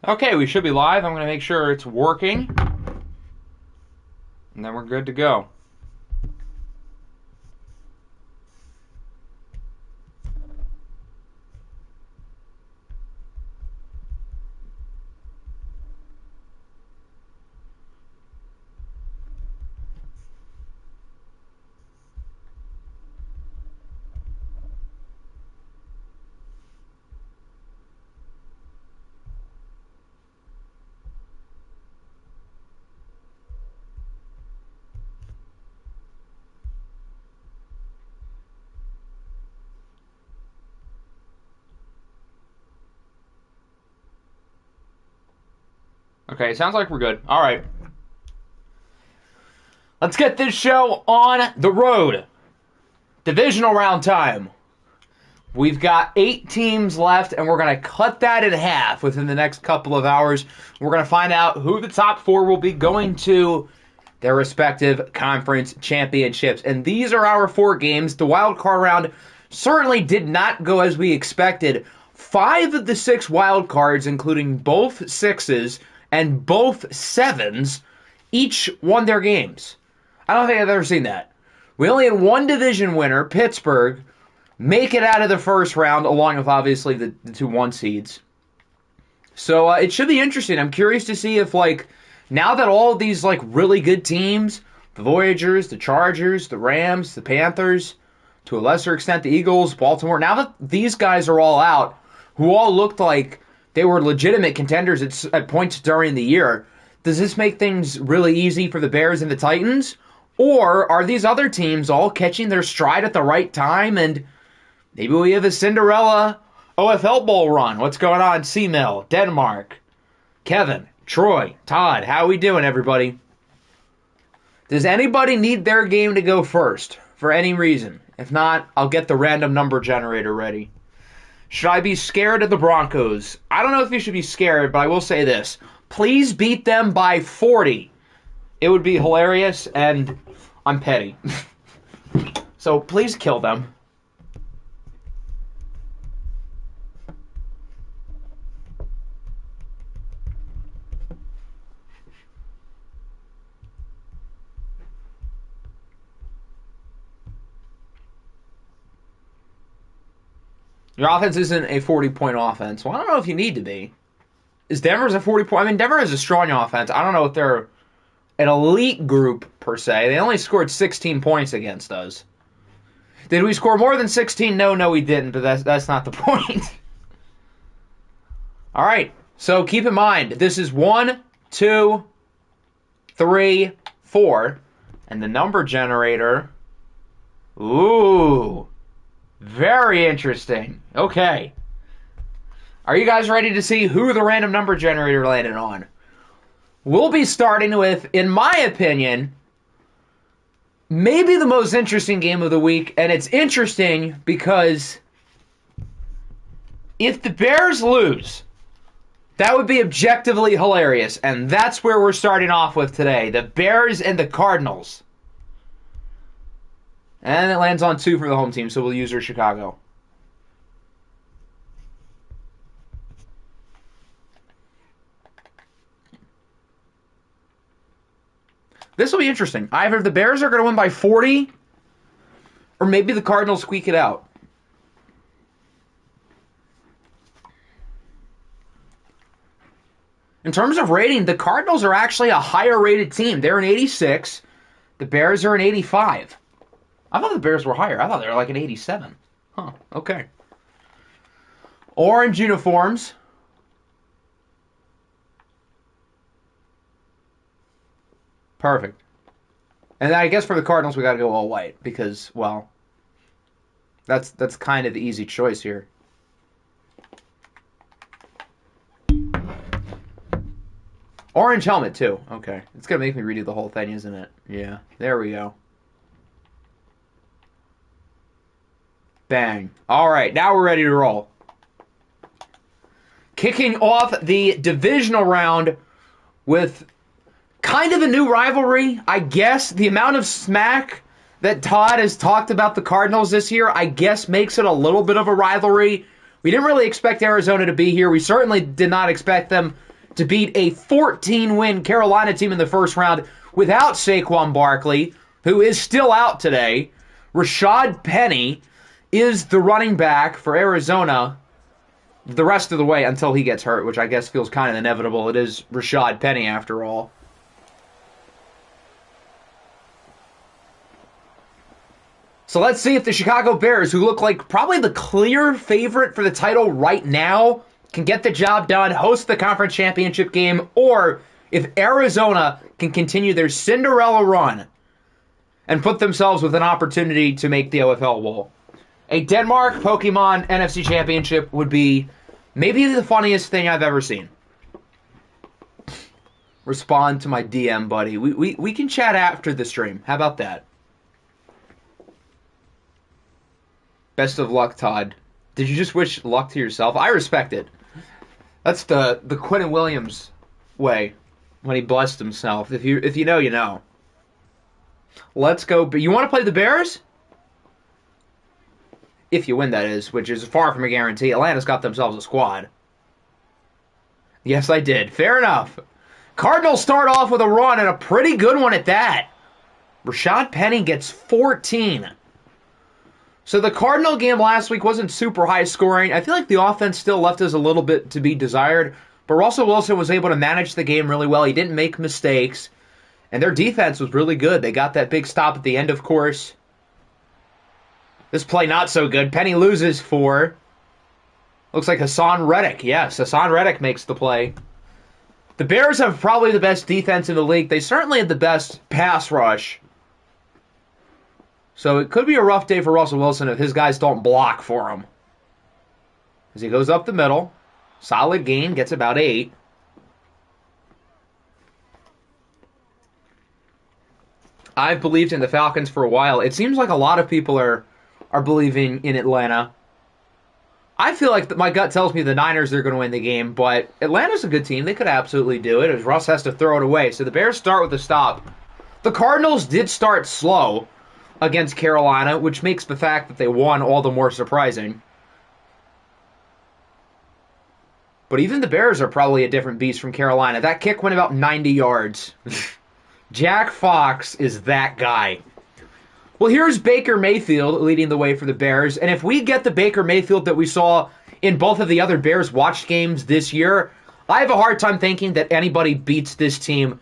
Okay, we should be live. I'm going to make sure it's working. And then we're good to go. Okay, sounds like we're good. All right. Let's get this show on the road. Divisional round time. We've got 8 teams left, and we're going to cut that in half within the next couple of hours. We're going to find out who the top 4 will be going to their respective conference championships. And these are our 4 games. The wild card round certainly did not go as we expected. 5 of the 6 wild cards, including both 6s and both 7s, each won their games. I don't think I've ever seen that. We only had one division winner, Pittsburgh, make it out of the first round, along with obviously the 2 1 seeds. So it should be interesting. I'm curious to see if, now that all of these, really good teams, the Voyagers, the Chargers, the Rams, the Panthers, to a lesser extent the Eagles, Baltimore, now that these guys are all out, who all looked like they were legitimate contenders at points during the year, does this make things really easy for the Bears and the Titans? Or are these other teams all catching their stride at the right time, and maybe we have a Cinderella OFL Bowl run? What's going on? C-Mill, Denmark, Kevin, Troy, Todd, how we doing, everybody? Does anybody need their game to go first for any reason? If not, I'll get the random number generator ready. Should I be scared of the Broncos? I don't know if you should be scared, but I will say this. Please beat them by 40. It would be hilarious, and I'm petty. So please kill them. Your offense isn't a 40-point offense. Well, I don't know if you need to be. Is Denver's a 40-point? I mean, Denver has a strong offense. I don't know if they're an elite group, per se. They only scored 16 points against us. Did we score more than 16? No, we didn't, but that's not the point. All right, so keep in mind, this is 1, 2, 3, 4, and the number generator. Ooh, very interesting. Okay. Are you guys ready to see who the random number generator landed on? We'll be starting with, in my opinion, maybe the most interesting game of the week. And it's interesting because if the Bears lose, that would be objectively hilarious. And that's where we're starting off with today. The Bears and the Cardinals. And it lands on 2 for the home team, so we'll use our Chicago. This will be interesting. Either the Bears are going to win by 40, or maybe the Cardinals squeak it out. In terms of rating, the Cardinals are actually a higher rated team. They're an 86. The Bears are an 85. I thought the Bears were higher. I thought they were like an 87. Huh, okay. Orange uniforms. Perfect. And I guess for the Cardinals, we got to go all white because, well, that's kind of the easy choice here. Orange helmet, too. Okay. It's going to make me redo the whole thing, isn't it? Yeah. There we go. Bang. All right. Now we're ready to roll. Kicking off the divisional round with kind of a new rivalry, I guess. The amount of smack that Todd has talked about the Cardinals this year, I guess, makes it a little bit of a rivalry. We didn't really expect Arizona to be here. We certainly did not expect them to beat a 14-win Carolina team in the first round without Saquon Barkley, who is still out today. Rashad Penny is the running back for Arizona the rest of the way until he gets hurt, which I guess feels kind of inevitable. It is Rashad Penny after all. So let's see if the Chicago Bears, who look like probably the clear favorite for the title right now, can get the job done, host the conference championship game, or if Arizona can continue their Cinderella run and put themselves with an opportunity to make the OFL Bowl. A Denmark Pokemon NFC Championship would be maybe the funniest thing I've ever seen. Respond to my DM, buddy. We can chat after the stream. How about that? Best of luck, Todd. Did you just wish luck to yourself? I respect it. That's the Quinnen Williams way when he blessed himself. If you know, you know. Let's go. But you want to play the Bears? If you win, that is, which is far from a guarantee. Atlanta's got themselves a squad. Yes, I did. Fair enough. Cardinals start off with a run, and a pretty good one at that. Rashad Penny gets 14. So the Cardinal game last week wasn't super high scoring. I feel like the offense still left us a little bit to be desired, but Russell Wilson was able to manage the game really well. He didn't make mistakes, and their defense was really good. They got that big stop at the end, of course. This play not so good. Penny loses 4. Looks like Hassan Reddick. Yes, Hassan Reddick makes the play. The Bears have probably the best defense in the league. They certainly have the best pass rush. So it could be a rough day for Russell Wilson if his guys don't block for him. As he goes up the middle. Solid gain, gets about 8. I've believed in the Falcons for a while. It seems like a lot of people are believing in Atlanta. I feel like my gut tells me the Niners are going to win the game, but Atlanta's a good team. They could absolutely do it, as Russ has to throw it away. So the Bears start with a stop. The Cardinals did start slow against Carolina, which makes the fact that they won all the more surprising. But even the Bears are probably a different beast from Carolina. That kick went about 90 yards. Jack Fox is that guy. Well, here's Baker Mayfield leading the way for the Bears. And if we get the Baker Mayfield that we saw in both of the other Bears watched games this year, I have a hard time thinking that anybody beats this team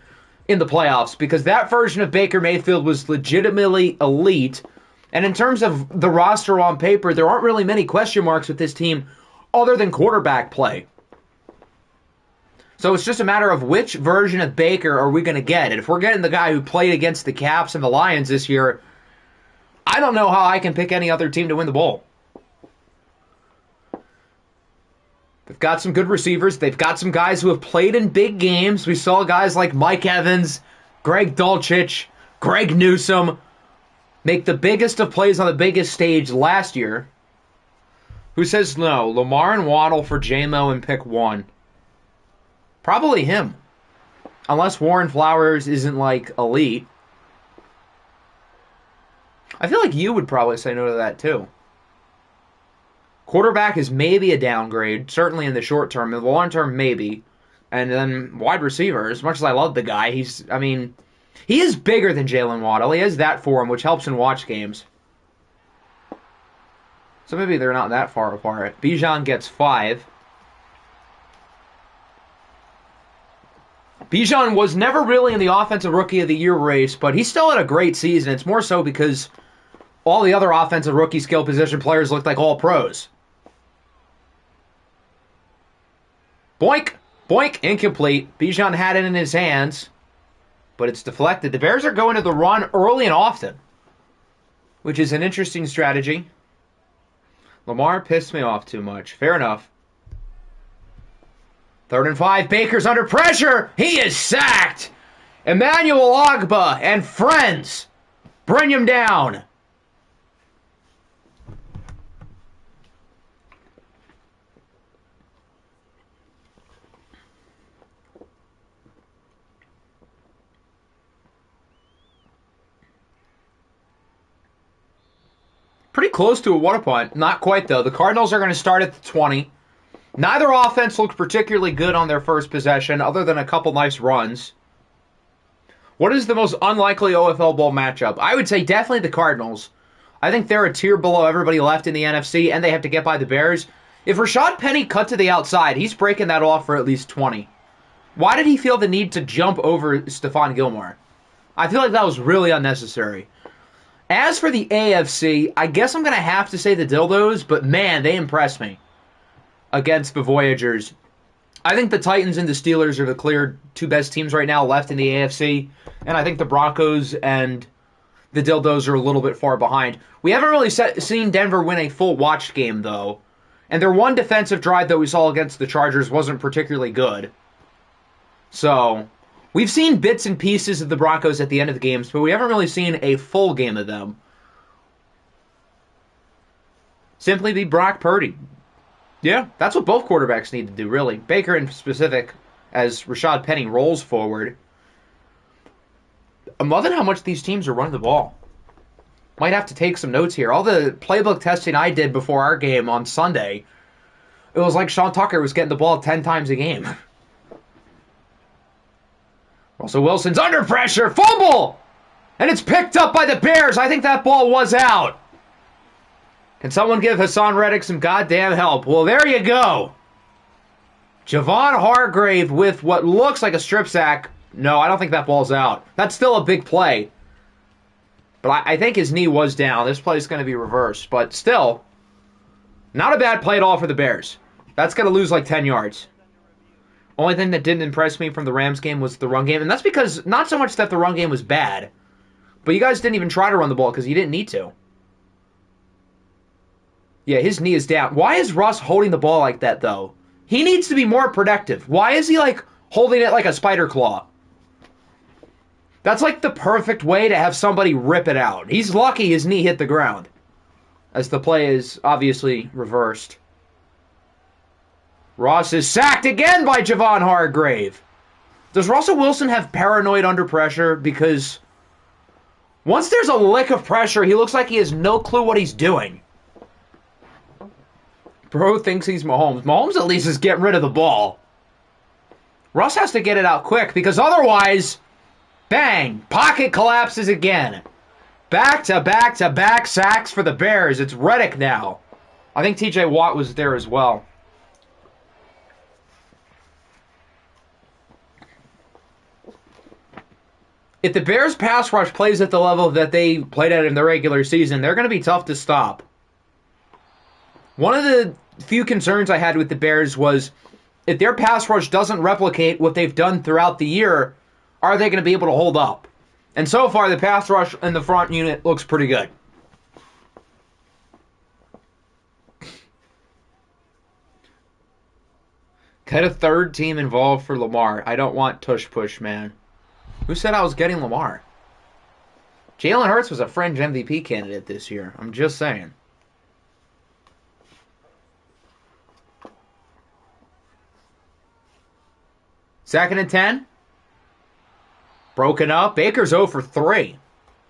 in the playoffs, because that version of Baker Mayfield was legitimately elite. And in terms of the roster on paper, there aren't really many question marks with this team other than quarterback play. So it's just a matter of which version of Baker are we going to get. And if we're getting the guy who played against the Caps and the Lions this year, I don't know how I can pick any other team to win the bowl. They've got some good receivers. They've got some guys who have played in big games. We saw guys like Mike Evans, Greg Dulcich, Greg Newsome make the biggest of plays on the biggest stage last year. Who says no? Lamar and Waddle for J-Mo and pick 1. Probably him. Unless Warren Flowers isn't, like, elite. I feel like you would probably say no to that, too. Quarterback is maybe a downgrade, certainly in the short term. In the long term, maybe. And then wide receiver, as much as I love the guy, he is bigger than Jalen Waddle. He has that for him, which helps in watch games. So maybe they're not that far apart. Bijan gets 5. Bijan was never really in the Offensive Rookie of the Year race, but he still had a great season. It's more so because all the other offensive rookie skill position players looked like all pros. Boink, boink, incomplete. Bijan had it in his hands, but it's deflected. The Bears are going to the run early and often, which is an interesting strategy. Lamar pissed me off too much. Fair enough. 3rd and 5. Baker's under pressure. He is sacked. Emmanuel Ogbah and friends bring him down. Pretty close to a water punt. Not quite, though. The Cardinals are going to start at the 20. Neither offense looked particularly good on their first possession, other than a couple nice runs. What is the most unlikely OFL Bowl matchup? I would say definitely the Cardinals. I think they're a tier below everybody left in the NFC, and they have to get by the Bears. If Rashad Penny cut to the outside, he's breaking that off for at least 20. Why did he feel the need to jump over Stephon Gilmore? I feel like that was really unnecessary. As for the AFC, I guess I'm going to have to say the Dildos, but man, they impressed me against the Voyagers. I think the Titans and the Steelers are the clear two best teams right now left in the AFC, and I think the Broncos and the Dildos are a little bit far behind. We haven't really seen Denver win a full watched game, though, and their one defensive drive that we saw against the Chargers wasn't particularly good. So, we've seen bits and pieces of the Broncos at the end of the games, but we haven't really seen a full game of them. Simply be Brock Purdy. Yeah, that's what both quarterbacks need to do, really. Baker in specific, as Rashad Penny rolls forward. I'm loving how much these teams are running the ball. Might have to take some notes here. All the playbook testing I did before our game on Sunday, it was like Sean Tucker was getting the ball 10 times a game. Russell Wilson's under pressure. Fumble! And it's picked up by the Bears. I think that ball was out. Can someone give Hassan Reddick some goddamn help? Well, there you go. Javon Hargrave with what looks like a strip sack. No, I don't think that ball's out. That's still a big play. But I think his knee was down. This play is going to be reversed. But still, not a bad play at all for the Bears. That's going to lose like 10 yards. Only thing that didn't impress me from the Rams game was the run game. And that's because, not so much that the run game was bad, but you guys didn't even try to run the ball because you didn't need to. Yeah, his knee is down. Why is Russ holding the ball like that, though? He needs to be more productive. Why is he, like, holding it like a spider claw? That's, like, the perfect way to have somebody rip it out. He's lucky his knee hit the ground, as the play is obviously reversed. Ross is sacked again by Javon Hargrave. Does Russell Wilson have paranoid under pressure? Because once there's a lick of pressure, he looks like he has no clue what he's doing. Bro thinks he's Mahomes. Mahomes at least is getting rid of the ball. Russ has to get it out quick because otherwise, bang, pocket collapses again. Back-to-back-to-back sacks for the Bears. It's Reddick now. I think TJ Watt was there as well. If the Bears pass rush plays at the level that they played at in the regular season, they're going to be tough to stop. One of the few concerns I had with the Bears was if their pass rush doesn't replicate what they've done throughout the year, are they going to be able to hold up? And so far, the pass rush in the front unit looks pretty good. Get a third team involved for Lamar. I don't want tush push, man. Who said I was getting Lamar? Jalen Hurts was a fringe MVP candidate this year. I'm just saying. Second and 10. Broken up. Baker's 0 for 3.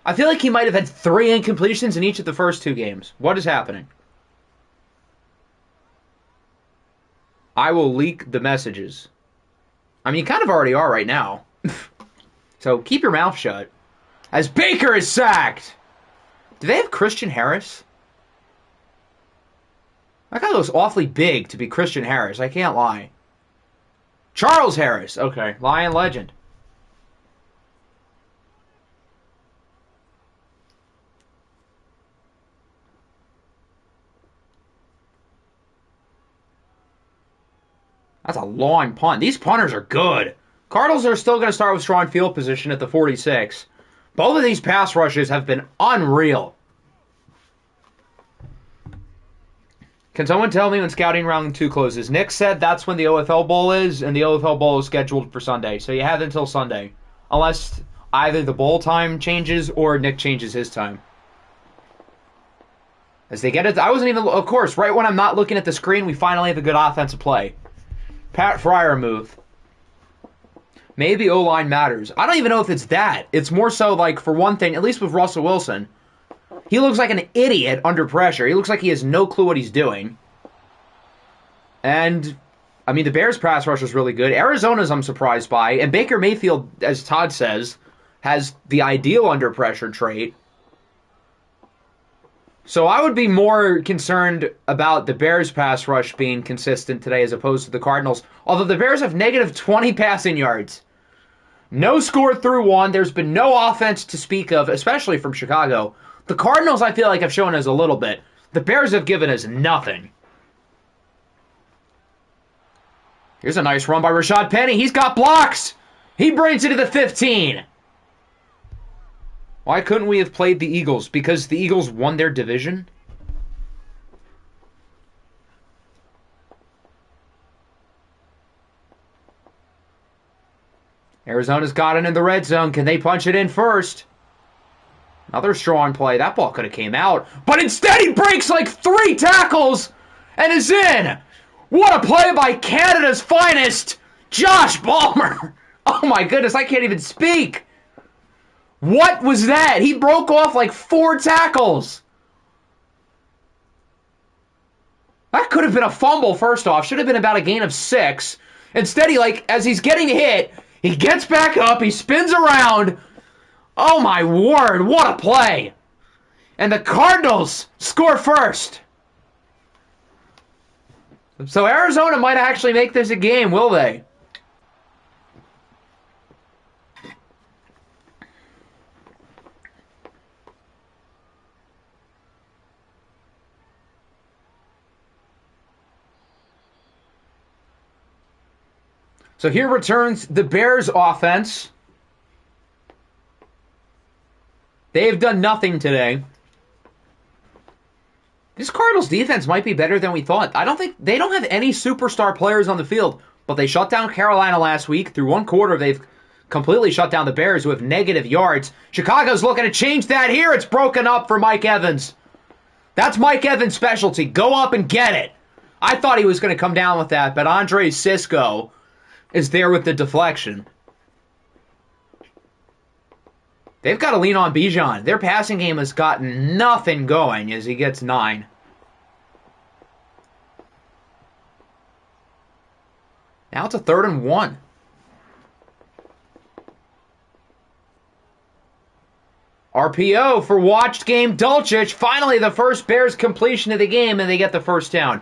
I feel like he might have had 3 incompletions in each of the first 2 games. What is happening? I will leak the messages. I mean, you kind of already are right now. So keep your mouth shut. As Baker is sacked. Do they have Christian Harris? That guy looks awfully big to be Christian Harris. I can't lie. Charles Harris. Okay, Lion legend. That's a long punt. These punters are good. Cardinals are still going to start with strong field position at the 46. Both of these pass rushes have been unreal. Can someone tell me when scouting round 2 closes? Nick said that's when the OFL Bowl is, and the OFL Bowl is scheduled for Sunday. So you have until Sunday. Unless either the bowl time changes or Nick changes his time. As they get it, I wasn't even, of course, right when I'm not looking at the screen, we finally have a good offensive play. Pat Fryer move. Maybe O-line matters. I don't even know if it's that. It's more so like, for one thing, at least with Russell Wilson, he looks like an idiot under pressure. He looks like he has no clue what he's doing. And, I mean, the Bears' pass rush is really good. Arizona's I'm surprised by. And Baker Mayfield, as Todd says, has the ideal under pressure trait. So I would be more concerned about the Bears' pass rush being consistent today as opposed to the Cardinals. Although the Bears have negative 20 passing yards. No score through one. There's been no offense to speak of, especially from Chicago. The Cardinals, I feel like, have shown us a little bit. The Bears have given us nothing. Here's a nice run by Rashad Penny. He's got blocks. He brings it to the 15. Why couldn't we have played the Eagles? Because the Eagles won their division? Arizona's got it in the red zone. Can they punch it in first? Another strong play. That ball could have came out. But instead he breaks like 3 tackles and is in. What a play by Canada's finest, Josh Ballmer. Oh my goodness, I can't even speak. What was that? He broke off like 4 tackles. That could have been a fumble, first off. Should have been about a gain of 6. Instead, as he's getting hit, he gets back up, he spins around. Oh my word, what a play. And the Cardinals score first. So Arizona might actually make this a game, will they? So here returns the Bears offense. They've done nothing today. This Cardinals defense might be better than we thought. They don't have any superstar players on the field, but they shut down Carolina last week. Through one quarter, they've completely shut down the Bears, who have negative yards. Chicago's looking to change that here. It's broken up for Mike Evans. That's Mike Evans' specialty. Go up and get it. I thought he was going to come down with that, but Andre Sisco is there with the deflection. They've got to lean on Bijan. Their passing game has gotten nothing going as he gets 9. Now it's a 3rd and 1. RPO for watched game Dulcich. Finally, the first Bears completion of the game, and they get the first down.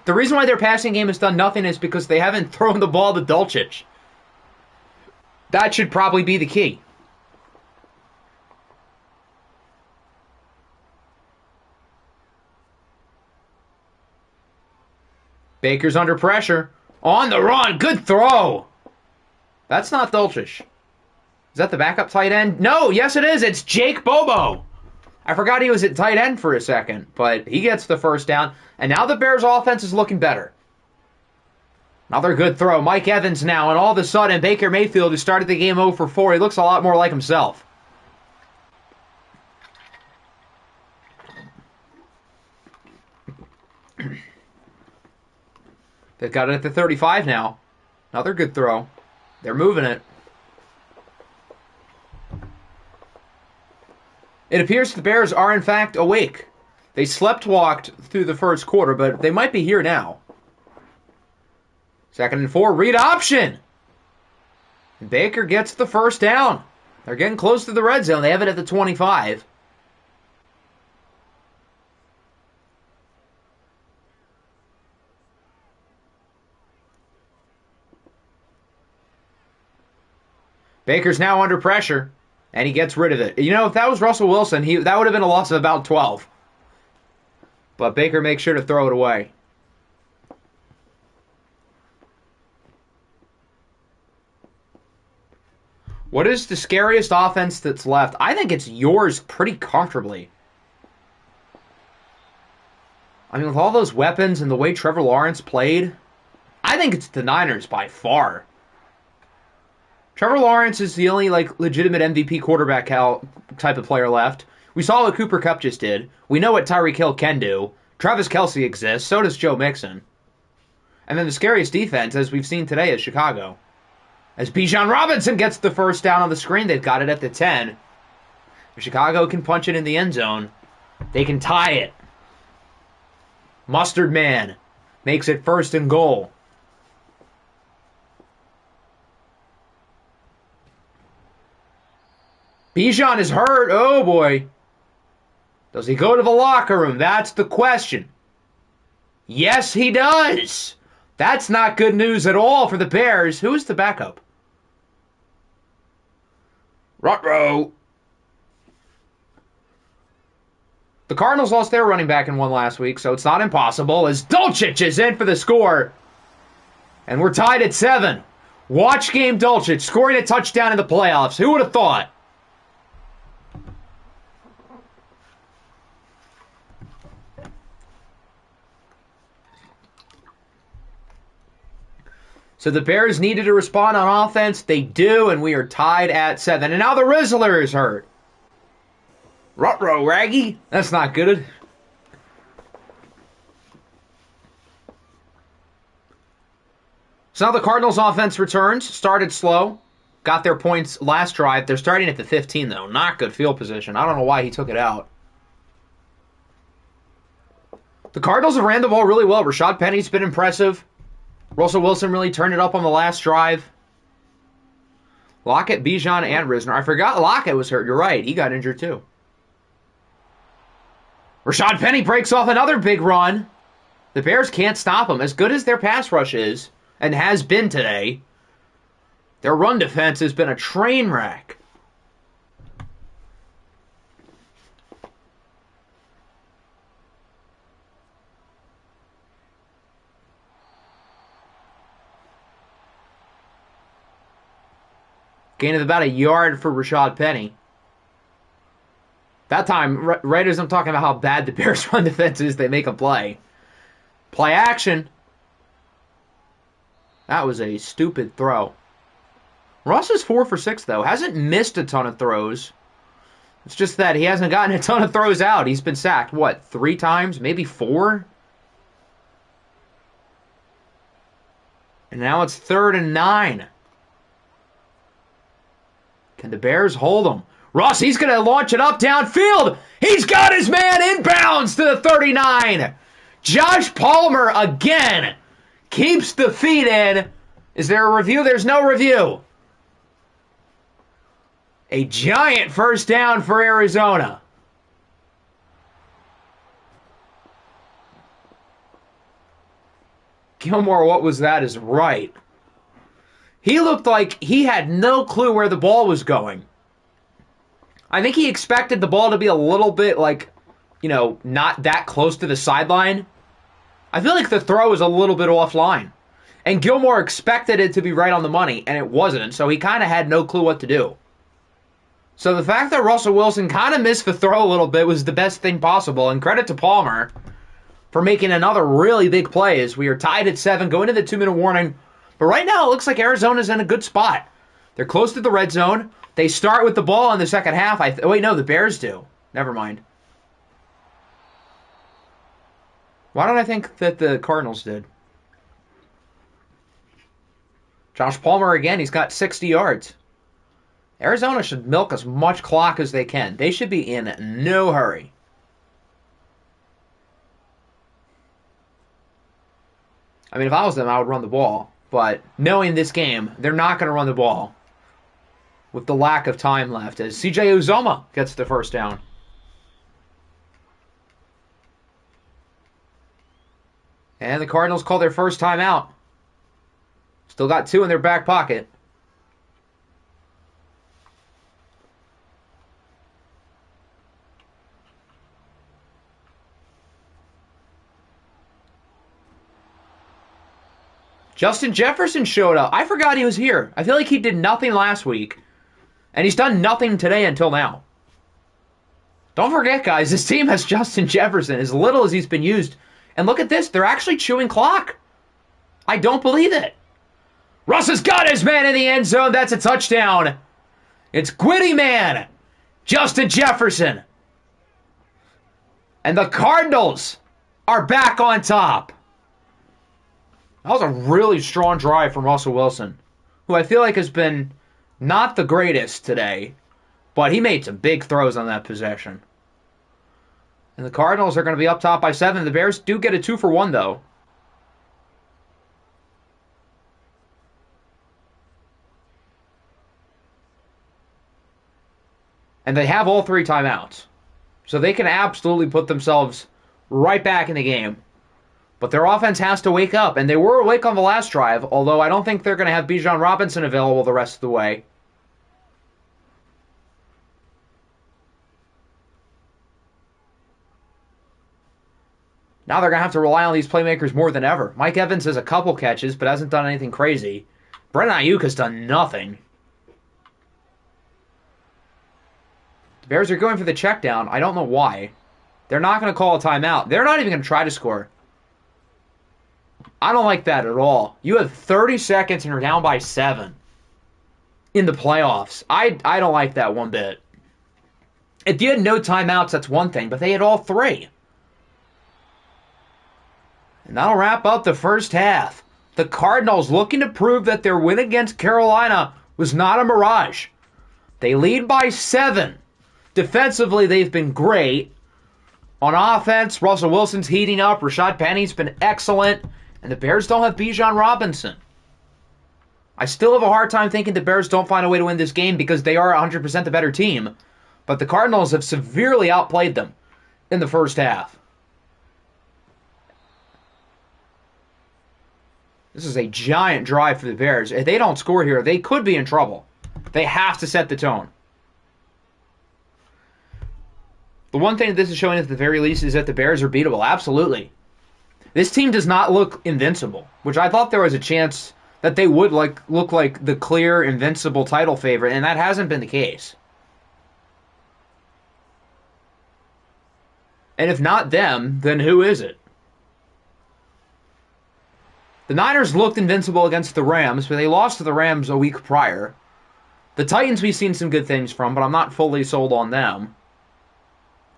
The reason why their passing game has done nothing is because they haven't thrown the ball to Dulcich. That should probably be the key. Baker's under pressure. On the run. Good throw. That's not Dulcich. Is that the backup tight end? No, yes it is. It's Jake Bobo. I forgot he was at tight end for a second, but he gets the first down. And now the Bears' offense is looking better. Another good throw. Mike Evans now, and all of a sudden, Baker Mayfield, who started the game 0 for 4, he looks a lot more like himself. They've got it at the 35 now. Another good throw. They're moving it. It appears the Bears are, in fact, awake. They slept-walked through the first quarter, but they might be here now. 2nd and 4, read option. Baker gets the first down. They're getting close to the red zone. They have it at the 25. Baker's now under pressure, and he gets rid of it. You know, if that was Russell Wilson, that would have been a loss of about 12. But Baker makes sure to throw it away. What is the scariest offense that's left? I think it's yours pretty comfortably. I mean, with all those weapons and the way Trevor Lawrence played, I think it's the Niners by far. Trevor Lawrence is the only legitimate MVP quarterback type of player left. We saw what Cooper Kupp just did. We know what Tyreek Hill can do. Travis Kelce exists. So does Joe Mixon. And then the scariest defense, as we've seen today, is Chicago. As Bijan Robinson gets the first down on the screen, they've got it at the 10. If Chicago can punch it in the end zone, they can tie it. Mustard Man Makes it 1st and goal. Bijan is hurt. Oh, boy. Does he go to the locker room? That's the question. Yes, he does. That's not good news at all for the Bears. Who is the backup? Rutrow. The Cardinals lost their running back and won last week, so it's not impossible as Dulcich is in for the score. And we're tied at 7. Watch game Dulcich scoring a touchdown in the playoffs. Who would have thought? So the Bears needed to respond on offense. They do, and we are tied at 7. And now the Rizzler is hurt. Rutrow, Raggy. That's not good. So now the Cardinals offense returns. Started slow. Got their points last drive. They're starting at the 15, though. Not good field position. I don't know why he took it out. The Cardinals have ran the ball really well. Rashad Penny's been impressive. Russell Wilson really turned it up on the last drive. Lockett, Bijan, and Risner. I forgot Lockett was hurt. You're right. He got injured, too. Rashad Penny breaks off another big run. The Bears can't stop him. As good as their pass rush is, and has been today, their run defense has been a train wreck. Gain of about a yard for Rashad Penny. That time, right as I'm talking about how bad the Bears' run defense is, they make a play. Play action. That was a stupid throw. Russ is 4 for 6, though. Hasn't missed a ton of throws. It's just that he hasn't gotten a ton of throws out. He's been sacked, what, 3 times? Maybe 4? And now it's 3rd and 9. Can the Bears hold him? Russ, he's going to launch it up downfield. He's got his man inbounds to the 39. Josh Palmer again keeps the feet in. Is there a review? There's no review. A giant first down for Arizona. Gilmore, what was that, is right. He looked like he had no clue where the ball was going. I think he expected the ball to be a little bit, not that close to the sideline. I feel like the throw was a little bit offline. And Gilmore expected it to be right on the money, and it wasn't, so he kind of had no clue what to do. So the fact that Russell Wilson kind of missed the throw a little bit was the best thing possible, and credit to Palmer for making another really big play as we are tied at 7, going to the 2-minute warning. But right now, it looks like Arizona's in a good spot. They're close to the red zone. They start with the ball in the second half. Wait, no, the Bears do. Never mind. Why don't I think that the Cardinals did? Josh Palmer again, he's got 60 yards. Arizona should milk as much clock as they can. They should be in no hurry. I mean, if I was them, I would run the ball. But knowing this game, they're not going to run the ball with the lack of time left as C.J. Uzomah gets the first down. And the Cardinals call their first timeout. Still got 2 in their back pocket. Justin Jefferson showed up. I forgot he was here. I feel like he did nothing last week. And he's done nothing today until now. Don't forget, guys, this team has Justin Jefferson, as little as he's been used. And look at this. They're actually chewing clock. I don't believe it. Russ has got his man in the end zone. That's a touchdown. It's Gwitty man, Justin Jefferson. And the Cardinals are back on top. That was a really strong drive from Russell Wilson, who I feel like has been not the greatest today, but he made some big throws on that possession. And the Cardinals are going to be up top by 7. The Bears do get a 2-for-1, though. And they have all 3 timeouts. So they can absolutely put themselves right back in the game. But their offense has to wake up. And they were awake on the last drive, although I don't think they're going to have Bijan Robinson available the rest of the way. Now they're going to have to rely on these playmakers more than ever. Mike Evans has a couple catches, but hasn't done anything crazy. Brandon Ayuk has done nothing. The Bears are going for the check down. I don't know why. They're not going to call a timeout. They're not even going to try to score. I don't like that at all. You have 30 seconds and you're down by 7 in the playoffs. I don't like that one bit. If you had no timeouts, that's one thing, but they had all 3. And that'll wrap up the first half. The Cardinals looking to prove that their win against Carolina was not a mirage. They lead by 7. Defensively, they've been great. On offense, Russell Wilson's heating up. Rashad Penny's been excellent. And the Bears don't have Bijan Robinson. I still have a hard time thinking the Bears don't find a way to win this game because they are 100% the better team. But the Cardinals have severely outplayed them in the first half. This is a giant drive for the Bears. If they don't score here, they could be in trouble. They have to set the tone. The one thing that this is showing at the very least is that the Bears are beatable. Absolutely. This team does not look invincible, which I thought there was a chance that they would look like the clear invincible title favorite, and that hasn't been the case. And if not them, then who is it? The Niners looked invincible against the Rams, but they lost to the Rams a week prior. The Titans we've seen some good things from, but I'm not fully sold on them.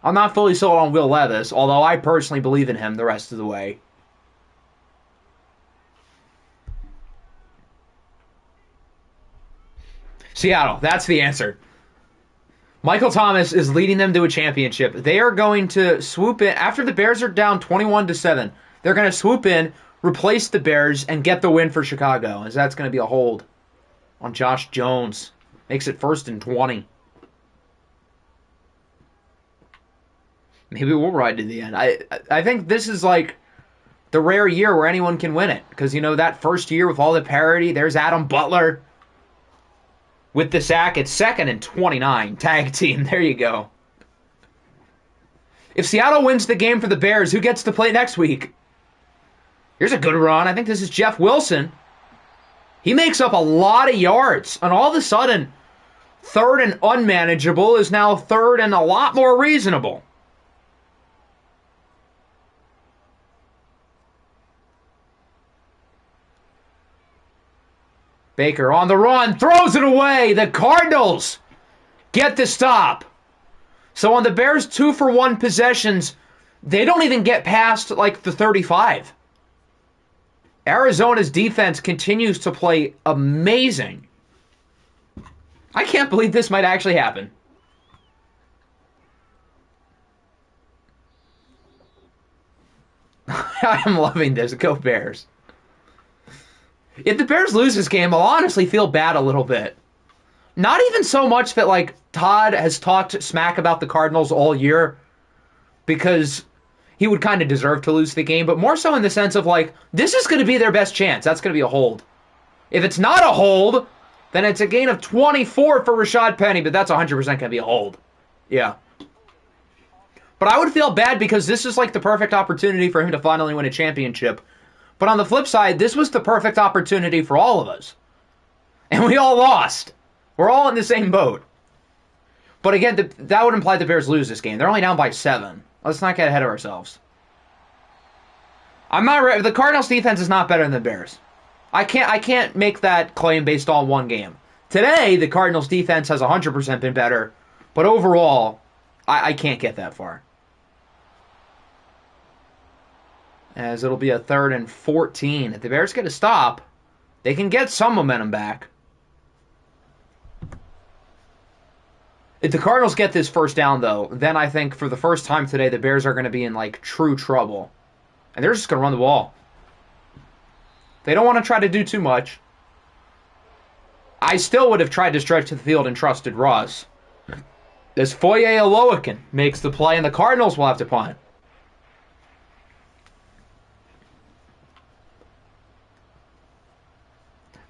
I'm not fully sold on Will Levis, although I personally believe in him the rest of the way. Seattle, that's the answer. Michael Thomas is leading them to a championship. They are going to swoop in. After the Bears are down 21-7, they're going to swoop in, replace the Bears, and get the win for Chicago, as that's going to be a hold on Josh Jones. Makes it 1st and 20. Maybe we'll ride to the end. I think this is like the rare year where anyone can win it. Because, you know, that first year with all the parity, there's Adam Butler with the sack. It's 2nd and 29. Tag team. There you go. If Seattle wins the game for the Bears, who gets to play next week? Here's a good run. I think this is Jeff Wilson. He makes up a lot of yards. And all of a sudden, 3rd and unmanageable is now 3rd and a lot more reasonable. Baker on the run, throws it away. The Cardinals get the stop. So on the Bears' 2-for-1 possessions, they don't even get past like the 35. Arizona's defense continues to play amazing. I can't believe this might actually happen. I'm loving this. Go Bears. If the Bears lose this game, I'll honestly feel bad a little bit. Not even so much that, like, Todd has talked smack about the Cardinals all year because he would kind of deserve to lose the game, but more so in the sense of, like, this is going to be their best chance. That's going to be a hold. If it's not a hold, then it's a gain of 24 for Rashad Penny, but that's 100% going to be a hold. Yeah. But I would feel bad because this is, like, the perfect opportunity for him to finally win a championship. But on the flip side, this was the perfect opportunity for all of us. And we all lost. We're all in the same boat. But again, that would imply the Bears lose this game. They're only down by 7. Let's not get ahead of ourselves. The Cardinals defense is not better than the Bears. I can't make that claim based on one game. Today, the Cardinals defense has 100% been better. But overall, I can't get that far. As it'll be a 3rd and 14. If the Bears get a stop, they can get some momentum back. If the Cardinals get this first down, though, then I think for the first time today, the Bears are going to be in, like, true trouble. And they're just going to run the ball. They don't want to try to do too much. I still would have tried to stretch to the field and trusted Russ. This Foye Aloakin makes the play, and the Cardinals will have to punt.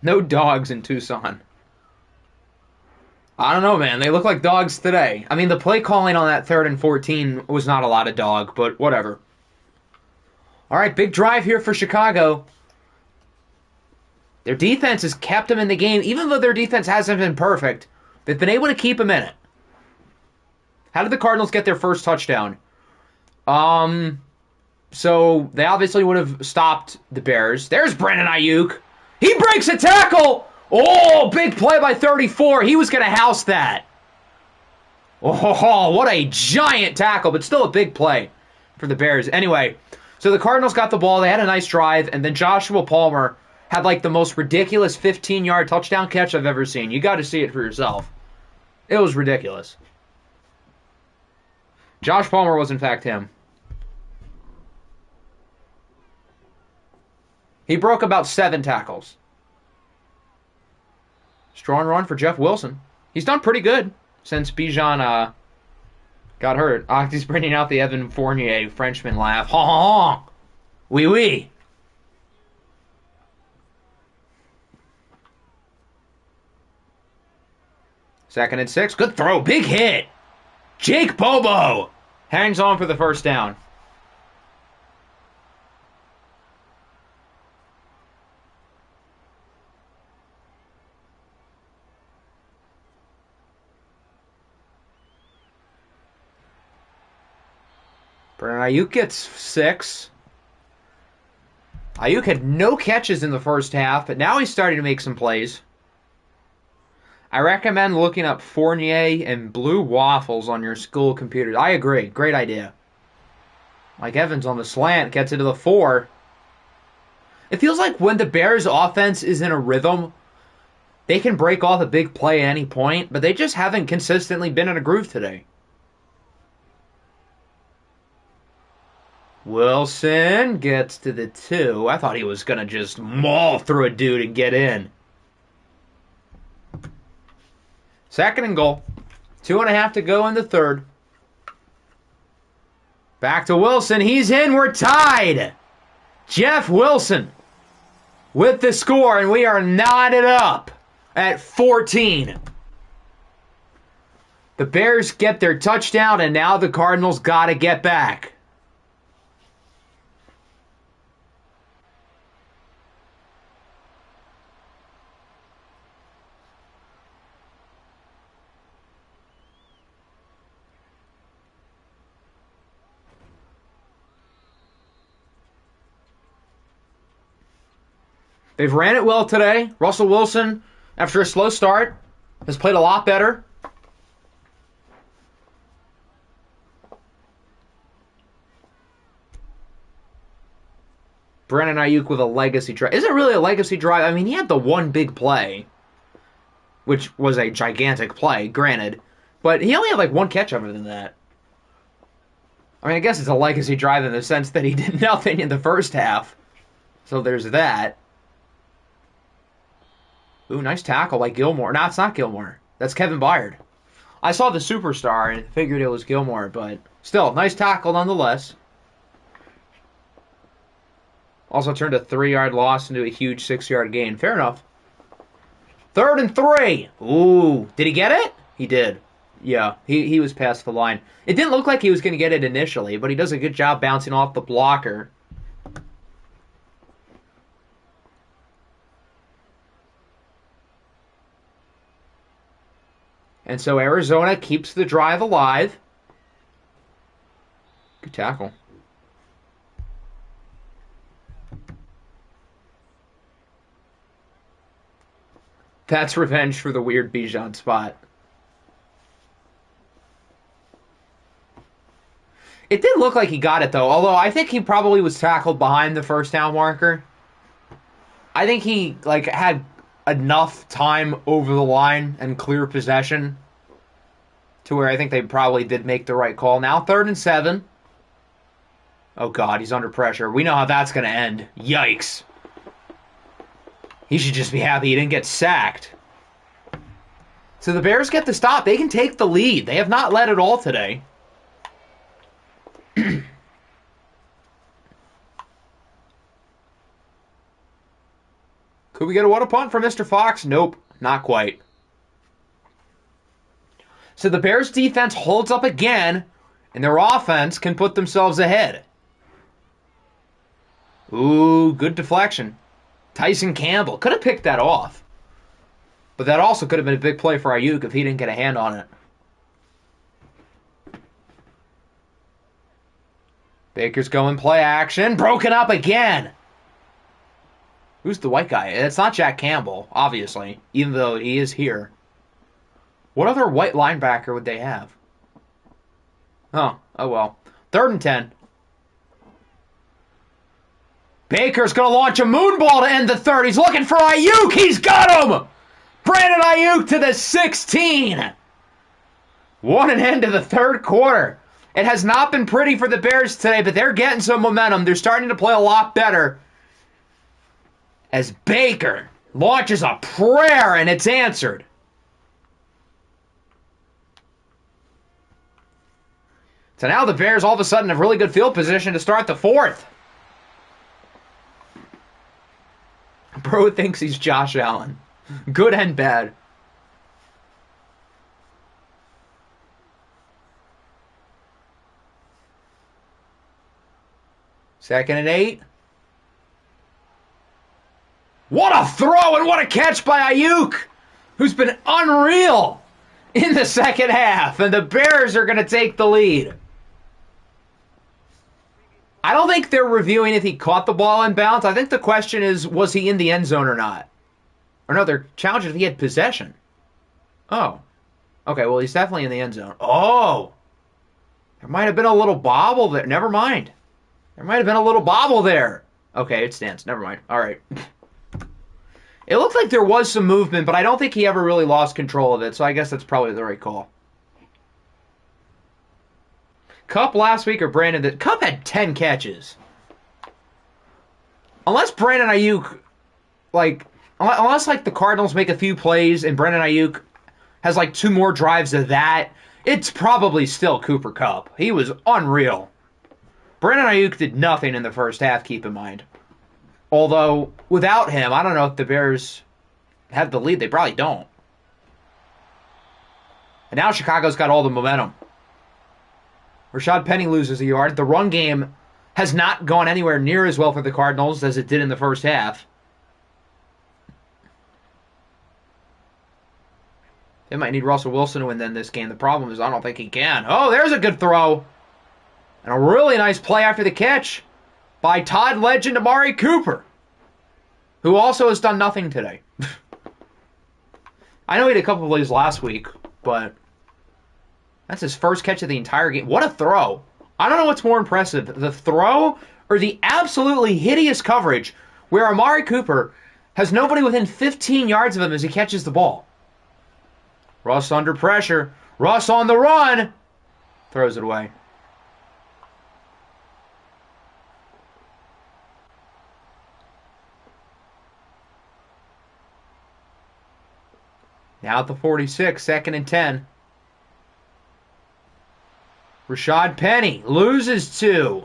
No dogs in Tucson. I don't know, man. They look like dogs today. I mean, the play calling on that 3rd and 14 was not a lot of dog, but whatever. All right, big drive here for Chicago. Their defense has kept them in the game. Even though their defense hasn't been perfect, they've been able to keep them in it. How did the Cardinals get their first touchdown? So they obviously would have stopped the Bears. There's Brandon Ayuk. He breaks a tackle. Oh, big play by 34. He was going to house that. Oh, what a giant tackle, but still a big play for the Bears. Anyway, so the Cardinals got the ball. They had a nice drive, and then Joshua Palmer had like the most ridiculous 15-yard touchdown catch I've ever seen. You got to see it for yourself. It was ridiculous. Josh Palmer was, in fact, him. He broke about 7 tackles. Strong run for Jeff Wilson. He's done pretty good since Bijan got hurt. He's bringing out the Evan Fournier Frenchman laugh. Ha ha ha! Oui oui! Second and 6. Good throw. Big hit. Jake Bobo hangs on for the first down. Brandon Ayuk gets 6. Ayuk had no catches in the first half, but now he's starting to make some plays. I recommend looking up Fournier and blue waffles on your school computers. I agree. Great idea. Mike Evans on the slant gets into the 4. It feels like when the Bears' offense is in a rhythm, they can break off a big play at any point, but they just haven't consistently been in a groove today. Wilson gets to the 2. I thought he was going to just maul through a dude and get in. Second and goal. 2.5 to go in the third. Back to Wilson. He's in. We're tied. Jeff Wilson with the score, and we are knotted up at 14. The Bears get their touchdown, and now the Cardinals got to get back. They've ran it well today. Russell Wilson, after a slow start, has played a lot better. Brandon Ayuk with a legacy drive. Is it really a legacy drive? I mean, he had the one big play, which was a gigantic play, granted. But he only had like one catch other than that. I mean, I guess it's a legacy drive in the sense that he did nothing in the first half. So there's that. Ooh, nice tackle by Gilmore. No, it's not Gilmore. That's Kevin Byard. I saw the superstar and figured it was Gilmore, but still, nice tackle nonetheless. Also turned a 3-yard loss into a huge 6-yard gain. Fair enough. 3rd and 3. Ooh, did he get it? He did. Yeah, he was past the line. It didn't look like he was going to get it initially, but he does a good job bouncing off the blocker. And so Arizona keeps the drive alive. Good tackle. That's revenge for the weird Bijan spot. It did look like he got it, though. Although I think he probably was tackled behind the first down marker. I think he had enough time over the line and clear possession to where I think they probably did make the right call. Now 3rd and 7. Oh, God, he's under pressure. We know how that's going to end. Yikes. He should just be happy he didn't get sacked. So the Bears get the stop. They can take the lead. They have not led at all today. Could we get a what a punt from Mr. Fox? Nope, not quite. So the Bears defense holds up again, and their offense can put themselves ahead. Ooh, good deflection. Tyson Campbell could have picked that off. But that also could have been a big play for Ayuk if he didn't get a hand on it. Baker's going play action. Broken up again. Who's the white guy? It's not Jack Campbell, obviously, even though he is here. What other white linebacker would they have? Oh well. 3rd and 10. Baker's going to launch a moonball to end the third. He's looking for Ayuk. He's got him! Brandon Ayuk to the 16. What an end to the third quarter. It has not been pretty for the Bears today, but they're getting some momentum. They're starting to play a lot better. As Baker launches a prayer and it's answered. So now the Bears all of a sudden have really good field position to start the fourth. Bro thinks he's Josh Allen. Good and bad. Second and 8. What a throw and what a catch by Ayuk, who's been unreal in the second half. And the Bears are going to take the lead. I don't think they're reviewing if he caught the ball in bounds. I think the question is, was he in the end zone or not? Or no, they're challenging if he had possession. Oh. Okay, well, he's definitely in the end zone. Oh! There might have been a little bobble there. Never mind. There might have been a little bobble there. Okay, it stands. Never mind. All right. It looked like there was some movement, but I don't think he ever really lost control of it, so I guess that's probably the right call. Kupp last week or Brandon? Kupp had 10 catches. Unless Brandon Ayuk, unless the Cardinals make a few plays and Brandon Ayuk has 2 more drives of that, it's probably still Cooper Kupp. He was unreal. Brandon Ayuk did nothing in the first half, keep in mind. Although, without him, I don't know if the Bears have the lead. They probably don't. And now Chicago's got all the momentum. Rashad Penny loses a yard. The run game has not gone anywhere near as well for the Cardinals as it did in the first half. They might need Russell Wilson to win then this game. The problem is I don't think he can. Oh, there's a good throw. And a really nice play after the catch by Todd legend Amari Cooper, who also has done nothing today. I know he had a couple of plays last week, but that's his first catch of the entire game. What a throw. I don't know what's more impressive, the throw or the absolutely hideous coverage where Amari Cooper has nobody within 15 yards of him as he catches the ball. Russ under pressure. Russ on the run. Throws it away. Now at the 46, 2nd and 10. Rashad Penny loses 2.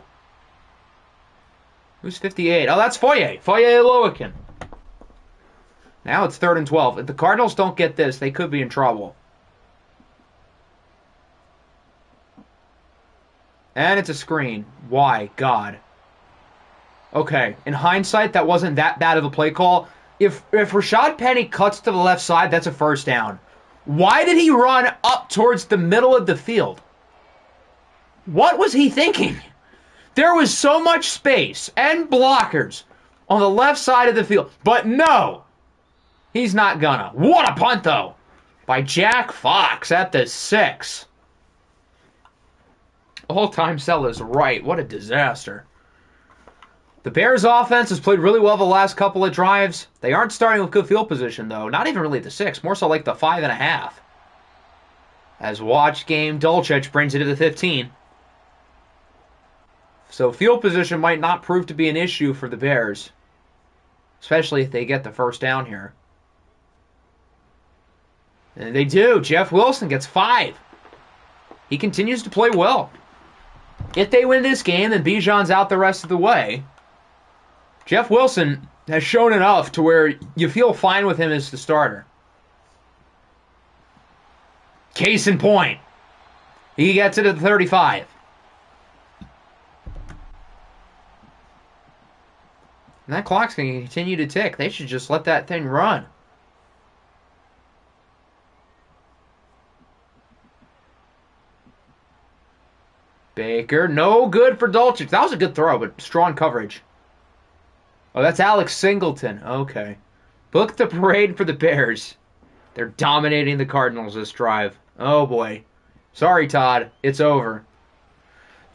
Who's 58? Oh, that's Foye. Foye Oloakin. Now it's 3rd and 12. If the Cardinals don't get this, they could be in trouble. And it's a screen. Why? God. Okay, in hindsight, that wasn't that bad of a play call. If Rashad Penny cuts to the left side, that's a first down. Why did he run up towards the middle of the field? What was he thinking? There was so much space and blockers on the left side of the field. But no, he's not gonna. What a punt, though, by Jack Fox at the 6. All-time sell is right. What a disaster. The Bears' offense has played really well the last couple of drives. They aren't starting with good field position, though. Not even really the 6. More so like the 5.5. As watch game, Dulcich brings it to the 15. So field position might not prove to be an issue for the Bears. Especially if they get the first down here. And they do. Jeff Wilson gets 5. He continues to play well. If they win this game and Bijan's out the rest of the way, Jeff Wilson has shown enough to where you feel fine with him as the starter. Case in point, he gets it at the 35. And that clock's going to continue to tick. They should just let that thing run. Baker, no good for Dulcich. That was a good throw, but strong coverage. Oh, that's Alex Singleton. Okay. Book the parade for the Bears. They're dominating the Cardinals this drive. Oh, boy. Sorry, Todd. It's over.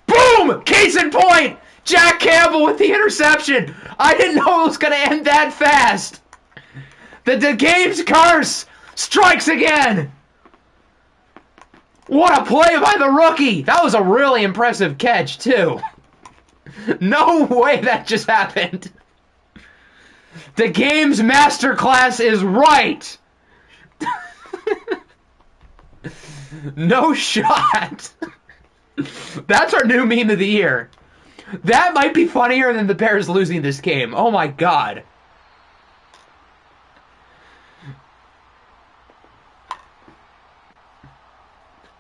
Boom! Case in point! Jack Campbell with the interception. I didn't know it was going to end that fast. The game's curse strikes again. What a play by the rookie! That was a really impressive catch, too. No way that just happened. The game's masterclass is right. No shot. That's our new meme of the year. That might be funnier than the Bears losing this game. Oh my god.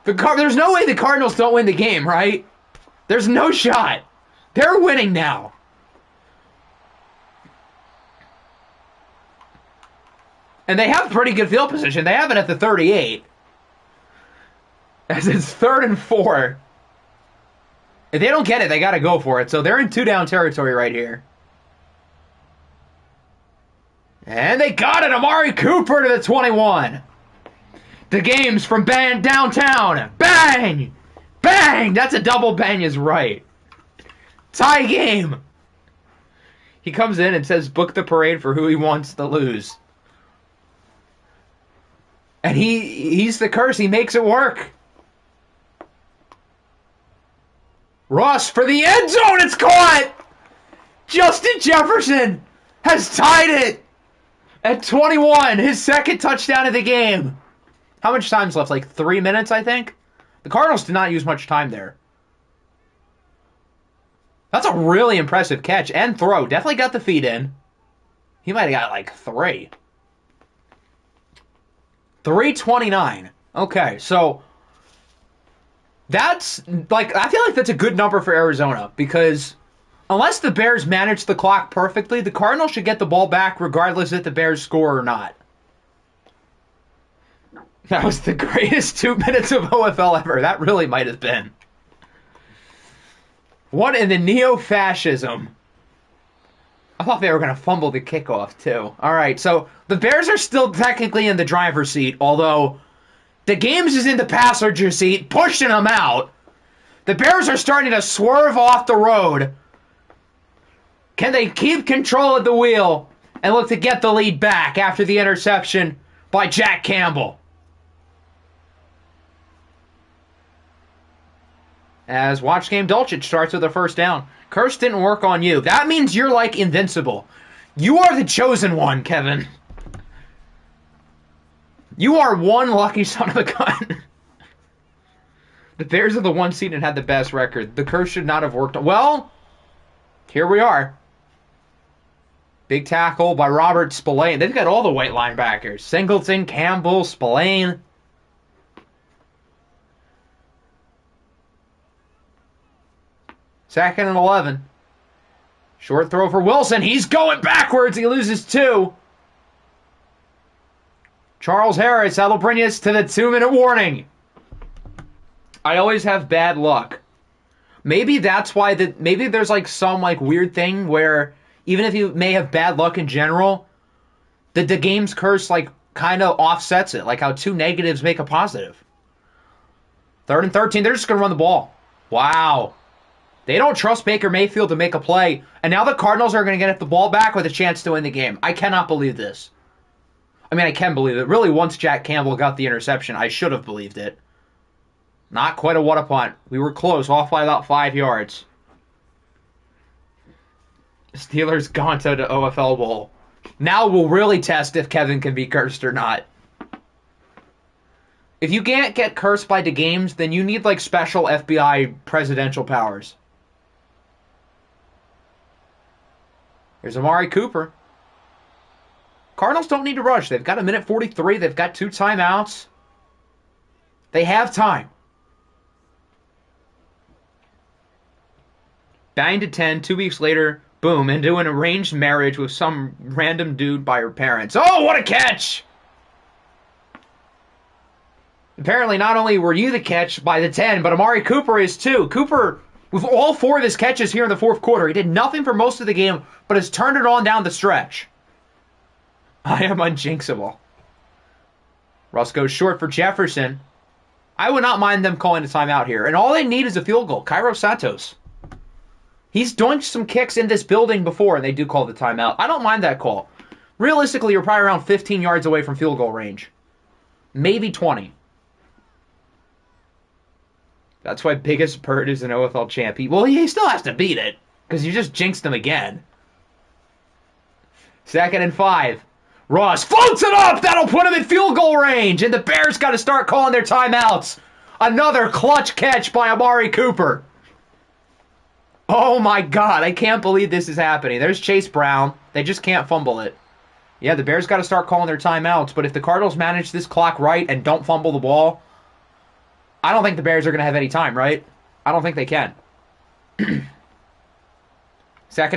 There's no way the Cardinals don't win the game, right? There's no shot. They're winning now. And they have pretty good field position. They have it at the 38. As it's 3rd and 4. If they don't get it, they got to go for it. So they're in 2-down territory right here. And they got it. Amari Cooper to the 21. The game's from downtown. Bang! Bang! That's a double bang is right. Tie game. He comes in and says book the parade for who he wants to lose. And he's the curse. He makes it work. Ross for the end zone. It's caught. Justin Jefferson has tied it at 21. His second touchdown of the game. How much time's left? Like 3 minutes, I think? The Cardinals did not use much time there. That's a really impressive catch and throw. Definitely got the feet in. He might have got like 3. 329. Okay, so that's like, I feel like that's a good number for Arizona because unless the Bears manage the clock perfectly, the Cardinals should get the ball back regardless if the Bears score or not. That was the greatest 2 minutes of OFL ever. That really might have been. What in the neo-fascism? I thought they were going to fumble the kickoff, too. All right, so the Bears are still technically in the driver's seat, although the game's is in the passenger seat, pushing them out. The Bears are starting to swerve off the road. Can they keep control of the wheel and look to get the lead back after the interception by Jack Campbell? As Watch Game Dulcich starts with a first down. Curse didn't work on you. That means you're like invincible. You are the chosen one, Kevin. You are one lucky son of a gun. The Bears are the 1 seed and had the best record. The curse should not have worked. Well, here we are. Big tackle by Robert Spillane. They've got all the white linebackers. Singleton, Campbell, Spillane. Second and 11. Short throw for Wilson. He's going backwards. He loses 2. Charles Harris, that'll bring us to the 2-minute warning. I always have bad luck. Maybe that's why maybe there's like some like weird thing where even if you may have bad luck in general, the game's curse like kind of offsets it. Like how 2 negatives make a positive. 3rd and 13. They're just going to run the ball. Wow. They don't trust Baker Mayfield to make a play, and now the Cardinals are going to get the ball back with a chance to win the game. I cannot believe this. I mean, I can believe it. Really, once Jack Campbell got the interception, I should have believed it. Not quite a what a punt. We were close, off by about 5 yards. Steelers gone to the OFL Bowl. Now we'll really test if Kevin can be cursed or not. If you can't get cursed by the games, then you need like special FBI presidential powers. Here's Amari Cooper. Cardinals don't need to rush. They've got 1:43. They've got 2 timeouts. They have time. Banged to 10. 2 weeks later, boom, into an arranged marriage with some random dude by her parents. Oh, what a catch! Apparently, not only were you the catch by the 10, but Amari Cooper is too. Cooper, with all 4 of his catches here in the fourth quarter, he did nothing for most of the game, but has turned it on down the stretch. I am unjinxable. Russ goes short for Jefferson. I would not mind them calling a timeout here. And all they need is a field goal. Cairo Santos. He's doinked some kicks in this building before, and they do call the timeout. I don't mind that call. Realistically, you're probably around 15 yards away from field goal range. Maybe 20. That's why Biggest Bird is an OFL champ. He still has to beat it, because you just jinxed him again. 2nd and 5. Ross floats it up! That'll put him in field goal range! And the Bears got to start calling their timeouts. Another clutch catch by Amari Cooper. Oh my God, I can't believe this is happening. There's Chase Brown. They just can't fumble it. Yeah, the Bears got to start calling their timeouts, but if the Cardinals manage this clock right and don't fumble the ball, I don't think the Bears are going to have any time, right? I don't think they can. 2nd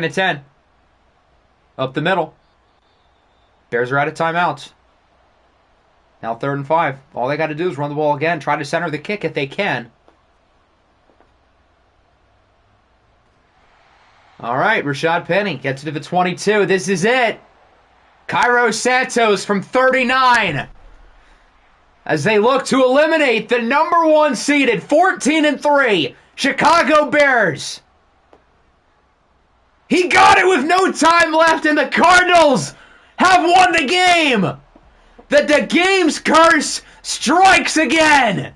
and 10. Up the middle. Bears are out of timeouts. Now 3rd and 5. All they got to do is run the ball again. Try to center the kick if they can. All right, Rashad Penny gets it to the 22. This is it. Cairo Santos from 39. As they look to eliminate the number 1 seeded 14-3 Chicago Bears. He got it with no time left, and the Cardinals have won the game. The game's curse strikes again.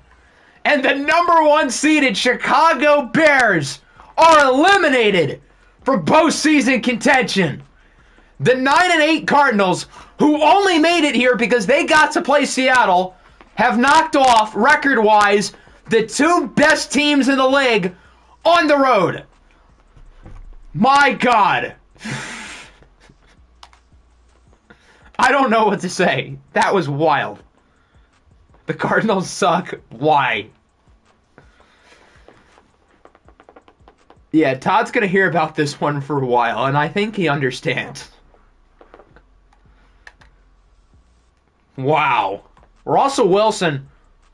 And the number 1 seeded Chicago Bears are eliminated from postseason contention. The 9-8 Cardinals, who only made it here because they got to play Seattle, have knocked off, record-wise, the 2 best teams in the league on the road. My God. I don't know what to say. That was wild. The Cardinals suck. Why? Yeah, Todd's going to hear about this one for a while, and I think he understands. Wow. Russell Wilson,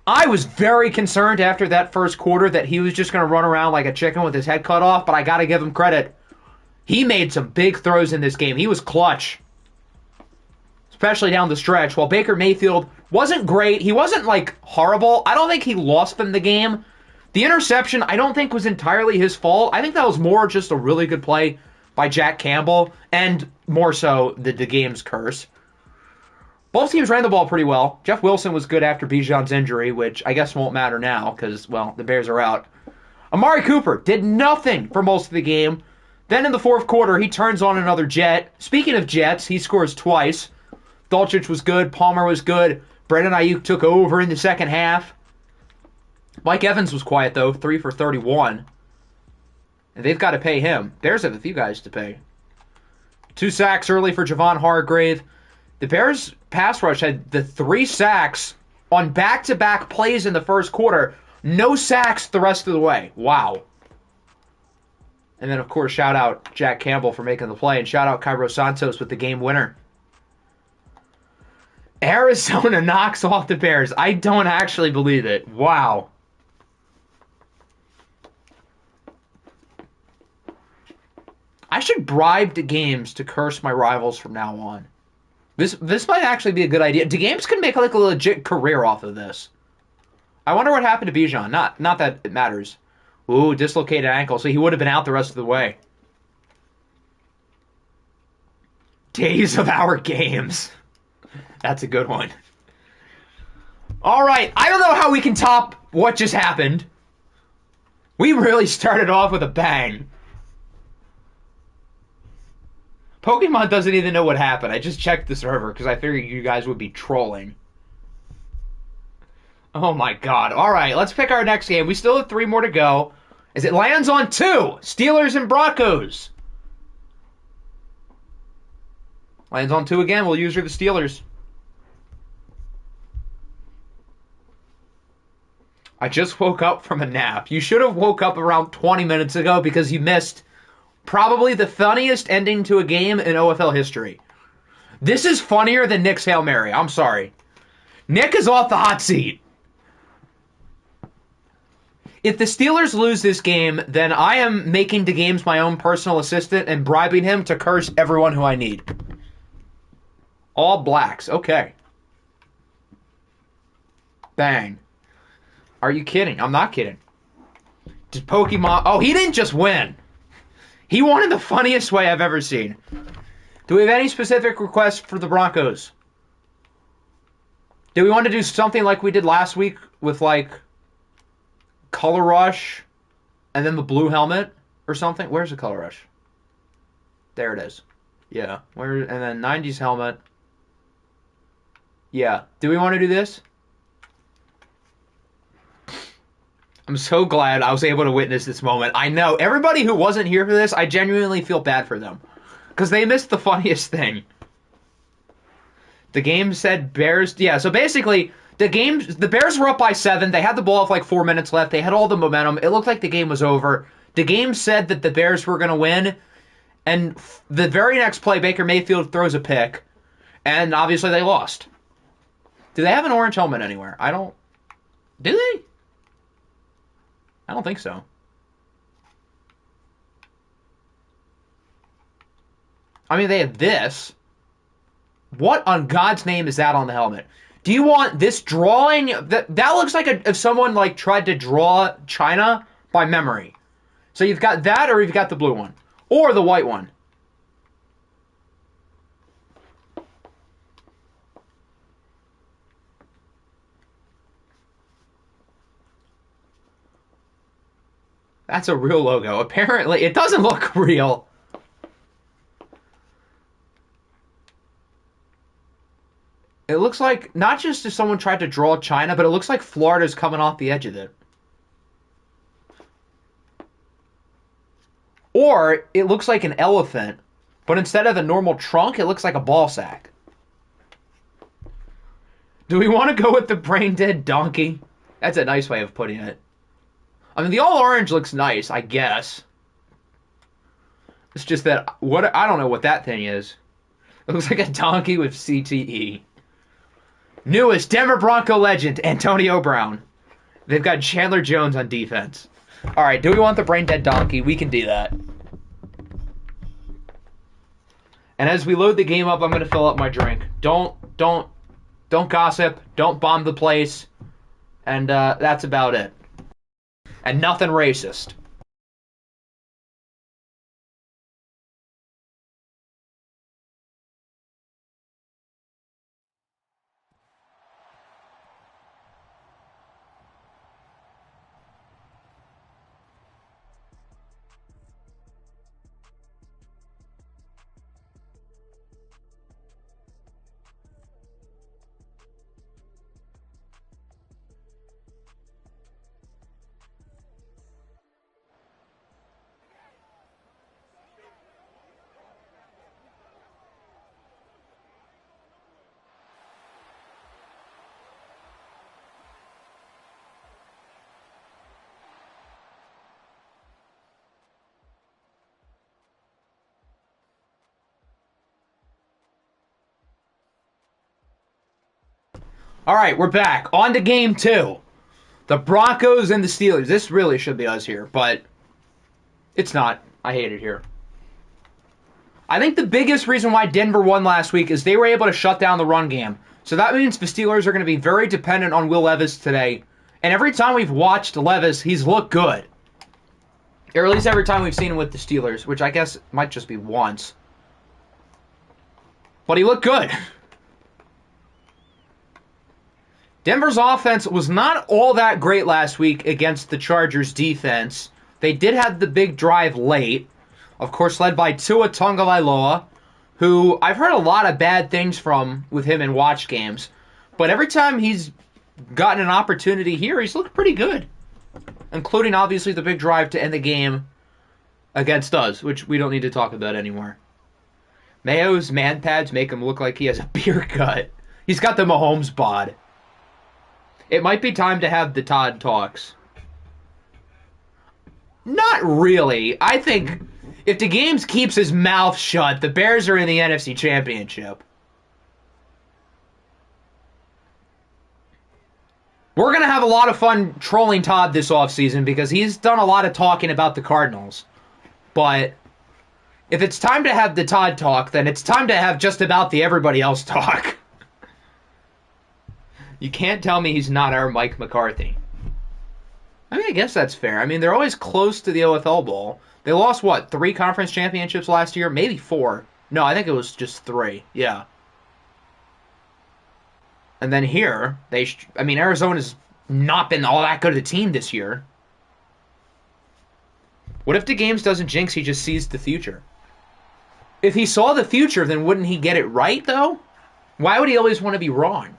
I was very concerned after that first quarter that he was just going to run around like a chicken with his head cut off, but I got to give him credit. He made some big throws in this game. He was clutch, especially down the stretch. While Baker Mayfield wasn't great, he wasn't, like, horrible. I don't think he lost them the game. The interception, I don't think, was entirely his fault. I think that was more just a really good play by Jack Campbell, and more so the game's curse. Both teams ran the ball pretty well. Jeff Wilson was good after Bijan's injury, which I guess won't matter now because, well, the Bears are out. Amari Cooper did nothing for most of the game. Then in the fourth quarter, he turns on another jet. Speaking of jets, he scores twice. Dolchich was good. Palmer was good. Brandon Ayuk took over in the second half. Mike Evans was quiet, though. 3 for 31. And they've got to pay him. Bears have a few guys to pay. 2 sacks early for Javon Hargrave. The Bears' pass rush had the 3 sacks on back-to-back plays in the first quarter. No sacks the rest of the way. Wow. And then, of course, shout out Jack Campbell for making the play, and shout out Cairo Santos with the game winner. Arizona knocks off the Bears. I don't actually believe it. Wow. I should bribe the games to curse my rivals from now on. This might actually be a good idea. The games can make like a legit career off of this. I wonder what happened to Bijan. Not that it matters. Ooh, dislocated ankle, so he would have been out the rest of the way. Days of our games. That's a good one. All right, I don't know how we can top what just happened. We really started off with a bang. Pokemon doesn't even know what happened. I just checked the server because I figured you guys would be trolling. Oh my God. All right, let's pick our next game. We still have 3 more to go. As it lands on 2, Steelers and Broncos. Lands on 2 again. We'll use her the Steelers. I just woke up from a nap. You should have woke up around 20 minutes ago because you missed probably the funniest ending to a game in OFL history. This is funnier than Nick's Hail Mary. I'm sorry. Nick is off the hot seat. If the Steelers lose this game, then I am making the games my own personal assistant and bribing him to curse everyone who I need. All blacks. Okay. Bang. Are you kidding? I'm not kidding. Just Pokemon. Oh, he didn't just win. He won in the funniest way I've ever seen. Do we have any specific requests for the Broncos? Do we want to do something like we did last week with, like, Color Rush and then the blue helmet or something? Where's the Color Rush? There it is. Yeah. And then 90s helmet. Yeah. Do we want to do this? I'm so glad I was able to witness this moment. I know. Everybody who wasn't here for this, I genuinely feel bad for them. Because they missed the funniest thing. The game said Bears... Yeah, so basically, the Bears were up by 7. They had the ball with like 4 minutes left. They had all the momentum. It looked like the game was over. The game said that the Bears were going to win. And the very next play, Baker Mayfield throws a pick. And obviously they lost. Do they have an orange helmet anywhere? I don't... Do they? I don't think so. I mean, they have this. What on God's name is that on the helmet? Do you want this drawing? That looks like if someone like tried to draw China by memory. So you've got that, or you've got the blue one, or the white one. That's a real logo. Apparently, it doesn't look real. It looks like, not just if someone tried to draw China, but it looks like Florida's coming off the edge of it. Or, it looks like an elephant, but instead of a normal trunk, it looks like a ball sack. Do we want to go with the brain-dead donkey? That's a nice way of putting it. I mean, the all-orange looks nice, I guess. It's just that, I don't know what that thing is. It looks like a donkey with CTE. Newest Denver Bronco legend, Antonio Brown. They've got Chandler Jones on defense. All right, do we want the brain-dead donkey? We can do that. And as we load the game up, I'm going to fill up my drink. Don't gossip. Don't bomb the place. And that's about it. And nothing racist. All right, we're back. On to game 2. The Broncos and the Steelers. This really should be us here, but it's not. I hate it here. I think the biggest reason why Denver won last week is they were able to shut down the run game. So that means the Steelers are going to be very dependent on Will Levis today. And every time we've watched Levis, he's looked good. Or at least every time we've seen him with the Steelers, which I guess might just be once. But he looked good. Denver's offense was not all that great last week against the Chargers' defense. They did have the big drive late, of course led by Tua Tagovailoa, who I've heard a lot of bad things from with him in watch games. But every time he's gotten an opportunity here, he's looked pretty good. Including, obviously, the big drive to end the game against us, which we don't need to talk about anymore. Mayo's man pads make him look like he has a beer gut. He's got the Mahomes bod. It might be time to have the Todd talks. Not really. I think if the Games keeps his mouth shut, the Bears are in the NFC Championship. We're going to have a lot of fun trolling Todd this offseason because he's done a lot of talking about the Cardinals. But if it's time to have the Todd talk, then it's time to have just about the everybody else talk. You can't tell me he's not our Mike McCarthy. I mean, I guess that's fair. I mean, they're always close to the OFL Bowl. They lost, what, 3 conference championships last year? Maybe 4. No, I think it was just 3. Yeah. And then here, Arizona's not been all that good of a team this year. What if the Games doesn't jinx, he just sees the future? If he saw the future, then wouldn't he get it right, though? Why would he always want to be wrong?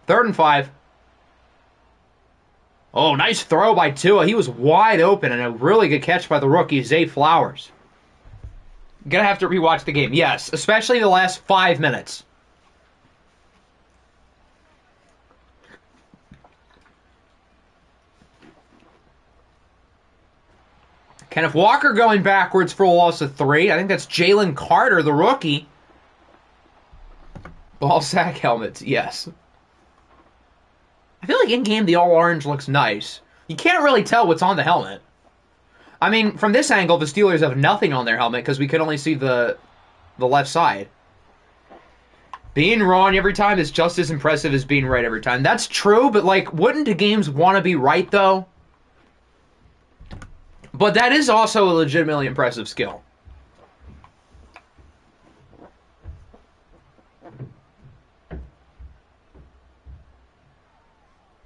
Third and 5. Oh, nice throw by Tua. He was wide open and a really good catch by the rookie, Zay Flowers. Gonna have to rewatch the game. Yes, especially the last 5 minutes. Kenneth Walker going backwards for a loss of 3. I think that's Jalen Carter, the rookie. Ball sack helmets, yes. I feel like in-game the all-orange looks nice. You can't really tell what's on the helmet. I mean, from this angle, the Steelers have nothing on their helmet because we can only see the left side. Being wrong every time is just as impressive as being right every time. That's true, but, like, wouldn't the Games want to be right, though? But that is also a legitimately impressive skill.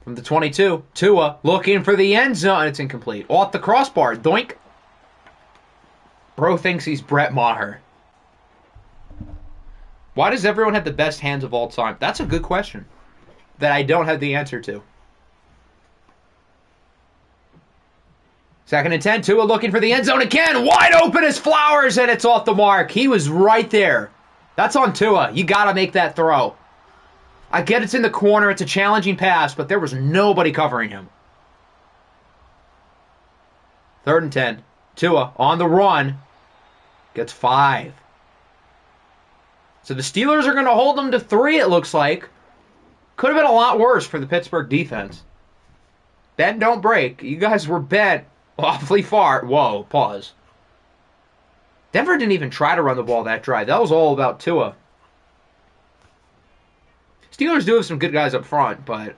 From the 22, Tua looking for the end zone. It's incomplete. Off the crossbar. Doink. Bro thinks he's Brett Maher. Why does everyone have the best hands of all time? That's a good question that I don't have the answer to. 2nd and 10. Tua looking for the end zone again. Wide open as Flowers, and it's off the mark. He was right there. That's on Tua. You got to make that throw. I get it's in the corner, it's a challenging pass, but there was nobody covering him. 3rd and 10. Tua on the run. Gets 5. So the Steelers are going to hold them to 3, it looks like. Could have been a lot worse for the Pittsburgh defense. Bend, don't break. You guys were bent awfully far. Whoa, pause. Denver didn't even try to run the ball that drive. That was all about Tua. Steelers do have some good guys up front, but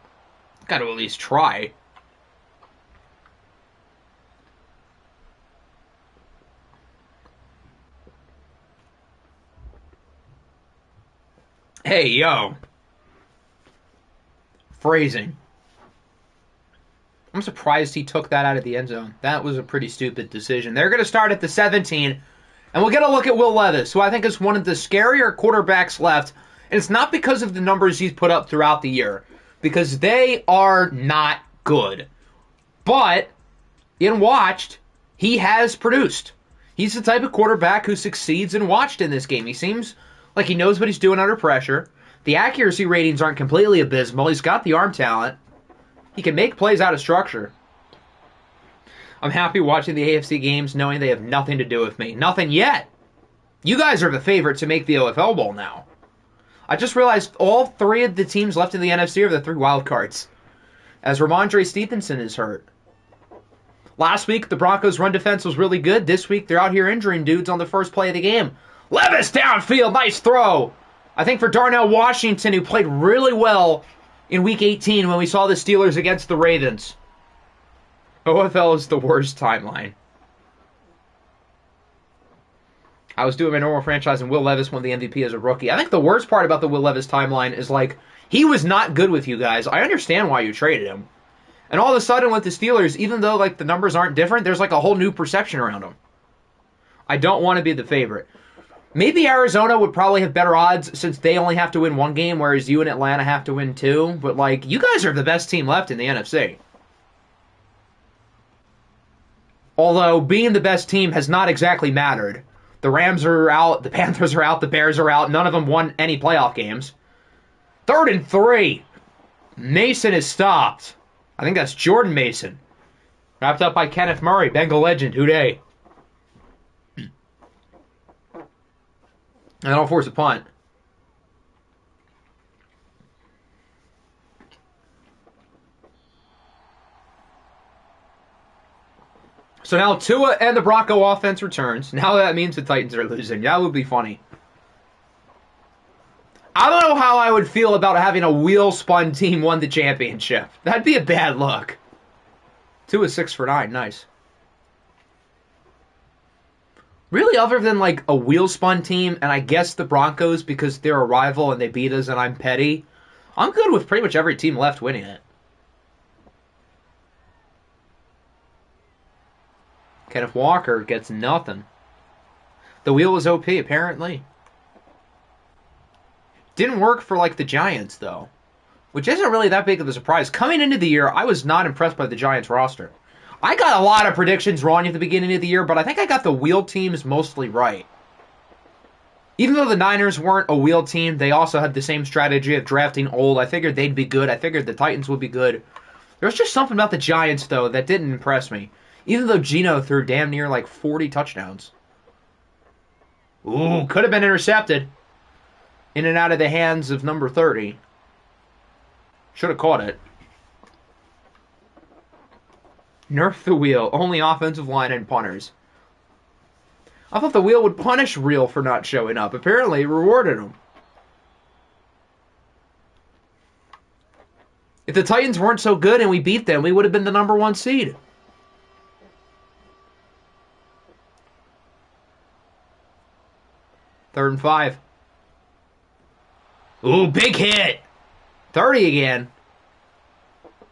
got to at least try. Hey, yo. Phrasing. I'm surprised he took that out of the end zone. That was a pretty stupid decision. They're going to start at the 17, and we'll get a look at Will Levis, who I think is one of the scarier quarterbacks left. And it's not because of the numbers he's put up throughout the year, because they are not good. But, in watched, he has produced. He's the type of quarterback who succeeds in watched in this game. He seems like he knows what he's doing under pressure. The accuracy ratings aren't completely abysmal. He's got the arm talent. He can make plays out of structure. I'm happy watching the AFC games knowing they have nothing to do with me. Nothing yet. You guys are the favorite to make the OFL Bowl now. I just realized all 3 of the teams left in the NFC are the 3 wild cards, as Ramondre Stevenson is hurt. Last week, the Broncos' run defense was really good. This week, they're out here injuring dudes on the first play of the game. Levis downfield, nice throw. I think for Darnell Washington, who played really well in Week 18 when we saw the Steelers against the Ravens. OFL is the worst timeline. I was doing my normal franchise, and Will Levis won the MVP as a rookie. I think the worst part about the Will Levis timeline is, like, he was not good with you guys. I understand why you traded him. And all of a sudden with the Steelers, even though, like, the numbers aren't different, there's, like, a whole new perception around him. I don't want to be the favorite. Maybe Arizona would probably have better odds since they only have to win one game, whereas you and Atlanta have to win two. But, like, you guys are the best team left in the NFC. Although, being the best team has not exactly mattered. The Rams are out, the Panthers are out, the Bears are out. None of them won any playoff games. 3rd and 3. Mason is stopped. I think that's Jordan Mason. Wrapped up by Kenneth Murray, Bengal legend. Hooday. And that'll force a punt. So now Tua and the Bronco offense returns. Now that means the Titans are losing. That would be funny. I don't know how I would feel about having a wheel-spun team win the championship. That'd be a bad look. Tua is 6 for 9. Nice. Really, other than like a wheel-spun team, and I guess the Broncos because they're a rival and they beat us and I'm petty, I'm good with pretty much every team left winning it. Kenneth Walker gets nothing. The wheel was OP, apparently. Didn't work for, like, the Giants, though. Which isn't really that big of a surprise. Coming into the year, I was not impressed by the Giants roster. I got a lot of predictions wrong at the beginning of the year, but I think I got the wheel teams mostly right. Even though the Niners weren't a wheel team, they also had the same strategy of drafting old. I figured they'd be good. I figured the Titans would be good. There was just something about the Giants, though, that didn't impress me. Even though Geno threw damn near like 40 touchdowns. Ooh, could have been intercepted. In and out of the hands of number 30. Should have caught it. Nerf the wheel. Only offensive line and punters. I thought the wheel would punish Real for not showing up. Apparently, it rewarded him. If the Titans weren't so good and we beat them, we would have been the number 1 seed. Third and 5. Ooh, big hit. 30 again.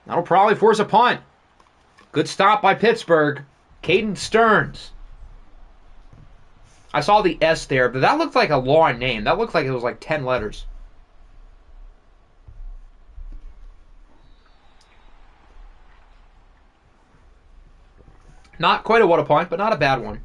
That'll probably force a punt. Good stop by Pittsburgh. Caden Stearns. I saw the S there, but that looked like a long name. That looked like it was like 10 letters. Not quite a what a punt, but not a bad one.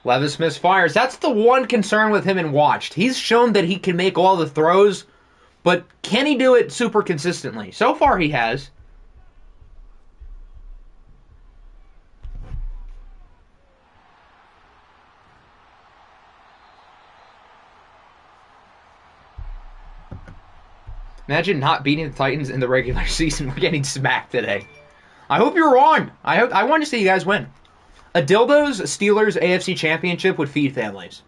Levis misfires. That's the one concern with him in Watched. He's shown that he can make all the throws, but can he do it super consistently? So far he has. Imagine not beating the Titans in the regular season. We're getting smacked today. I hope you're wrong. I want to see you guys win. A Dildos Steelers AFC Championship would feed families.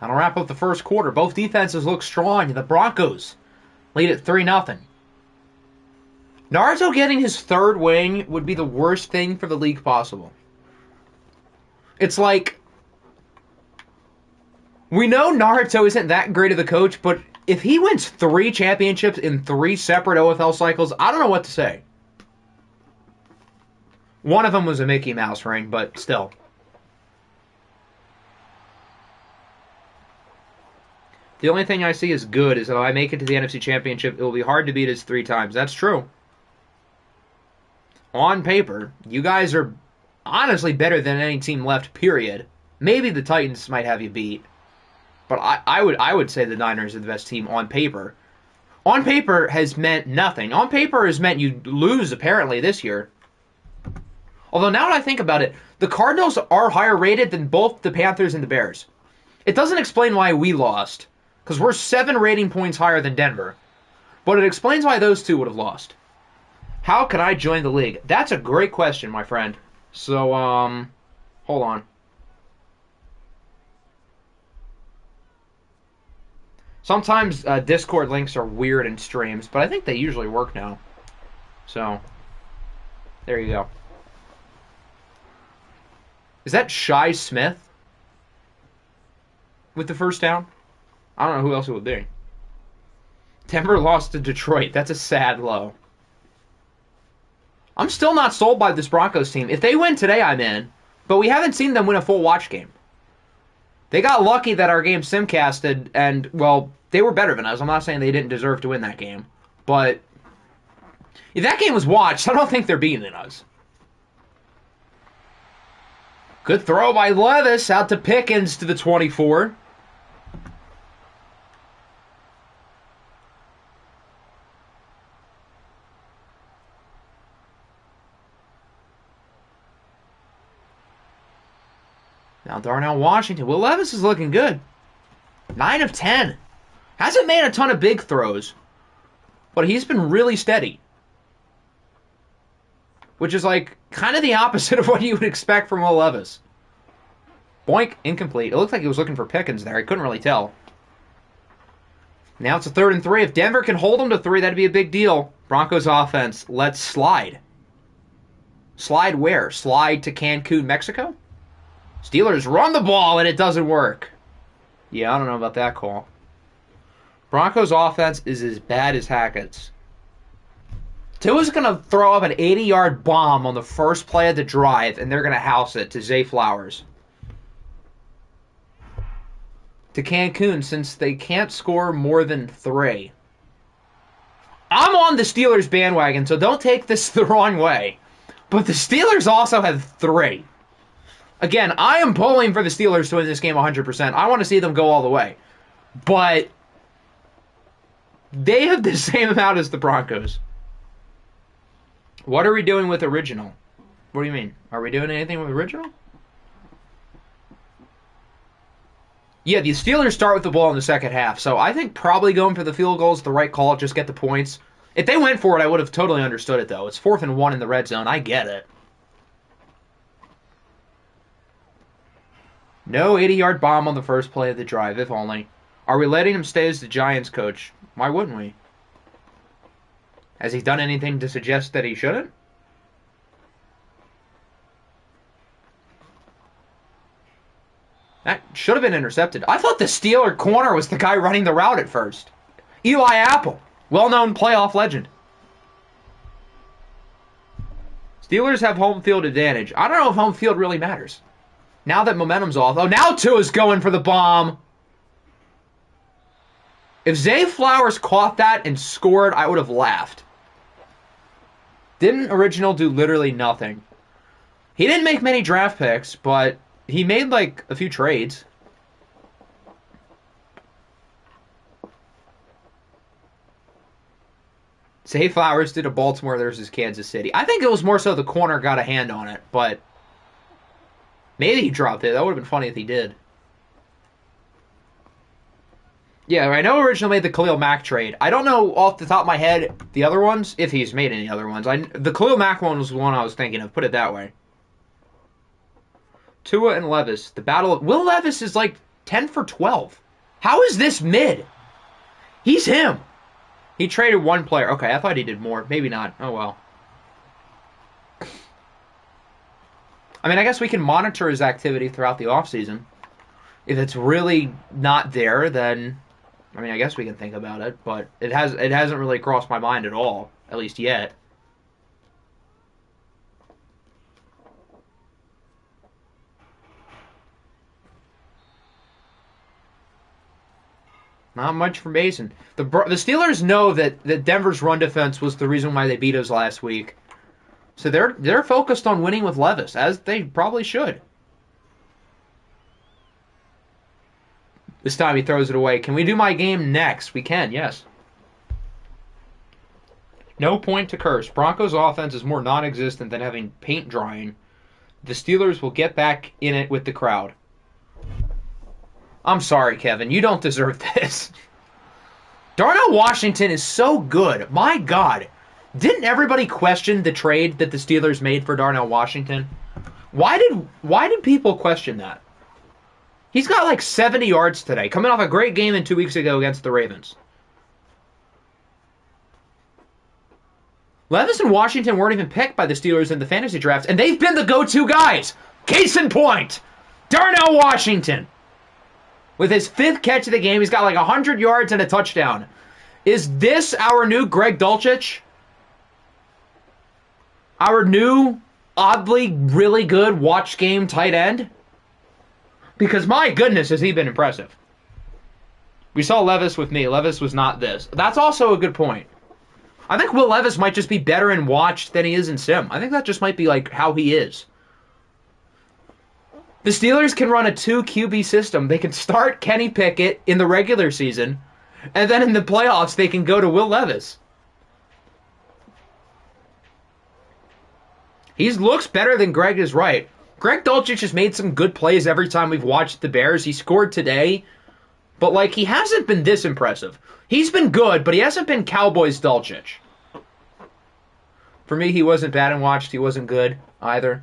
That'll wrap up the first quarter. Both defenses look strong. The Broncos lead at 3-0. Naruto getting his third wing would be the worst thing for the league possible. It's like, we know Naruto isn't that great of a coach, but if he wins 3 championships in 3 separate OFL cycles, I don't know what to say. One of them was a Mickey Mouse ring, but still. The only thing I see as good is that if I make it to the NFC Championship, it will be hard to beat us 3 times. That's true. On paper, you guys are honestly better than any team left, period. Maybe the Titans might have you beat. But I would say the Niners are the best team on paper. On paper has meant nothing. On paper has meant you lose, apparently, this year. Although now that I think about it, the Cardinals are higher rated than both the Panthers and the Bears. It doesn't explain why we lost, because we're 7 rating points higher than Denver. But it explains why those two would have lost. How can I join the league? That's a great question, my friend. So, hold on. Sometimes Discord links are weird in streams, but I think they usually work now. So, there you go. Is that Shy Smith? with the first down. I don't know who else it would be. Denver lost to Detroit. That's a sad low. I'm still not sold by this Broncos team. If they win today, I'm in. But we haven't seen them win a full watch game. They got lucky that our game simcasted, and, well, they were better than us. I'm not saying they didn't deserve to win that game. But if that game was watched, I don't think they're beating us. Good throw by Levis out to Pickens to the 24. Now Darnell Washington. Will Levis is looking good. 9 of 10. Hasn't made a ton of big throws, but he's been really steady. Which is like kind of the opposite of what you would expect from Will Levis. Boink, incomplete. It looked like he was looking for Pickens there. I couldn't really tell. Now it's a 3rd and 3. If Denver can hold them to 3, that'd be a big deal. Broncos offense, let's slide. Slide where? Slide to Cancun, Mexico? Steelers run the ball and it doesn't work. Yeah, I don't know about that call. Broncos offense is as bad as Hackett's. Tua's going to throw up an 80-yard bomb on the first play of the drive, and they're going to house it to Zay Flowers. To Cancun, since they can't score more than 3. I'm on the Steelers bandwagon, so don't take this the wrong way. But the Steelers also have 3. Again, I am pulling for the Steelers to win this game 100%. I want to see them go all the way. But they have the same amount as the Broncos. What are we doing with original? What do you mean? Are we doing anything with original? Yeah, the Steelers start with the ball in the second half, so I think probably going for the field goal is the right call. Just get the points. If they went for it, I would have totally understood it, though. It's 4th and 1 in the red zone. I get it. No 80-yard bomb on the first play of the drive, if only. Are we letting him stay as the Giants coach? Why wouldn't we? Has he done anything to suggest that he shouldn't? That should have been intercepted. I thought the Steeler corner was the guy running the route at first. Eli Apple, well-known playoff legend. Steelers have home field advantage. I don't know if home field really matters. Now that momentum's off. Oh, now Tua's going for the bomb. If Zay Flowers caught that and scored, I would have laughed. Didn't Original do literally nothing? He didn't make many draft picks, but he made like a few trades. Zay Flowers did a Baltimore versus Kansas City. I think it was more so the corner got a hand on it, but maybe he dropped it. That would have been funny if he did. Yeah, I know Original made the Khalil Mack trade. I don't know off the top of my head the other ones, if he's made any other ones. The Khalil Mack one was the one I was thinking of, put it that way. Tua and Levis. The battle of... Will Levis is like 10 for 12. How is this mid? He's him. He traded one player. Okay, I thought he did more. Maybe not. Oh, well. I mean, I guess we can monitor his activity throughout the offseason. If it's really not there, then... I mean, I guess we can think about it, but it hasn't really crossed my mind at all, at least yet. Not much for Mason. The Steelers know that Denver's run defense was the reason why they beat us last week. So they're focused on winning with Levis, as they probably should. This time he throws it away. Can we do my game next? We can, yes. No point to curse. Broncos offense is more non-existent than having paint drying. The Steelers will get back in it with the crowd. I'm sorry, Kevin. You don't deserve this. Darnell Washington is so good. My God. Didn't everybody question the trade that the Steelers made for Darnell Washington? Why did people question that? He's got like 70 yards today, coming off a great game 2 weeks ago against the Ravens. Levis and Washington weren't even picked by the Steelers in the fantasy drafts, and they've been the go-to guys. Case in point, Darnell Washington. with his 5th catch of the game. He's got like 100 yards and a touchdown. Is this our new Greg Dulcich? Our new, oddly, really good watch game tight end? Because my goodness, has he been impressive. We saw Levis with me. Levis was not this. That's also a good point. I think Will Levis might just be better in watch than he is in sim. I think that just might be like how he is. The Steelers can run a 2 QB system. They can start Kenny Pickett in the regular season, and then in the playoffs they can go to Will Levis. He looks better than Greg is right. Greg Dulcich has made some good plays every time we've watched the Bears. He scored today, but like he hasn't been this impressive. He's been good, but he hasn't been Cowboys Dulcich. For me, he wasn't bad and watched. He wasn't good either.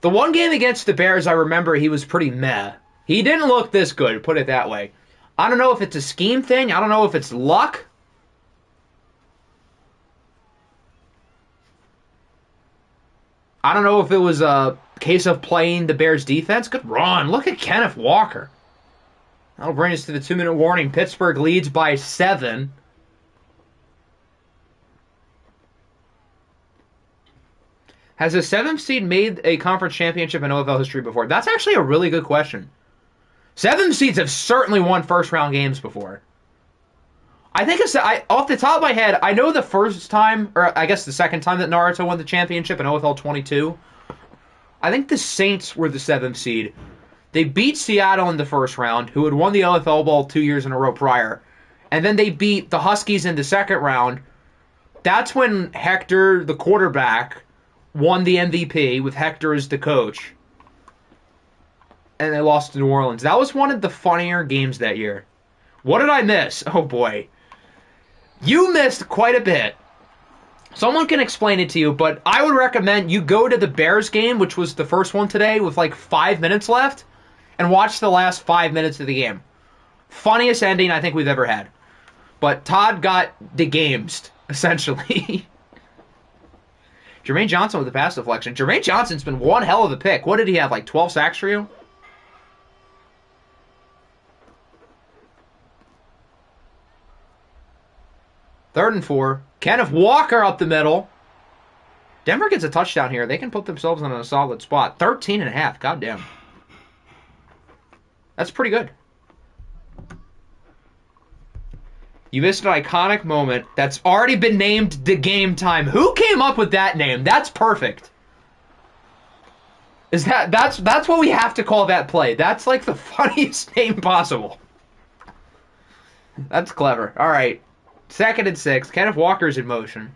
The one game against the Bears, I remember he was pretty meh. He didn't look this good, put it that way. I don't know if it's a scheme thing. I don't know if it's luck. I don't know if it was a case of playing the Bears defense. Good run. Look at Kenneth Walker. That'll bring us to the 2-minute warning. Pittsburgh leads by 7. Has a 7th seed made a conference championship in OFL history before? That's actually a really good question. 7th seeds have certainly won first-round games before. I think off the top of my head, I know the first time, or I guess the second time that Naruto won the championship in OFL 22. I think the Saints were the 7th seed. They beat Seattle in the first round, who had won the OFL Bowl 2 years in a row prior. And then they beat the Huskies in the second round. That's when Hector, the quarterback, won the MVP with Hector as the coach. And they lost to New Orleans. That was one of the funnier games that year. What did I miss? Oh boy. You missed quite a bit. Someone can explain it to you, but I would recommend you go to the Bears game, which was the first one today, with like 5 minutes left, and watch the last 5 minutes of the game. Funniest ending I think we've ever had. But Todd got de-gamesed, essentially. Jermaine Johnson with the pass deflection. Jermaine Johnson's been one hell of a pick. What did he have, like 12 sacks for you? Third and 4. Kenneth Walker up the middle. Denver gets a touchdown here. They can put themselves in a solid spot. 13.5. Goddamn. That's pretty good. You missed an iconic moment that's already been named the game time. Who came up with that name? That's perfect. That's what we have to call that play. That's like the funniest name possible. That's clever. All right. 2nd and 6. Kenneth Walker's in motion.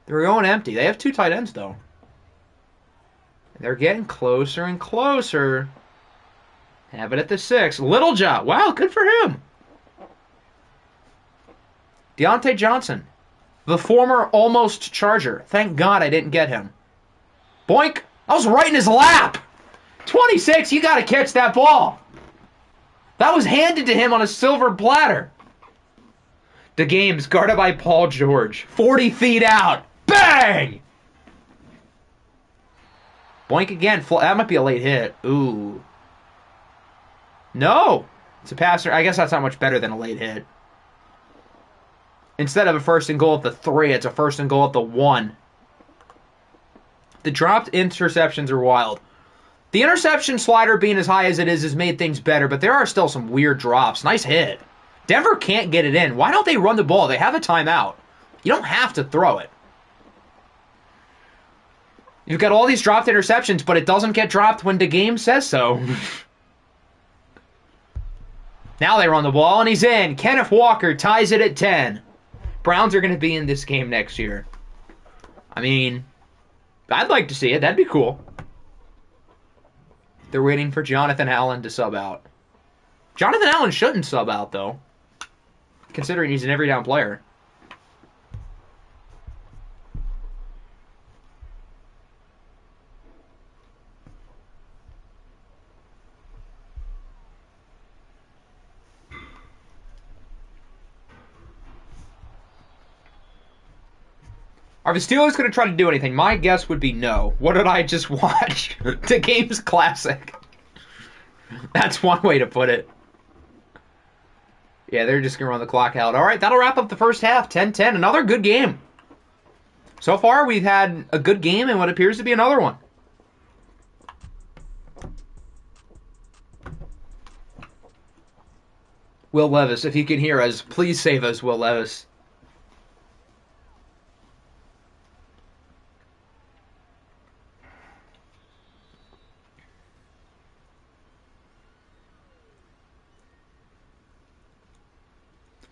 They're going empty. They have 2 tight ends, though. They're getting closer and closer. Have it at the 6. Littlejohn. Wow, good for him. Deontay Johnson. The former almost Charger. Thank God I didn't get him. Boink. I was right in his lap. 26. You got to catch that ball. That was handed to him on a silver platter. The game's guarded by Paul George. 40 feet out. Bang! Boink again. That might be a late hit. Ooh. No. It's a passer. I guess that's not much better than a late hit. Instead of a 1st and goal at the 3, it's a 1st and goal at the 1. The dropped interceptions are wild. The interception slider being as high as it is has made things better, but there are still some weird drops. Nice hit. Denver can't get it in. Why don't they run the ball? They have a timeout. You don't have to throw it. You've got all these dropped interceptions, but it doesn't get dropped when the game says so. Now they run the ball, and he's in. Kenneth Walker ties it at 10. Browns are going to be in this game next year. I mean, I'd like to see it. That'd be cool. They're waiting for Jonathan Allen to sub out. Jonathan Allen shouldn't sub out, though, considering he's an every down player. Are the Steelers going to try to do anything? My guess would be no. What did I just watch? The game's classic. That's one way to put it. Yeah, they're just going to run the clock out. All right, that'll wrap up the first half. 10-10. Another good game. So far, we've had a good game and what appears to be another one. Will Levis, if you can hear us, please save us, Will Levis.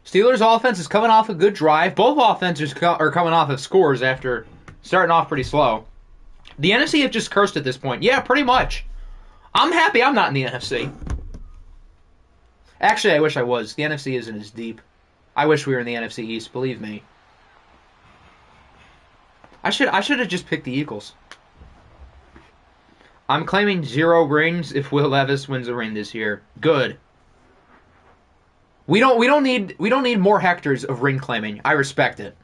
Steelers offense is coming off a good drive. Both offenses are coming off of scores after starting off pretty slow. The NFC have just cursed at this point. Yeah, pretty much. I'm happy I'm not in the NFC. Actually, I wish I was. The NFC isn't as deep. I wish we were in the NFC East, believe me. I should have just picked the Eagles. I'm claiming 0 rings if Will Levis wins a ring this year. Good. We don't need more hectares of ring claiming. I respect it.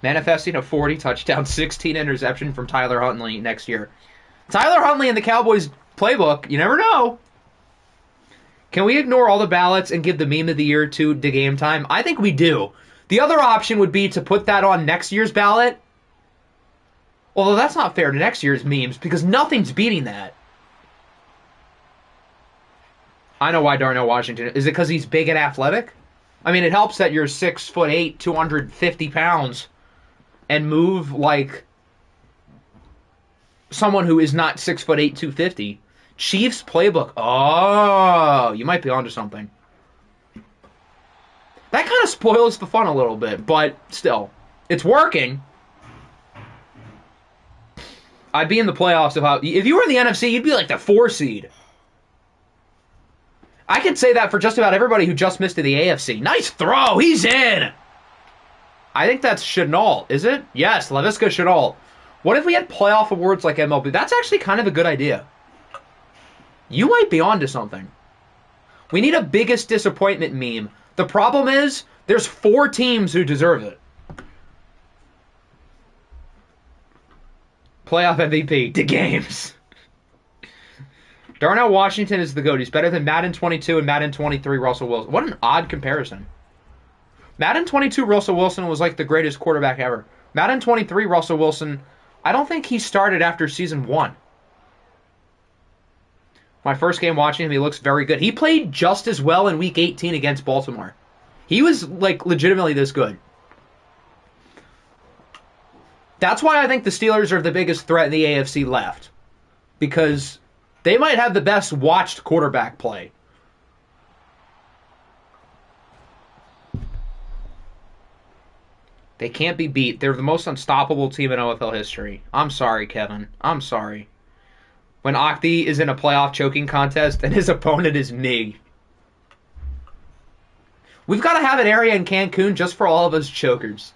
Manifesting a 40 touchdown, 16 interception from Tyler Huntley next year. Tyler Huntley in the Cowboys playbook, you never know. Can we ignore all the ballots and give the meme of the year to the game time? I think we do. The other option would be to put that on next year's ballot. Although that's not fair to next year's memes because nothing's beating that. I know why Darnell Washington. Is it because he's big and athletic? I mean, it helps that you're 6'8", 250 pounds, and move like someone who is not 6'8", 250. Chiefs playbook. Oh, you might be onto something. That kind of spoils the fun a little bit, but still, it's working. I'd be in the playoffs if you were in the NFC, you'd be like the 4 seed. I could say that for just about everybody who just missed to the AFC. Nice throw. He's in. I think that's Chenault, is it? Yes, Laviska Chenault. What if we had playoff awards like MLB? That's actually kind of a good idea. You might be onto something. We need a biggest disappointment meme. The problem is, there's 4 teams who deserve it. Playoff MVP, the games. Darnell Washington is the GOAT. He's better than Madden 22 and Madden 23 Russell Wilson. What an odd comparison. Madden 22 Russell Wilson was like the greatest quarterback ever. Madden 23 Russell Wilson, I don't think he started after season 1. My first game watching him, he looks very good. He played just as well in week 18 against Baltimore. He was like legitimately this good. That's why I think the Steelers are the biggest threat in the AFC left. Because they might have the best watched quarterback play. They can't be beat. They're the most unstoppable team in OFL history. I'm sorry, Kevin. I'm sorry. When Octi is in a playoff choking contest and his opponent is me. We've got to have an area in Cancun just for all of us chokers.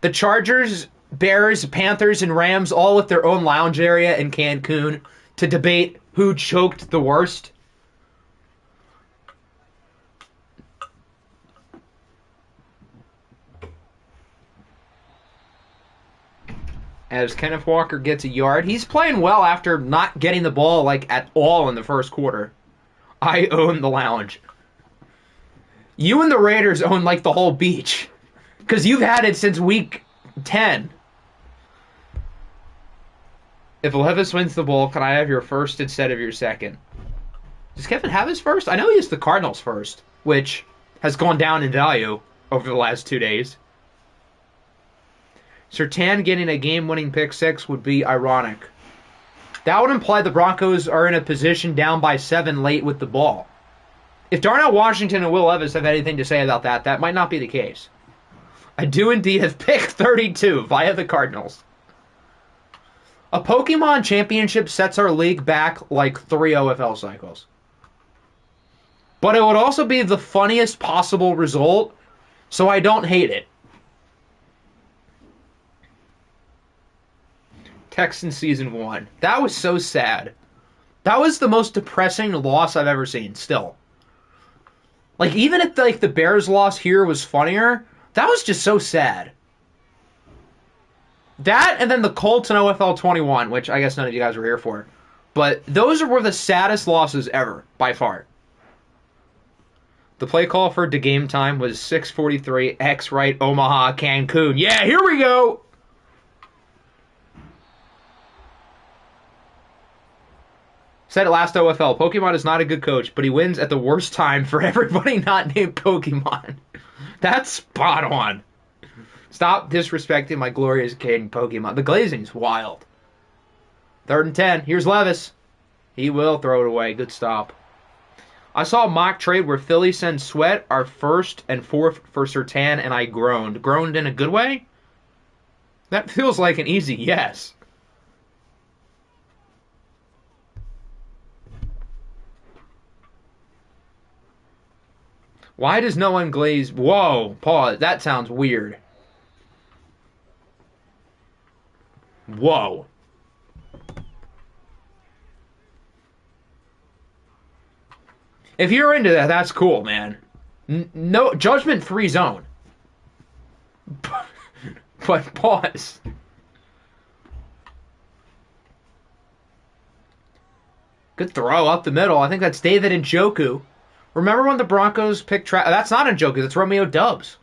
The Chargers, Bears, Panthers, and Rams all with their own lounge area in Cancun to debate who choked the worst. As Kenneth Walker gets a yard. He's playing well after not getting the ball like at all in the first quarter. I own the lounge. You and the Raiders own like the whole beach. Because you've had it since week 10. If Levis wins the bowl, can I have your first instead of your second? Does Kevin have his first? I know he has the Cardinals first, which has gone down in value over the last 2 days. Surtain getting a game-winning pick 6 would be ironic. That would imply the Broncos are in a position down by 7 late with the ball. If Darnell Washington and Will Levis have anything to say about that, that might not be the case. I do indeed have pick 32 via the Cardinals. A Pokemon championship sets our league back like 3 OFL cycles. But it would also be the funniest possible result, so I don't hate it. Texans season 1. That was so sad. That was the most depressing loss I've ever seen, still. Like, even if the Bears loss here was funnier, that was just so sad. That, and then the Colts and OFL 21, which I guess none of you guys were here for. But those were the saddest losses ever, by far. The play call for the game time was 6:43, X right, Omaha, Cancun. Yeah, here we go! Said it last OFL, Pokemon is not a good coach, but he wins at the worst time for everybody not named Pokemon. That's spot on. Stop disrespecting my glorious king Pokemon. The glazing's wild. 3rd and 10. Here's Levis. He will throw it away. Good stop. I saw a mock trade where Philly sends Sweat, our 1st and 4th for Surtain, and I groaned. Groaned in a good way? That feels like an easy yes. Why does no one glaze? Whoa, pause. That sounds weird. Whoa. If you're into that, that's cool, man. No judgment-free zone. But pause. Good throw up the middle. I think that's David Njoku. Remember when the Broncos picked that's not Njoku, that's Romeo Doubs.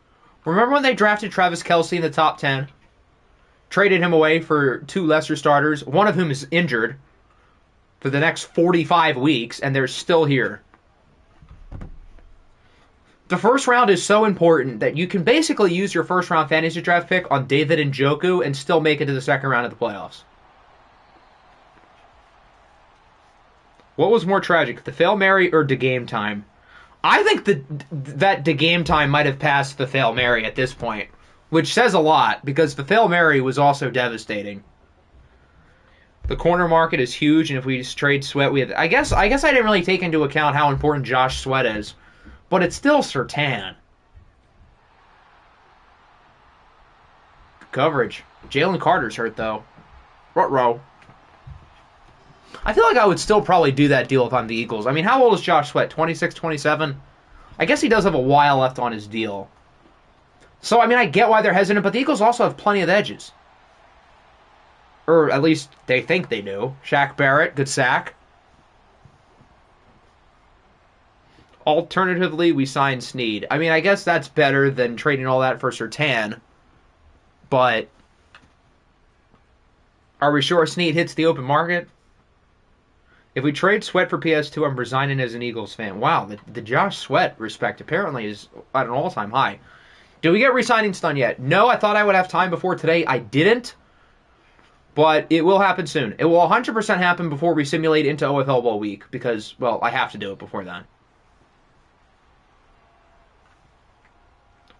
Remember when they drafted Travis Kelce in the top 10? Traded him away for 2 lesser starters, one of whom is injured for the next 45 weeks, and they're still here. The first round is so important that you can basically use your first round fantasy draft pick on David Njoku and still make it to the second round of the playoffs. What was more tragic, the Fail Mary or the game time? I think that the game time might have passed the Fail Mary at this point, which says a lot because the Fail Mary was also devastating. The corner market is huge, and if we just trade Sweat, we have. I guess I didn't really take into account how important Josh Sweat is, but it's still Surtain. Coverage. Jalen Carter's hurt though. Ruh-roh. I feel like I would still probably do that deal if I'm the Eagles. I mean, how old is Josh Sweat? 26, 27? I guess he does have a while left on his deal. So, I mean, I get why they're hesitant, but the Eagles also have plenty of edges. Or at least they think they do. Shaq Barrett, good sack. Alternatively, we sign Snead. I mean, I guess that's better than trading all that for Surtain. But are we sure Snead hits the open market? If we trade Sweat for PS2, I'm resigning as an Eagles fan. Wow, the Josh Sweat respect apparently is at an all-time high. Did we get re-signings done yet? No, I thought I would have time before today. I didn't. But it will happen soon. It will 100% happen before we simulate into OFL Bowl week because, well, I have to do it before then.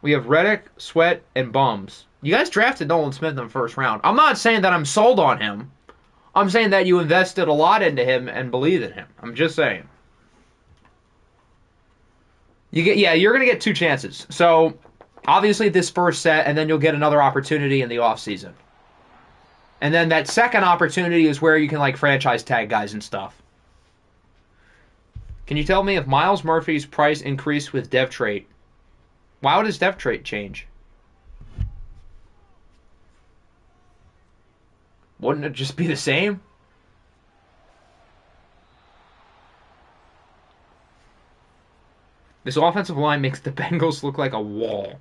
We have Reddick, Sweat, and Bums. You guys drafted Nolan Smith in the first round. I'm not saying that I'm sold on him. I'm saying that you invested a lot into him and believe in him. I'm just saying. You're going to get 2 chances. So, obviously this first set, and then you'll get another opportunity in the offseason. And then that second opportunity is where you can, like, franchise tag guys and stuff. Can you tell me if Miles Murphy's price increased with dev trait? Why would his dev trait change? Wouldn't it just be the same? This offensive line makes the Bengals look like a wall.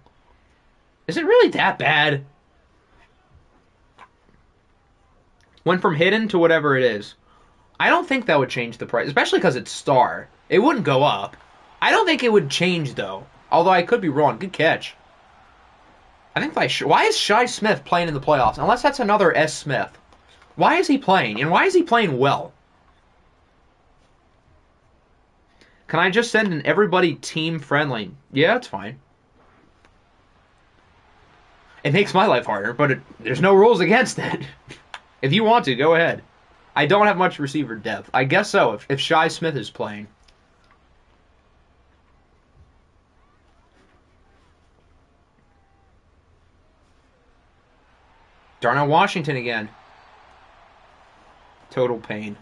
Is it really that bad? Went from hidden to whatever it is. I don't think that would change the price, especially because it's star. It wouldn't go up. I don't think it would change, though. Although I could be wrong. Good catch. I think why is Shi Smith playing in the playoffs? Unless that's another S. Smith. Why is he playing? And why is he playing well? Can I just send an everybody team friendly? Yeah, it's fine. It makes my life harder, but there's no rules against it. If you want to, go ahead. I don't have much receiver depth. I guess so, if Shi Smith is playing. Darnell Washington again. Total pain.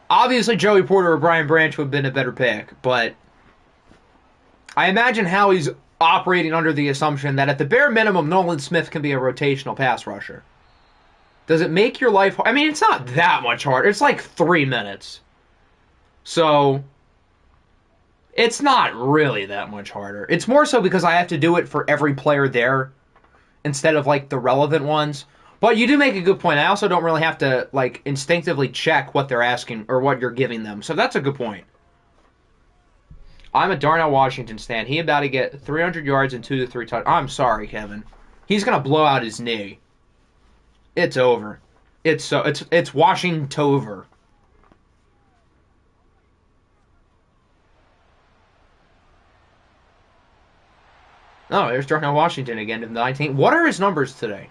Obviously, Joey Porter or Brian Branch would have been a better pick, but I imagine Howie's operating under the assumption that at the bare minimum, Nolan Smith can be a rotational pass rusher. Does it make your life... I mean, it's not that much harder. It's like 3 minutes. So, it's not really that much harder. It's more so because I have to do it for every player there instead of, like, the relevant ones. But you do make a good point. I also don't really have to, like, instinctively check what they're asking or what you're giving them. So that's a good point. I'm a Darnell Washington stan. He about to get 300 yards and 2 to 3 touchdowns. I'm sorry, Kevin. He's going to blow out his knee. It's over. It's Washington Tover. Oh, there's Darnell Washington again to the 19. What are his numbers today?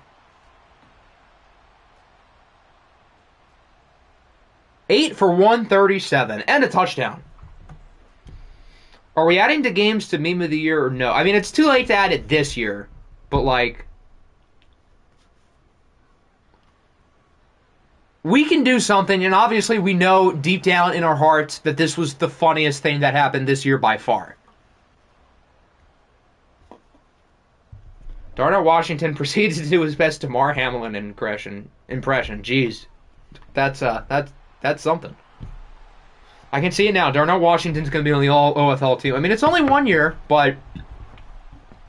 8 for 137 and a touchdown. Are we adding the games to Meme of the Year or no? I mean, it's too late to add it this year, but like, we can do something, and obviously we know deep down in our hearts that this was the funniest thing that happened this year by far. Darnell Washington proceeds to do his best Damar Hamlin impression. Jeez, that's something. I can see it now. Darnell Washington's going to be on the all OFL team. I mean, it's only 1 year, but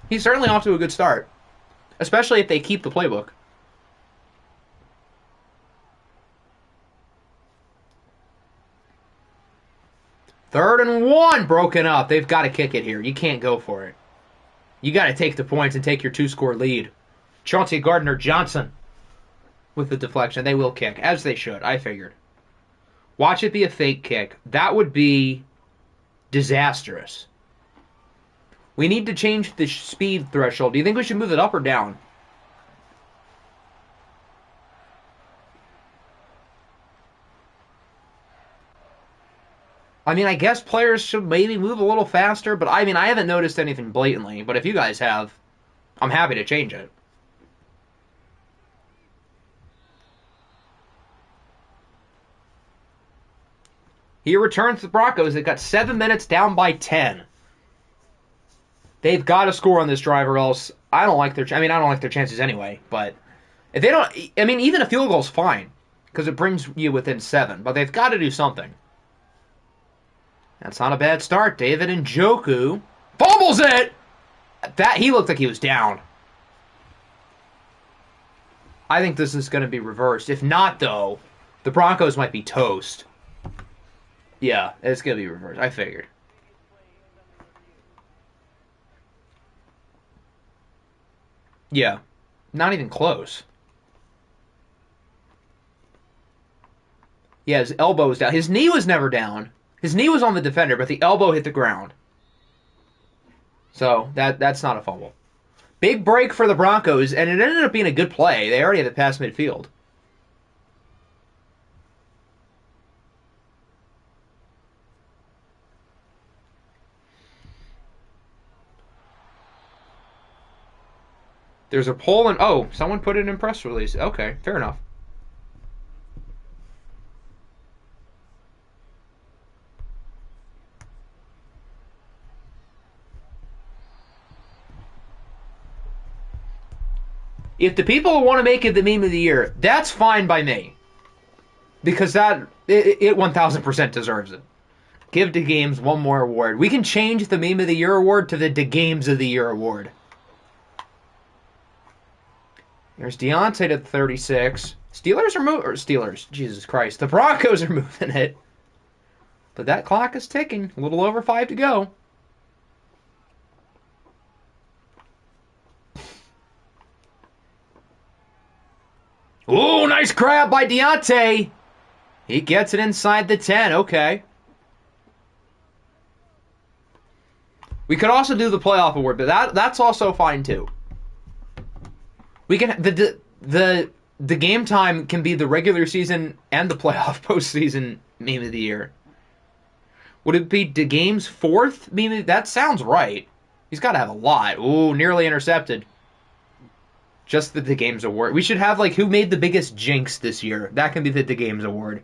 he's certainly off to a good start, especially if they keep the playbook. Third and 1, broken up. They've got to kick it here. You can't go for it. You got to take the points and take your 2-score lead. Chauncey Gardner-Johnson with the deflection. They will kick, as they should, I figured. Watch it be a fake kick. That would be disastrous. We need to change the speed threshold. Do you think we should move it up or down? I mean, I guess players should maybe move a little faster, but I mean, I haven't noticed anything blatantly. But if you guys have, I'm happy to change it. He returns to the Broncos. They've got 7 minutes down by 10. They've got to score on this drive or else I don't like their chances anyway, but if they don't, I mean, even a field goal's fine because it brings you within 7, but they've got to do something. That's not a bad start. David Njoku fumbles it. He looked like he was down. I think this is going to be reversed. If not, though, the Broncos might be toast. Yeah, it's going to be reversed. I figured. Yeah, not even close. Yeah, his elbow was down. His knee was never down. His knee was on the defender, but the elbow hit the ground. So, that's not a fumble. Big break for the Broncos, and it ended up being a good play. They already had it past midfield. There's a poll, and oh, someone put it in press release. Okay, fair enough. If the people want to make it the meme of the year, that's fine by me. Because it 1000% deserves it. Give the games one more award. We can change the meme of the year award to the games of the year award. There's Deontay to 36. Steelers, Jesus Christ. The Broncos are moving it. But that clock is ticking. A little over 5 to go. Ooh, nice grab by Deontay. He gets it inside the 10. Okay. We could also do the playoff award, but that's also fine too. We can the game time can be the regular season and the playoff postseason meme of the year. Would it be the game's 4th meme? That sounds right. He's got to have a lot. Ooh, nearly intercepted. Just the games award. We should have like who made the biggest jinx this year. That can be the games award.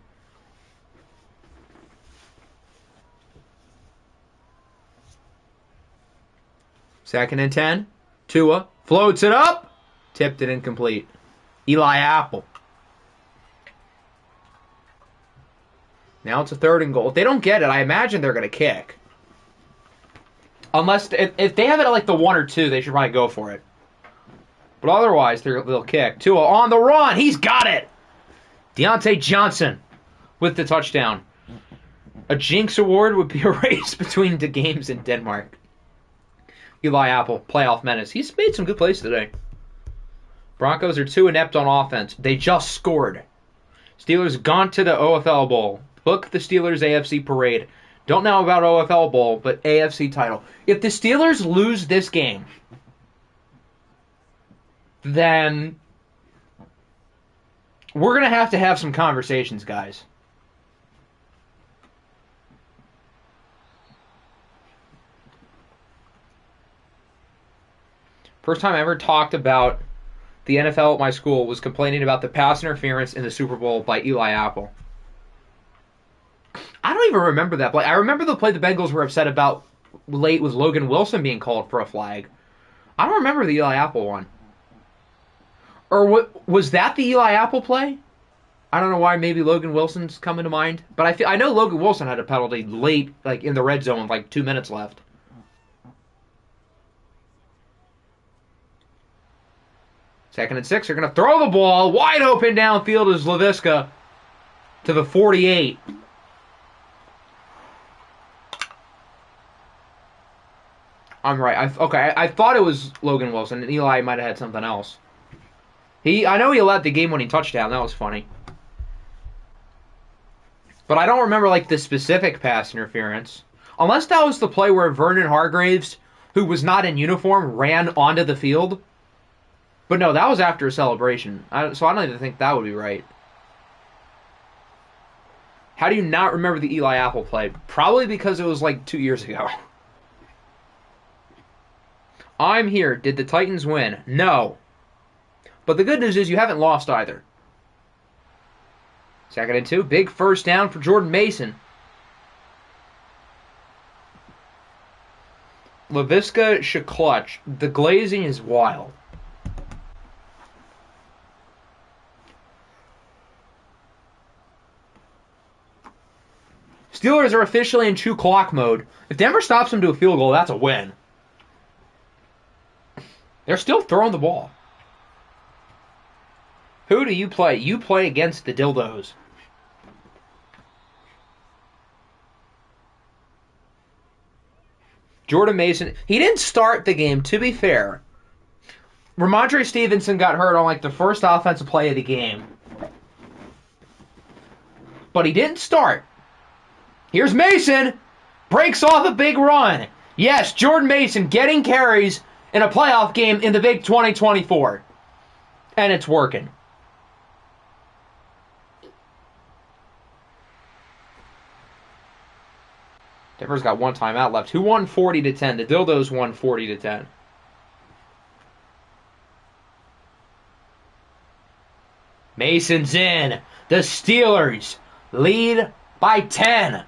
Second and 10. Tua floats it up. Tipped it incomplete. Eli Apple. Now it's a 3rd and goal. If they don't get it, I imagine they're going to kick. Unless, if they have it at like the 1 or 2, they should probably go for it. But otherwise, they'll kick. Tua on the run. He's got it. Deontay Johnson with the touchdown. A Jinx Award would be a race between the games in Denmark. Eli Apple, playoff menace. He's made some good plays today. Broncos are too inept on offense. They just scored. Steelers gone to the OFL Bowl. Book the Steelers AFC parade. Don't know about OFL Bowl, but AFC title. If the Steelers lose this game, then we're going to have some conversations, guys. First time I ever talked about the NFL at my school was complaining about the pass interference in the Super Bowl by Eli Apple. I don't even remember that play. I remember the play the Bengals were upset about late with Logan Wilson being called for a flag. I don't remember the Eli Apple one. Or what was that the Eli Apple play? I don't know why. Maybe Logan Wilson's coming to mind, but I know Logan Wilson had a penalty late, like in the red zone, with like 2 minutes left. Second and 6. They're going to throw the ball wide open downfield as Laviska to the 48. I'm right. I thought it was Logan Wilson, and Eli might have had something else. I know he allowed the game-winning touchdown. That was funny. But I don't remember like the specific pass interference. Unless that was the play where Vernon Hargreaves, who was not in uniform, ran onto the field. But no, that was after a celebration. So I don't even think that would be right. How do you not remember the Eli Apple play? Probably because it was like 2 years ago. I'm here. Did the Titans win? No. But the good news is you haven't lost either. Second and 2. Big first down for Jordan Mason. Laviska should clutch. The glazing is wild. Steelers are officially in true clock mode. If Denver stops them to a field goal, that's a win. They're still throwing the ball. Who do you play? You play against the Dildos. Jordan Mason. He didn't start the game, to be fair. Ramondre Stevenson got hurt on like the first offensive play of the game. But he didn't start. Here's Mason. Breaks off a big run. Yes, Jordan Mason getting carries in a playoff game in the big 2024. And it's working. Denver's got one timeout left. Who won 40-10? The Dildos won 40-10. Mason's in. The Steelers lead by 10.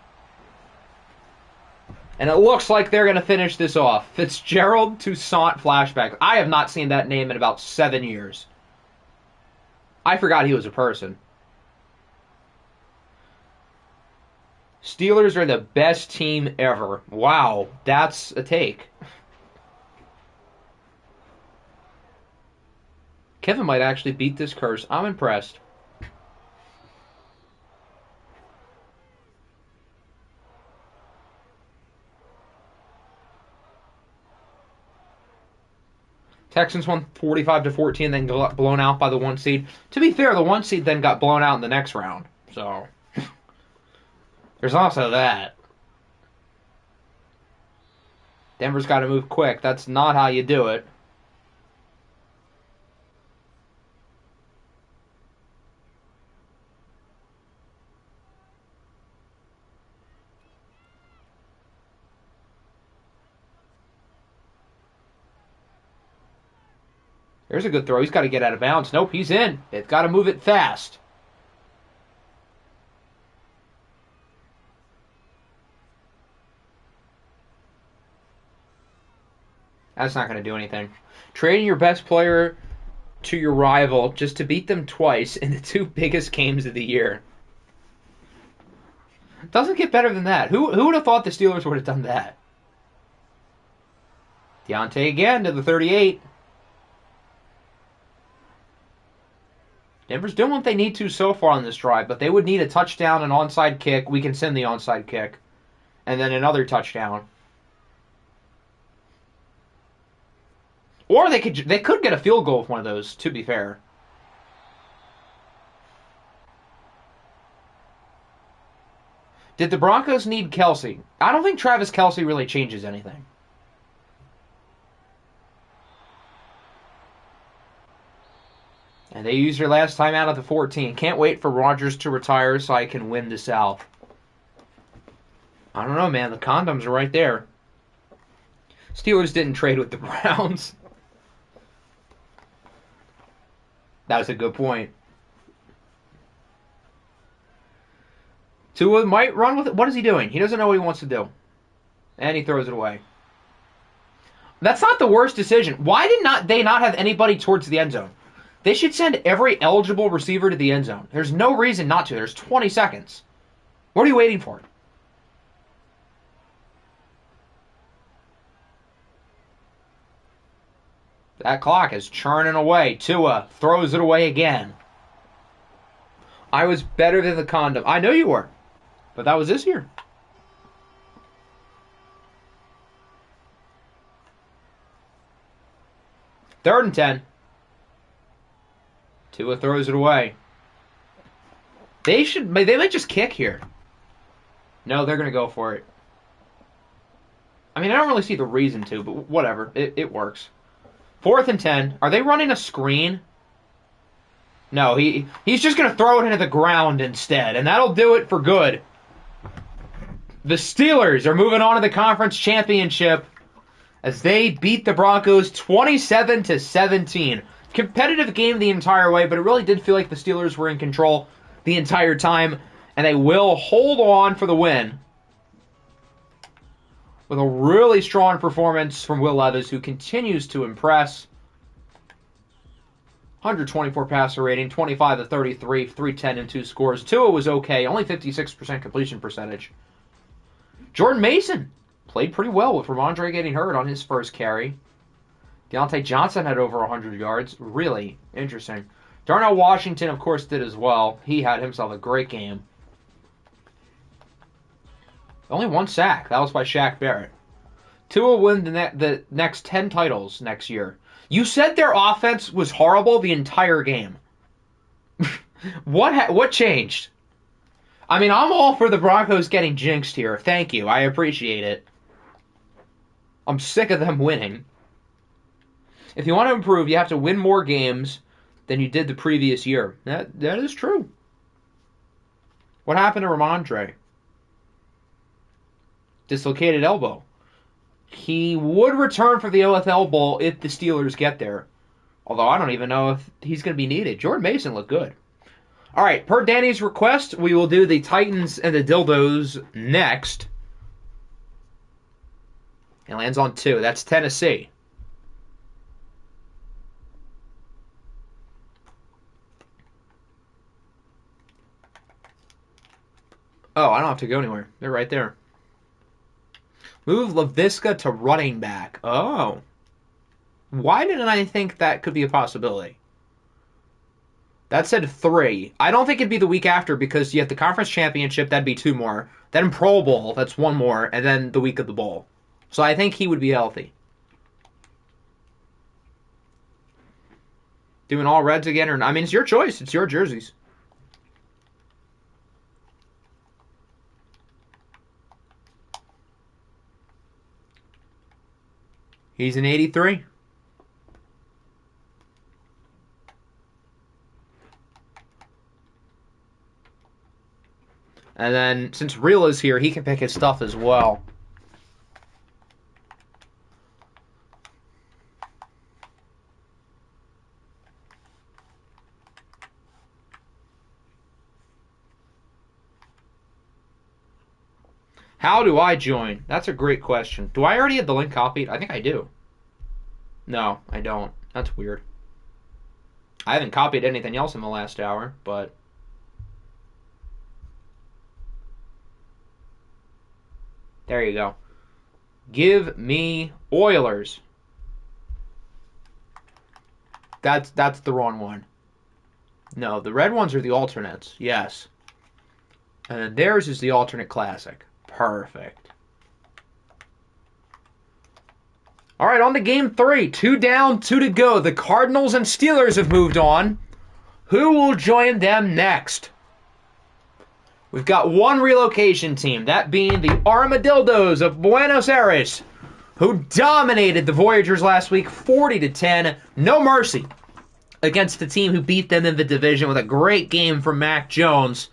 And it looks like they're going to finish this off. Fitzgerald Toussaint flashback. I have not seen that name in about 7 years. I forgot he was a person. Steelers are the best team ever. Wow, that's a take. Kevin might actually beat this curse. I'm impressed. Texans won 45-14, then got blown out by the 1 seed. To be fair, the 1 seed then got blown out in the next round. So, there's also that. Denver's got to move quick. That's not how you do it. There's a good throw. He's got to get out of bounds. Nope, he's in. They've got to move it fast. That's not going to do anything. Trading your best player to your rival just to beat them twice in the 2 biggest games of the year. Doesn't get better than that. Who would have thought the Steelers would have done that? Deontay again to the 38. Denver's doing what they need to so far on this drive, but they would need a touchdown, an onside kick. We can send the onside kick. And then another touchdown. Or they could get a field goal with one of those, to be fair. Did the Broncos need Kelsey? I don't think Travis Kelsey really changes anything. And they used their last time out of the 14. Can't wait for Rodgers to retire so I can win the South. I don't know, man. The condoms are right there. Steelers didn't trade with the Browns. That was a good point. Tua might run with it. What is he doing? He doesn't know what he wants to do. And he throws it away. That's not the worst decision. Why did they not have anybody towards the end zone? They should send every eligible receiver to the end zone. There's no reason not to. There's 20 seconds. What are you waiting for? That clock is churning away. Tua throws it away again. I was better than the condom. I know you were. But that was this year. Third and 10. Tua throws it away. They might just kick here. No, they're going to go for it. I mean, I don't really see the reason to, but whatever. It works. Fourth and 10. Are they running a screen? No, he's just going to throw it into the ground instead, and that'll do it for good. The Steelers are moving on to the conference championship as they beat the Broncos 27-17. Competitive game the entire way, but it really did feel like the Steelers were in control the entire time, and they will hold on for the win with a really strong performance from Will Levis, who continues to impress. 124 passer rating, 25-33, 310 and 2 scores. Tua was okay, only 56% completion percentage. Jordan Mason played pretty well with Ramondre getting hurt on his first carry. Deontay Johnson had over 100 yards. Really interesting. Darnell Washington, of course, did as well. He had himself a great game. Only one sack. That was by Shaq Barrett. Tua win the next 10 titles next year. You said their offense was horrible the entire game. What changed? I mean, I'm all for the Broncos getting jinxed here. Thank you. I appreciate it. I'm sick of them winning. If you want to improve, you have to win more games than you did the previous year. That is true. What happened to Ramondre? Dislocated elbow. He would return for the OFL Bowl if the Steelers get there. Although I don't even know if he's going to be needed. Jordan Mason looked good. All right, per Danny's request, we will do the Titans and the Dildos next. It lands on 2. That's Tennessee. Oh, I don't have to go anywhere. They're right there. Move LaVisca to running back. Oh. Why didn't I think that could be a possibility? That said 3. I don't think it'd be the week after because you have the conference championship, that'd be 2 more. Then Pro Bowl, that's 1 more. And then the week of the bowl. So I think he would be healthy. Doing all Reds again? I mean, it's your choice. It's your jerseys. He's an 83. And then, since Real is here, he can pick his stuff as well. How do I join? That's a great question. Do I already have the link copied? I think I do. No, I don't. That's weird. I haven't copied anything else in the last hour, but... There you go. Give me Oilers. That's the wrong one. No, the red ones are the alternates. Yes. And then theirs is the alternate classic. Perfect. All right, on to game 3. 2 down, 2 to go. The Cardinals and Steelers have moved on. Who will join them next? We've got one relocation team, that being the Armadillos of Buenos Aires, who dominated the Voyagers last week 40-10. No mercy against the team who beat them in the division with a great game from Mac Jones.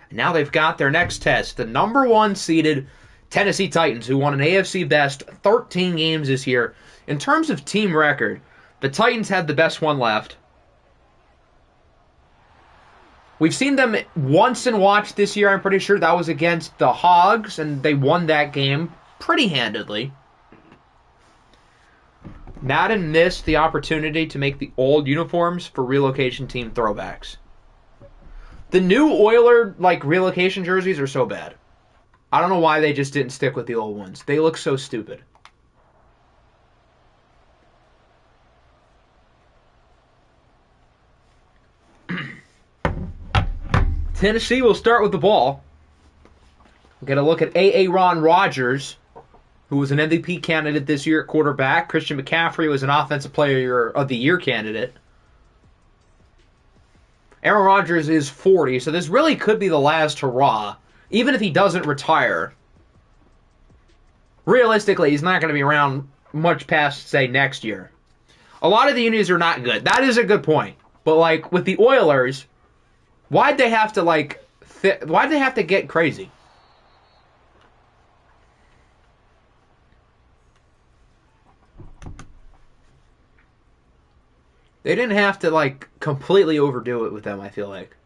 And now they've got their next test, the number 1 seeded Tennessee Titans, who won an AFC best 13 games this year. In terms of team record, the Titans had the best one left. We've seen them once and watched this year, I'm pretty sure. That was against the Hogs, and they won that game pretty handedly. Madden missed the opportunity to make the old uniforms for relocation team throwbacks. The new Oiler relocation jerseys are so bad. I don't know why they just didn't stick with the old ones. They look so stupid. Tennessee will start with the ball. We'll get a look at Aaron Rodgers, who was an MVP candidate this year at quarterback. Christian McCaffrey was an Offensive Player of the Year candidate. Aaron Rodgers is 40, so this really could be the last hurrah. Even if he doesn't retire, realistically, he's not going to be around much past, say, next year. A lot of the unis are not good. That is a good point. But, with the Oilers, why'd they have to, why'd they have to get crazy? They didn't have to, completely overdo it with them, I feel like.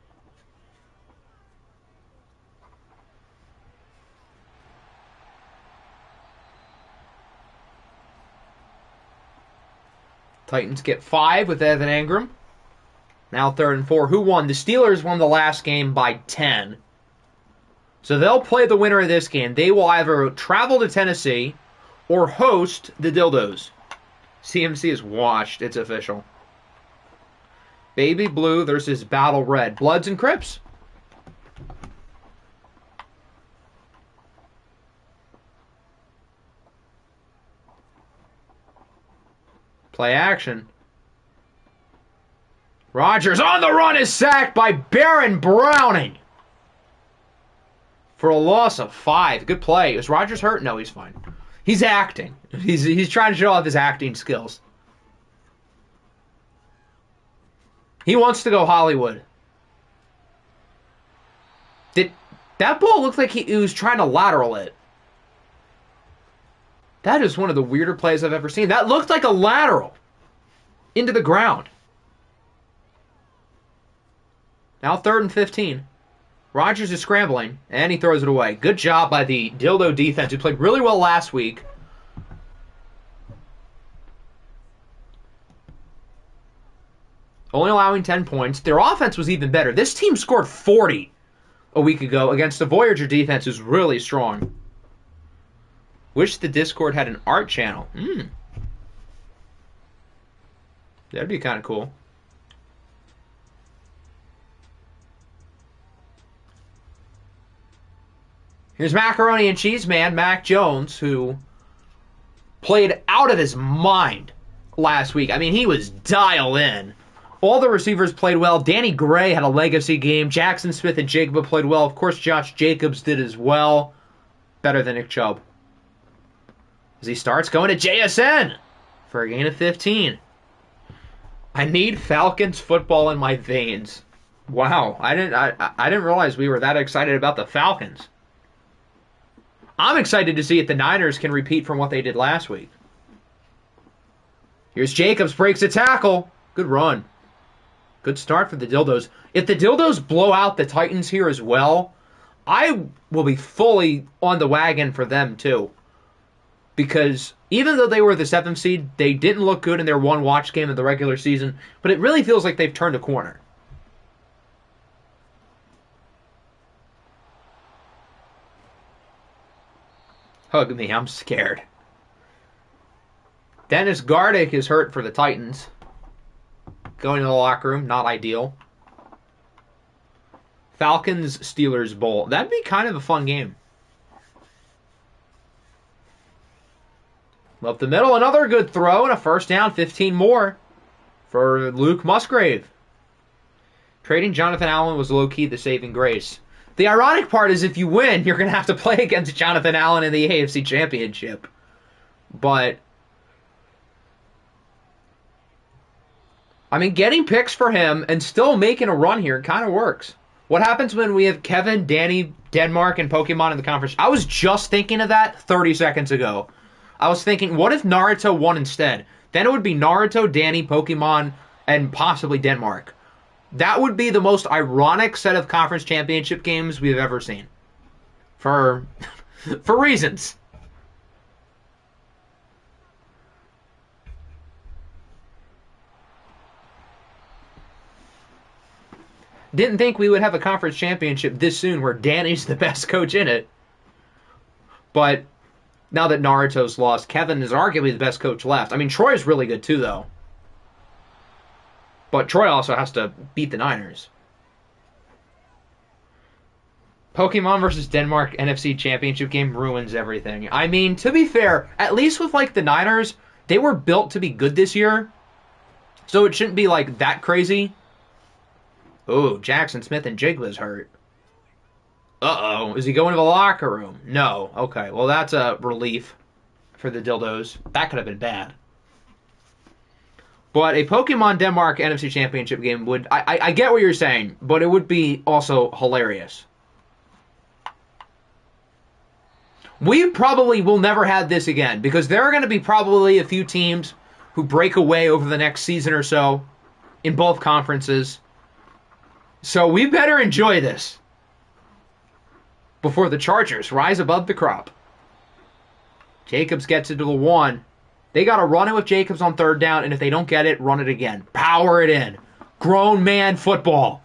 Titans get 5 with Evan Engram. Now 3rd and 4. Who won? The Steelers won the last game by 10. So they'll play the winner of this game. They will either travel to Tennessee or host the Dildos. CMC is washed. It's official. Baby Blue versus Battle Red. Bloods and Crips. Play action. Rodgers on the run is sacked by Baron Browning for a loss of 5. Good play. Is Rodgers hurt? No, he's fine. He's acting. He's trying to show off his acting skills. He wants to go Hollywood. That ball looked like he was trying to lateral it. That is one of the weirder plays I've ever seen. That looked like a lateral into the ground. Now 3rd and 15. Rodgers is scrambling, and he throws it away. Good job by the Dildo defense, who played really well last week. Only allowing 10 points. Their offense was even better. This team scored 40 a week ago against the Voyager defense, who's really strong. Wish the Discord had an art channel. That'd be kind of cool. Here's Macaroni and Cheese Man, Mac Jones, who played out of his mind last week. I mean, he was dialed in. All the receivers played well. Danny Gray had a legacy game. Jackson Smith and Jacob played well. Of course, Josh Jacobs did as well. Better than Nick Chubb. As he starts going to JSN for a gain of 15. I need Falcons football in my veins. Wow, I didn't realize we were that excited about the Falcons. I'm excited to see if the Niners can repeat from what they did last week. Here's Jacobs, breaks a tackle. Good run. Good start for the Dildos. If the Dildos blow out the Titans here as well, I will be fully on the wagon for them too. Because even though they were the 7th seed, they didn't look good in their one watch game of the regular season. But it really feels like they've turned a corner. Hug me, I'm scared. Dennis Gardick is hurt for the Titans. Going to the locker room, not ideal. Falcons-Steelers Bowl. That'd be kind of a fun game. Up the middle, another good throw and a first down, 15 more for Luke Musgrave. Trading Jonathan Allen was low-key the saving grace. The ironic part is if you win, you're going to have to play against Jonathan Allen in the AFC Championship. But, I mean, getting picks for him and still making a run here kind of works. What happens when we have Kevin, Danny, Denmark, and Pokemon in the conference? I was just thinking of that 30 seconds ago. I was thinking, what if Naruto won instead? Then it would be Naruto, Danny, Pokemon, and possibly Denmark. That would be the most ironic set of conference championship games we've ever seen. For reasons. Didn't think we would have a conference championship this soon where Danny's the best coach in it. But now that Naruto's lost, Kevin is arguably the best coach left. I mean, Troy's really good too, though. But Troy also has to beat the Niners. Pokemon versus Denmark NFC Championship game ruins everything. I mean, to be fair, at least with like the Niners, they were built to be good this year. So it shouldn't be like that crazy. Oh, Jackson Smith and Jigba's hurt. Uh-oh. Is he going to the locker room? No. Okay, well that's a relief for the Dildos. That could have been bad. But a Pokemon Denmark NFC Championship game would... I get what you're saying, but it would be also hilarious. We probably will never have this again, because there are going to be probably a few teams who break away over the next season or so in both conferences. So we better enjoy this before the Chargers rise above the crop. Jacobs gets it to the 1. They got to run it with Jacobs on third down, and if they don't get it, run it again. Power it in. Grown man football.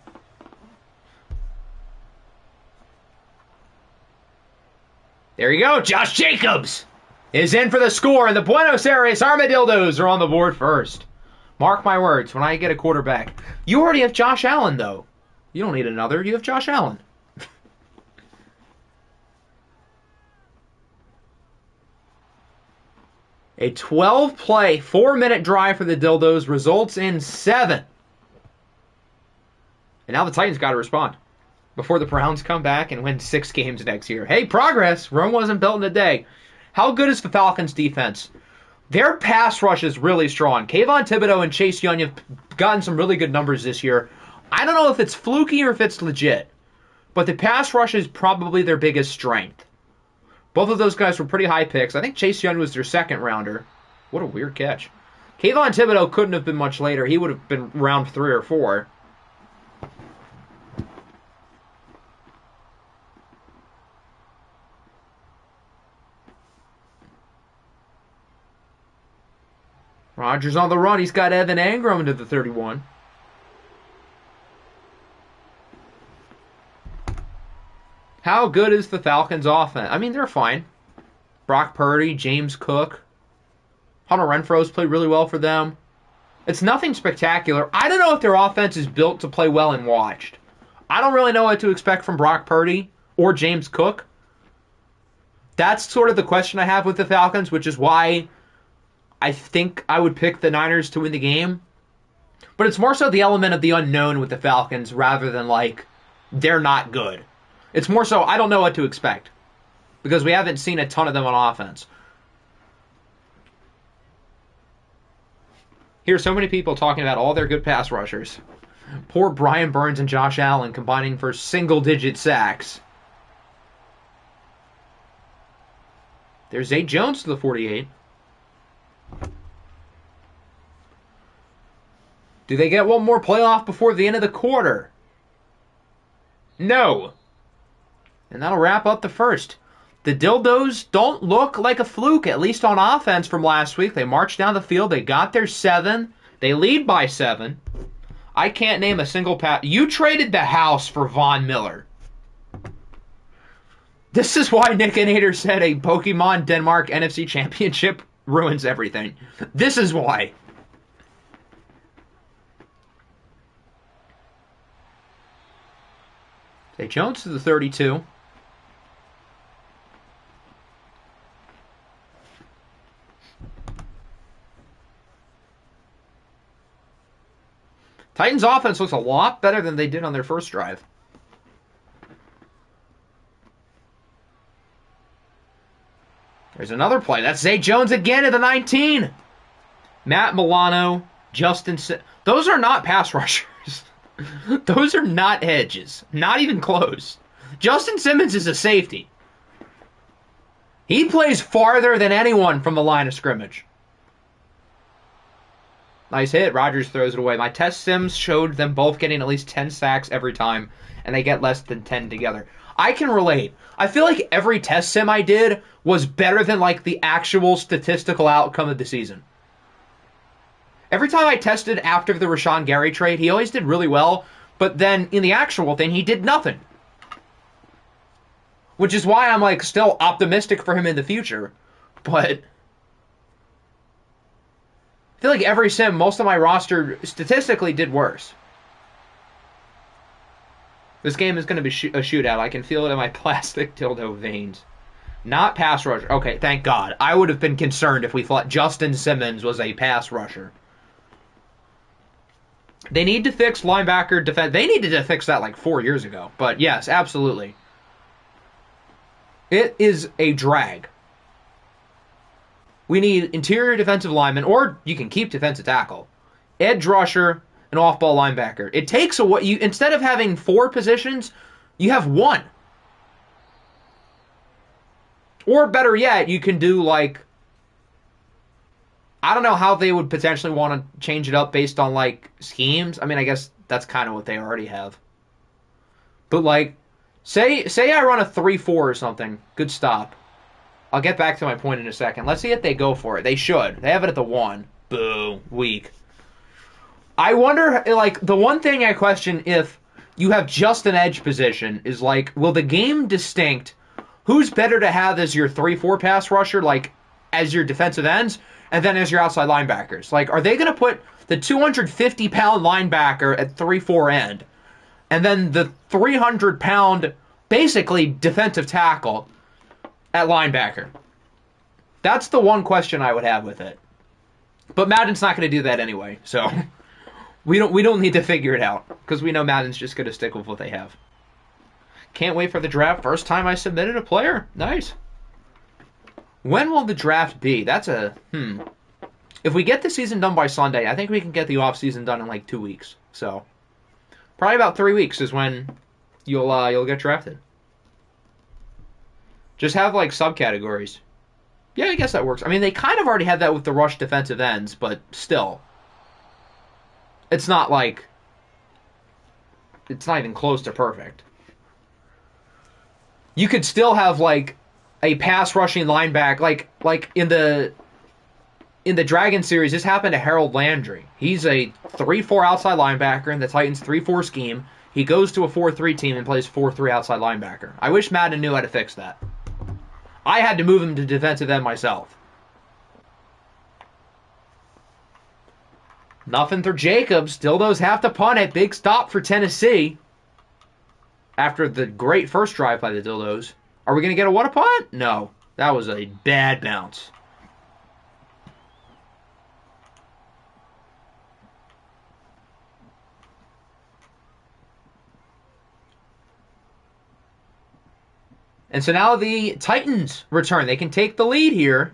There you go. Josh Jacobs is in for the score, and the Buenos Aires Armadillos are on the board first. Mark my words, when I get a quarterback. You already have Josh Allen, though. You don't need another. You have Josh Allen. A 12-play, 4-minute drive for the Dildos results in 7. And now the Titans got to respond before the Browns come back and win 6 games next year. Hey, progress. Rome wasn't built in a day. How good is the Falcons' defense? Their pass rush is really strong. Kayvon Thibodeau and Chase Young have gotten some really good numbers this year. I don't know if it's fluky or if it's legit, but the pass rush is probably their biggest strength. Both of those guys were pretty high picks. I think Chase Young was their second rounder. What a weird catch. Kayvon Thibodeau couldn't have been much later. He would have been round 3 or 4. Rodgers on the run. He's got Evan Engram to the 31. How good is the Falcons' offense? I mean, they're fine. Brock Purdy, James Cook. Hunter Renfro's played really well for them. It's nothing spectacular. I don't know if their offense is built to play well and watched. I don't really know what to expect from Brock Purdy or James Cook. That's sort of the question I have with the Falcons, which is why I think I would pick the Niners to win the game. But it's more so the element of the unknown with the Falcons rather than like they're not good. It's more so I don't know what to expect because we haven't seen a ton of them on offense. Here's so many people talking about all their good pass rushers. Poor Brian Burns and Josh Allen combining for single-digit sacks. There's Zay Jones to the 48. Do they get one more playoff before the end of the quarter? No. And that'll wrap up the first. The Dildos don't look like a fluke, at least on offense from last week. They marched down the field. They got their 7. They lead by 7. I can't name a single pass. You traded the house for Von Miller. This is why Nick and Nader said a Pokemon Denmark NFC Championship ruins everything. This is why. Zay Jones to the 32. Titans offense looks a lot better than they did on their first drive. There's another play. That's Zay Jones again at the 19. Matt Milano, Justin Simmons. Those are not pass rushers. Those are not edges. Not even close. Justin Simmons is a safety. He plays farther than anyone from the line of scrimmage. Nice hit. Rodgers throws it away. My test sims showed them both getting at least 10 sacks every time, and they get less than 10 together. I can relate. I feel like every test sim I did was better than like the actual statistical outcome of the season. Every time I tested after the Rashawn Gary trade, he always did really well, but then in the actual thing, he did nothing. Which is why I'm like still optimistic for him in the future. But I feel like every sim, most of my roster statistically did worse. This game is going to be a shootout. I can feel it in my plastic dildo veins. Not pass rusher. Okay, thank God. I would have been concerned if we thought Justin Simmons was a pass rusher. They need to fix linebacker defense. They needed to fix that like 4 years ago. But yes, absolutely. It is a drag. We need interior defensive lineman, or you can keep defensive tackle, edge rusher, an off-ball linebacker. It takes away, instead of having 4 positions, you have 1. Or better yet, you can do like, I don't know how they would potentially want to change it up based on like schemes. I mean, I guess that's kind of what they already have. But like, say I run a 3-4 or something. Good stop. I'll get back to my point in a second. Let's see if they go for it. They should. They have it at the 1. Boo. Weak. I wonder, like, the one thing I question if you have just an edge position is, like, will the game distinct? Who's better to have as your 3-4 pass rusher, like, as your defensive ends, and then as your outside linebackers? Like, are they going to put the 250-pound linebacker at 3-4 end, and then the 300-pound, basically, defensive tackle at linebacker? That's the one question I would have with it. But Madden's not going to do that anyway, so we don't need to figure it out, because we know Madden's just going to stick with what they have. Can't wait for the draft. First time I submitted a player. Nice. When will the draft be? That's a If we get the season done by Sunday, I think we can get the off season done in like 2 weeks. So probably about 3 weeks is when you'll get drafted. Just have like subcategories. Yeah, I guess that works. I mean, they kind of already had that with the rush defensive ends, but still, it's not like it's not even close to perfect. You could still have like a pass rushing linebacker, like in the Dragon series. This happened to Harold Landry. He's a 3-4 outside linebacker in the Titans 3-4 scheme. He goes to a 4-3 team and plays 4-3 outside linebacker. I wish Madden knew how to fix that. I had to move him to defensive end myself. Nothing for Jacobs. Dildos have to punt it. Big stop for Tennessee. After the great first drive by the Dildos. Are we going to get a what a punt? No. That was a bad bounce. And so now the Titans return. They can take the lead here.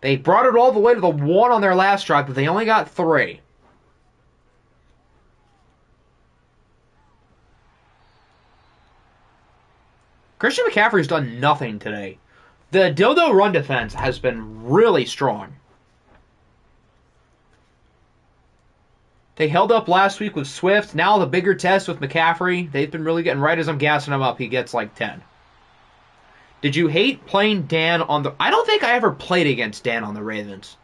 They brought it all the way to the 1 on their last drive, but they only got 3. Christian McCaffrey's done nothing today. The Dildo run defense has been really strong. They held up last week with Swift. Now the bigger test with McCaffrey. They've been really getting right as I'm gassing him up. He gets like 10. Did you hate playing Dan on the... I don't think I ever played against Dan on the Ravens.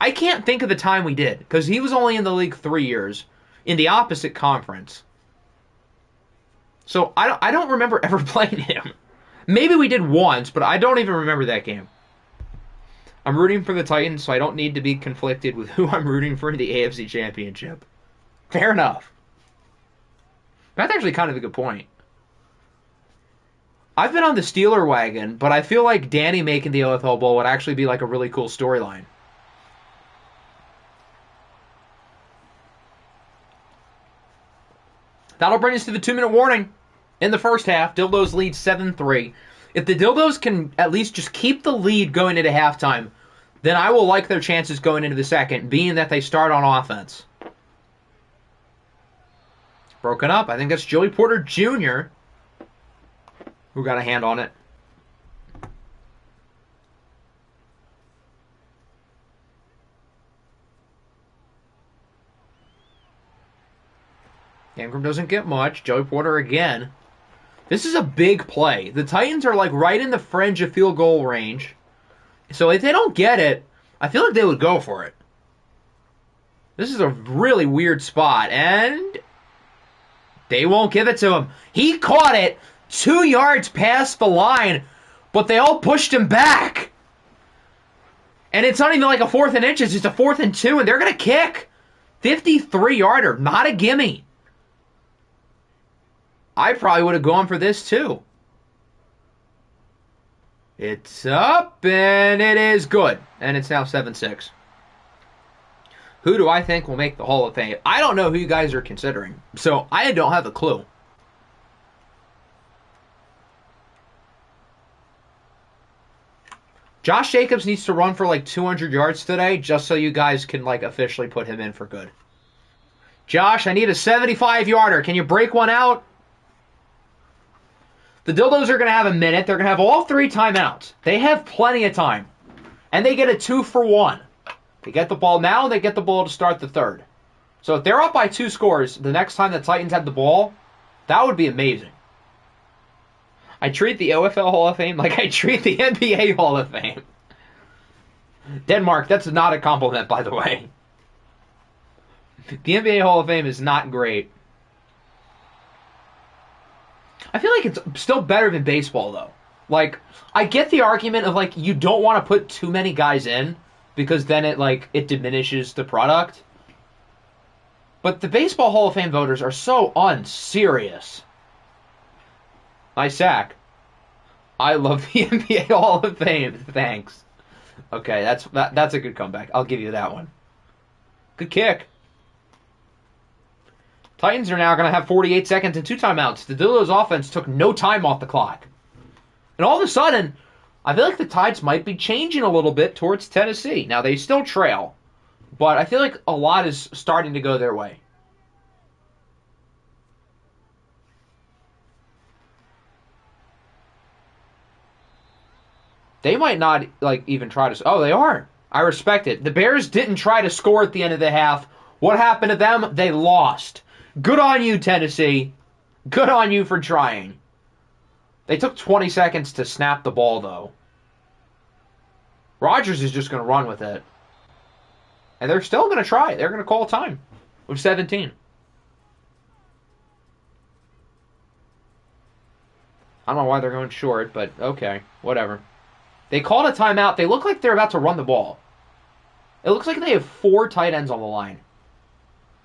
I can't think of the time we did, because he was only in the league 3 years, in the opposite conference. So I don't remember ever playing him. Maybe we did once, but I don't even remember that game. I'm rooting for the Titans, so I don't need to be conflicted with who I'm rooting for in the AFC Championship. Fair enough. That's actually kind of a good point. I've been on the Steeler wagon, but I feel like Danny making the OFL Bowl would actually be like a really cool storyline. That'll bring us to the 2-minute warning. In the first half, Dildos lead 7-3. If the Dildos can at least just keep the lead going into halftime, then I will like their chances going into the second, being that they start on offense. Broken up. I think that's Joey Porter Jr. who got a hand on it. Ingram doesn't get much. Joey Porter again. This is a big play. The Titans are like right in the fringe of field goal range. So if they don't get it, I feel like they would go for it. This is a really weird spot. And they won't give it to him. He caught it 2 yards past the line, but they all pushed him back. And it's not even like a 4th and inches. It's a 4th and 2, and they're going to kick. 53-yarder. Not a gimme. I probably would have gone for this too. It's up, and it is good. And it's now 7-6. Who do I think will make the Hall of Fame? I don't know who you guys are considering, so I don't have a clue. Josh Jacobs needs to run for like 200 yards today, just so you guys can like officially put him in for good. Josh, I need a 75-yarder. Can you break one out? The Dildos are going to have a minute. They're going to have all 3 timeouts. They have plenty of time. And they get a 2-for-1. They get the ball now, they get the ball to start the third. So if they're up by 2 scores, the next time the Titans have the ball, that would be amazing. I treat the OFL Hall of Fame like I treat the NBA Hall of Fame. Denmark, that's not a compliment, by the way. The NBA Hall of Fame is not great. I feel like it's still better than baseball, though. Like, I get the argument of, like, you don't want to put too many guys in because then it diminishes the product. But the Baseball Hall of Fame voters are so unserious. Nice sack. I love the NBA Hall of Fame. Thanks. Okay, that's a good comeback. I'll give you that one. Good kick. Titans are now going to have 48 seconds and 2 timeouts. The Dildos offense took no time off the clock. And all of a sudden, I feel like the tides might be changing a little bit towards Tennessee. Now, they still trail, but I feel like a lot is starting to go their way. They might not even try to... Oh, they are. I respect it. The Bears didn't try to score at the end of the half. What happened to them? They lost. Good on you, Tennessee. Good on you for trying. They took 20 seconds to snap the ball, though. Rodgers is just going to run with it. And they're still going to try. They're going to call time with 17. I don't know why they're going short, but okay, whatever. They called a timeout. They look like they're about to run the ball. It looks like they have 4 tight ends on the line.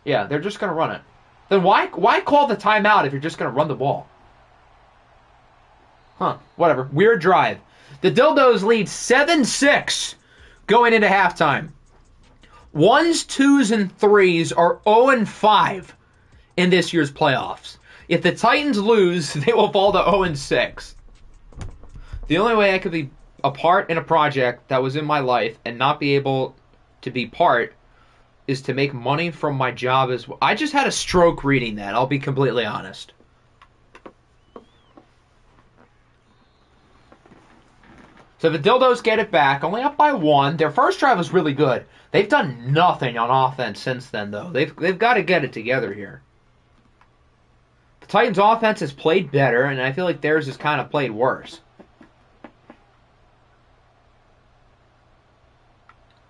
Yeah, they're just going to run it. Then why call the timeout if you're just going to run the ball? Huh, whatever. Weird drive. The Dildos lead 7-6 going into halftime. 1s, 2s, and 3s are 0-5 in this year's playoffs. If the Titans lose, they will fall to 0-6. The only way I could be a part in a project that was in my life and not be able to be part is to make money from my job as well. I just had a stroke reading that, I'll be completely honest. So the Dildos get it back, only up by 1. Their first drive was really good. They've done nothing on offense since then, though. They've got to get it together here. The Titans' offense has played better, and I feel like theirs has kind of played worse.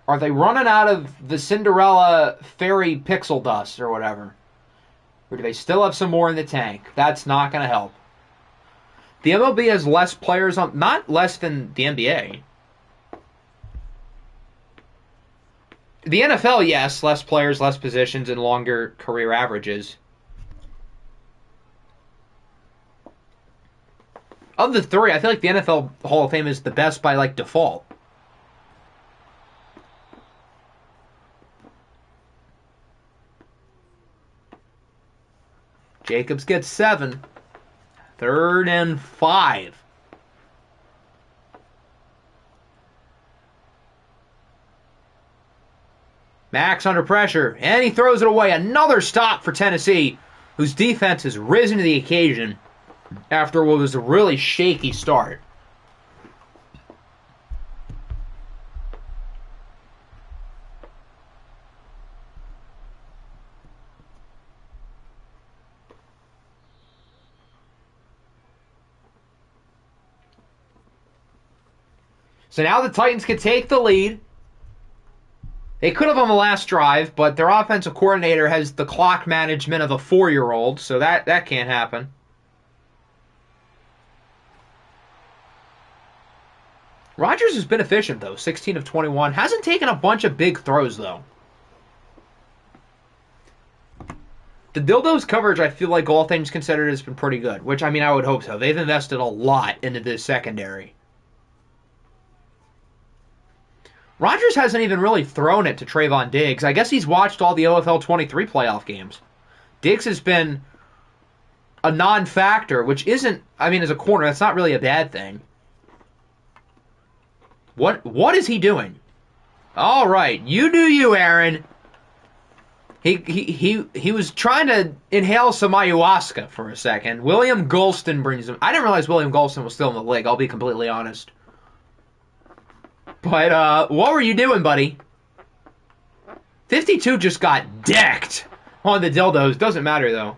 Are they running out of the Cinderella fairy pixel dust or whatever? Or do they still have some more in the tank? That's not going to help. The MLB has less players on, not less than the NBA. The NFL, yes, less players, less positions, and longer career averages. Of the three, I feel like the NFL Hall of Fame is the best by, like, default. Jacobs gets 7. 3rd and 5. Max under pressure, and he throws it away. Another stop for Tennessee, whose defense has risen to the occasion after what was a really shaky start. So now the Titans can take the lead. They could have on the last drive, but their offensive coordinator has the clock management of a 4-year-old, so that can't happen. Rodgers has been efficient, though. 16 of 21. Hasn't taken a bunch of big throws, though. The Dildos coverage, I feel like all things considered, has been pretty good, which, I mean, I would hope so. They've invested a lot into this secondary. Rodgers hasn't even really thrown it to Trayvon Diggs. I guess he's watched all the OFL 23 playoff games. Diggs has been a non-factor, which isn't, I mean, as a corner, that's not really a bad thing. What is he doing? All right, you do you, Aaron. He was trying to inhale some ayahuasca for a second. William Golston brings him. I didn't realize William Golston was still in the league, I'll be completely honest. But, what were you doing, buddy? 52 just got decked on the Dildos. Doesn't matter, though.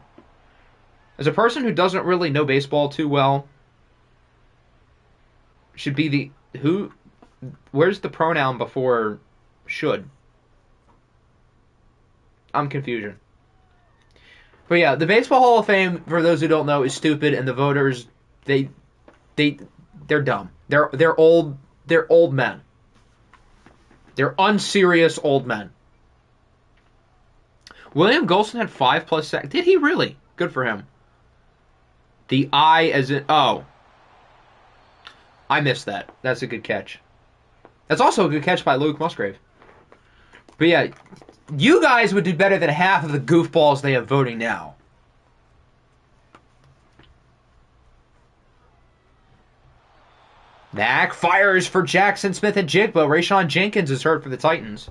As a person who doesn't really know baseball too well, should be the... Who... Where's the pronoun before should? I'm confusion. But yeah, the Baseball Hall of Fame, for those who don't know, is stupid, and the voters, they're dumb. They're old men. They're unserious old men. William Golston had 5+ sacks. Did he really? Good for him. The I as in... Oh. I missed that. That's a good catch. That's also a good catch by Luke Musgrave. But yeah, you guys would do better than half of the goofballs they have voting now. Mack fires for Jackson Smith and Jigba. Rayshon Jenkins is hurt for the Titans.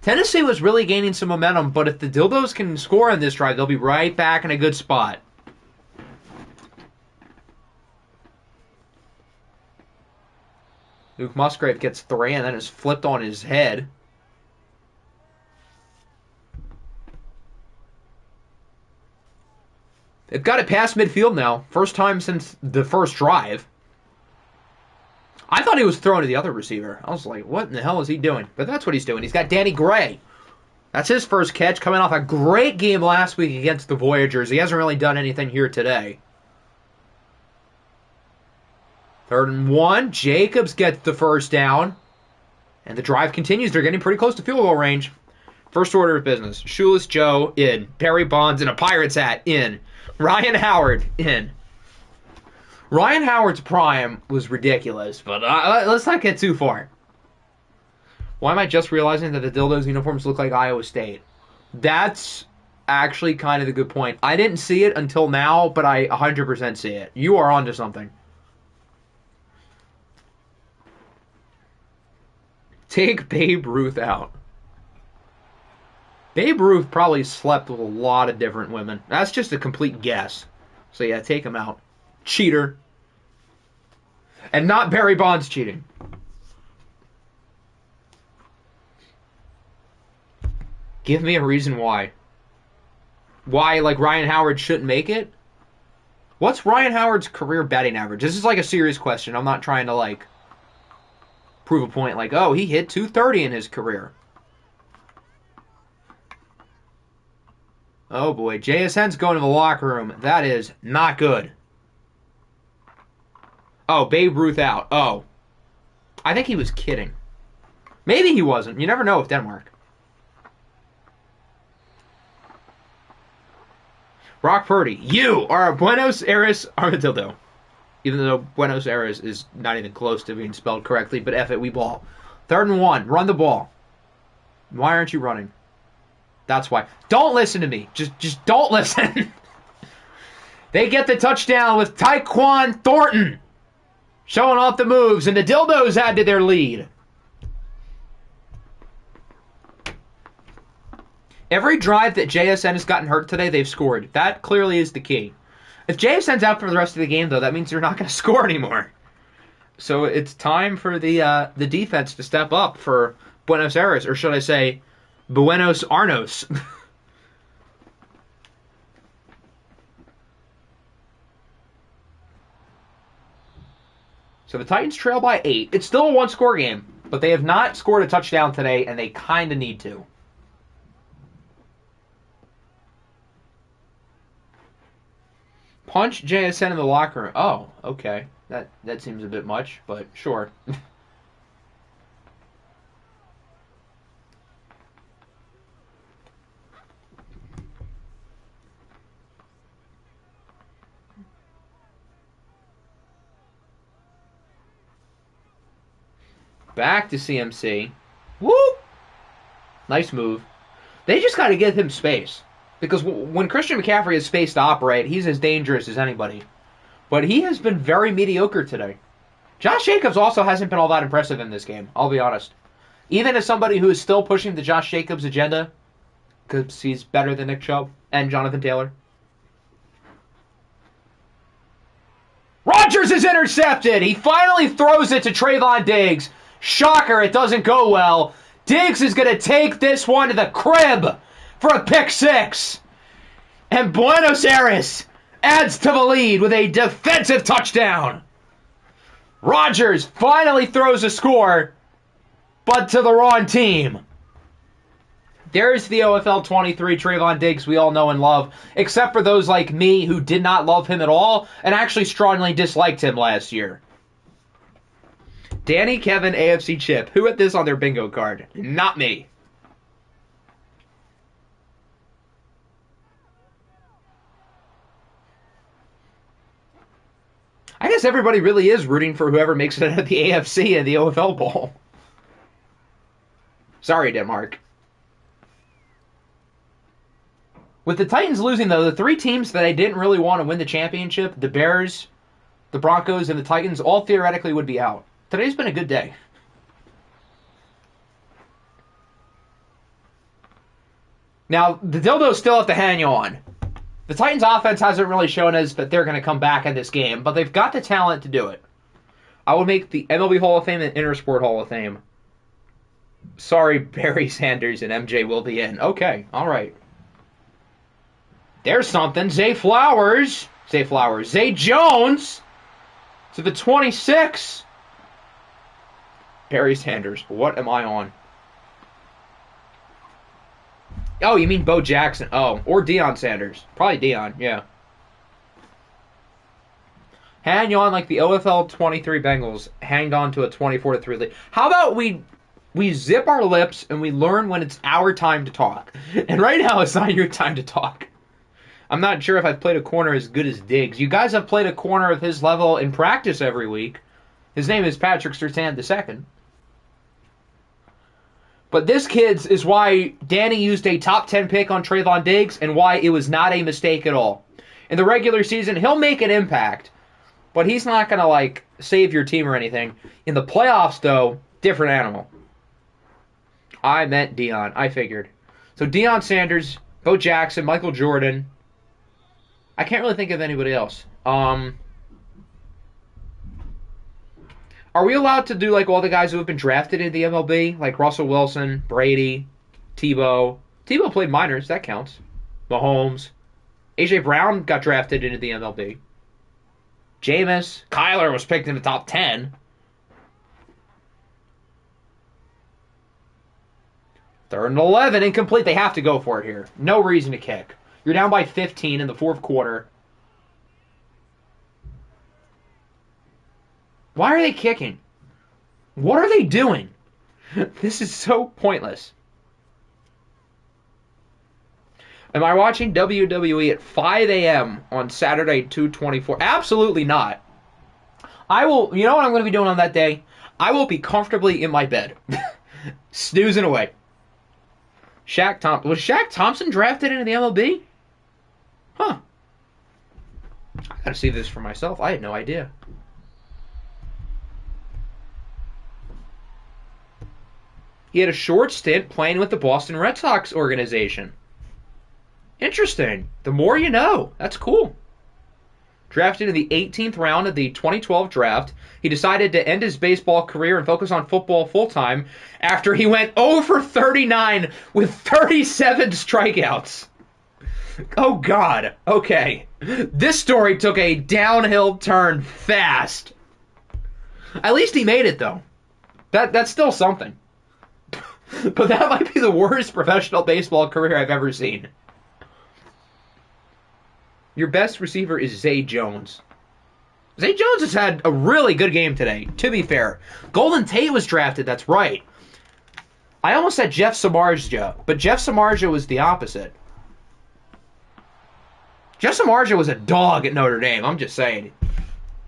Tennessee was really gaining some momentum, but if the Dildos can score on this drive, they'll be right back in a good spot. Luke Musgrave gets 3 and then is flipped on his head. They've got it past midfield now. First time since the first drive. I thought he was throwing to the other receiver. I was like, what in the hell is he doing? But that's what he's doing. He's got Danny Gray. That's his first catch, coming off a great game last week against the Voyagers. He hasn't really done anything here today. 3rd and 1. Jacobs gets the first down. And the drive continues. They're getting pretty close to field goal range. First order of business. Shoeless Joe, in. Barry Bonds in a Pirates hat, in. Ryan Howard, in. Ryan Howard's prime was ridiculous, but let's not get too far. Why am I just realizing that the Dildos uniforms look like Iowa State? That's actually kind of the good point. I didn't see it until now, but I 100% see it. You are onto something. Take Babe Ruth out. Babe Ruth probably slept with a lot of different women. That's just a complete guess. So yeah, take him out. Cheater. And not Barry Bonds cheating. Give me a reason why. Why, like, Ryan Howard shouldn't make it? What's Ryan Howard's career batting average? This is like a serious question. I'm not trying to, like... prove a point like, oh, he hit 230 in his career. Oh boy, JSN's going to the locker room. That is not good. Oh, Babe Ruth out. Oh. I think he was kidding. Maybe he wasn't. You never know with Denmark. Brock Purdy, you are a Buenos Aires Armadillo. Even though Buenos Aires is not even close to being spelled correctly, but F it, we ball. 3rd and 1. Run the ball. Why aren't you running? That's why. Don't listen to me. Just don't listen. They get the touchdown with Tyquan Thornton showing off the moves, and the Dildos add to their lead. Every drive that JSN has gotten hurt today, they've scored. That clearly is the key. If JSN's out for the rest of the game, though, that means they're not going to score anymore. So it's time for the defense to step up for Buenos Aires, or should I say, Buenos Arnos. So the Titans trail by 8. It's still a one-score game, but they have not scored a touchdown today, and they kind of need to. Punch JSN in the locker room. Oh, okay. That seems a bit much, but sure. Back to CMC. Woo! Nice move. They just got to give him space. Because when Christian McCaffrey is spaced to operate, he's as dangerous as anybody. But he has been very mediocre today. Josh Jacobs also hasn't been all that impressive in this game, I'll be honest. Even as somebody who is still pushing the Josh Jacobs agenda, because he's better than Nick Chubb and Jonathan Taylor. Rodgers is intercepted! He finally throws it to Trayvon Diggs. Shocker, it doesn't go well. Diggs is going to take this one to the crib for a pick 6. And Buenos Aires adds to the lead with a defensive touchdown. Rodgers finally throws a score, but to the wrong team. There's the OFL 23 Trayvon Diggs we all know and love, except for those like me who did not love him at all and actually strongly disliked him last year. Danny, Kevin, AFC Chip. Who had this on their bingo card? Not me. I guess everybody really is rooting for whoever makes it out of the AFC and the OFL Bowl. Sorry, Denmark. With the Titans losing, though, the 3 teams that I didn't really want to win the championship, the Bears, the Broncos, and the Titans, all theoretically would be out. Today's been a good day. Now, the Dildos still have to hang on. The Titans' offense hasn't really shown us that they're going to come back in this game, but they've got the talent to do it. I would make the MLB Hall of Fame and Intersport Hall of Fame. Sorry, Barry Sanders and MJ will be in. Okay, all right. There's something. Zay Jones to the 26. Barry Sanders. What am I on? Oh, you mean Bo Jackson. Oh, or Deion Sanders. Probably Deion, yeah. Hang on like the OFL 23 Bengals hanged on to a 24-3 lead. How about we zip our lips and we learn when it's our time to talk? And right now it's not your time to talk. I'm not sure if I've played a corner as good as Diggs. You guys have played a corner of his level in practice every week. His name is Patrick Surtain II. But this, kids, is why Danny used a top 10 pick on Trayvon Diggs and why it was not a mistake at all. In the regular season, he'll make an impact, but he's not going to, save your team or anything. In the playoffs, though, different animal. I meant Deion. I figured. So Deion Sanders, Bo Jackson, Michael Jordan. I can't really think of anybody else. Are we allowed to do all the guys who have been drafted in the MLB? Like Russell Wilson, Brady, Tebow. Tebow played minors, that counts. Mahomes. A.J. Brown got drafted into the MLB. Jameis. Kyler was picked in the top 10. Third and 11, incomplete. They have to go for it here. No reason to kick. You're down by 15 in the fourth quarter. Why are they kicking? What are they doing? This is so pointless. Am I watching WWE at 5 a.m. on Saturday, 2/24? Absolutely not. I will, you know what I'm going to be doing on that day? I will be comfortably in my bed. Snoozing away. Shaq Thompson. Was Shaq Thompson drafted into the MLB? Huh. I gotta see this for myself. I had no idea. He had a short stint playing with the Boston Red Sox organization. Interesting. The more you know. That's cool. Drafted in the 18th round of the 2012 draft, he decided to end his baseball career and focus on football full-time after he went 0 for 39 with 37 strikeouts. Oh, God. Okay. This story took a downhill turn fast. At least he made it, though. That's still something. But that might be the worst professional baseball career I've ever seen. Your best receiver is Zay Jones. Zay Jones has had a really good game today, to be fair. Golden Tate was drafted, that's right. I almost said Jeff Samardzija, but Jeff Samardzija was the opposite. Jeff Samardzija was a dog at Notre Dame, I'm just saying.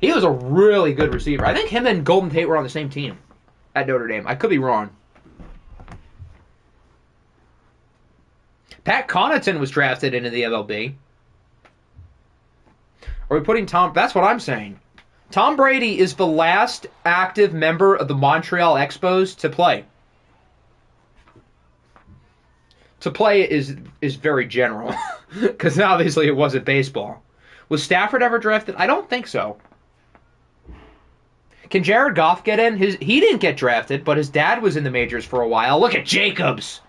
He was a really good receiver. I think him and Golden Tate were on the same team at Notre Dame. I could be wrong. Pat Connaughton was drafted into the MLB. Are we putting Tom... That's what I'm saying. Tom Brady is the last active member of the Montreal Expos to play. To play is very general. Because obviously it wasn't baseball. Was Stafford ever drafted? I don't think so. Can Jared Goff get in? He didn't get drafted, but his dad was in the majors for a while. Look at Jacobs.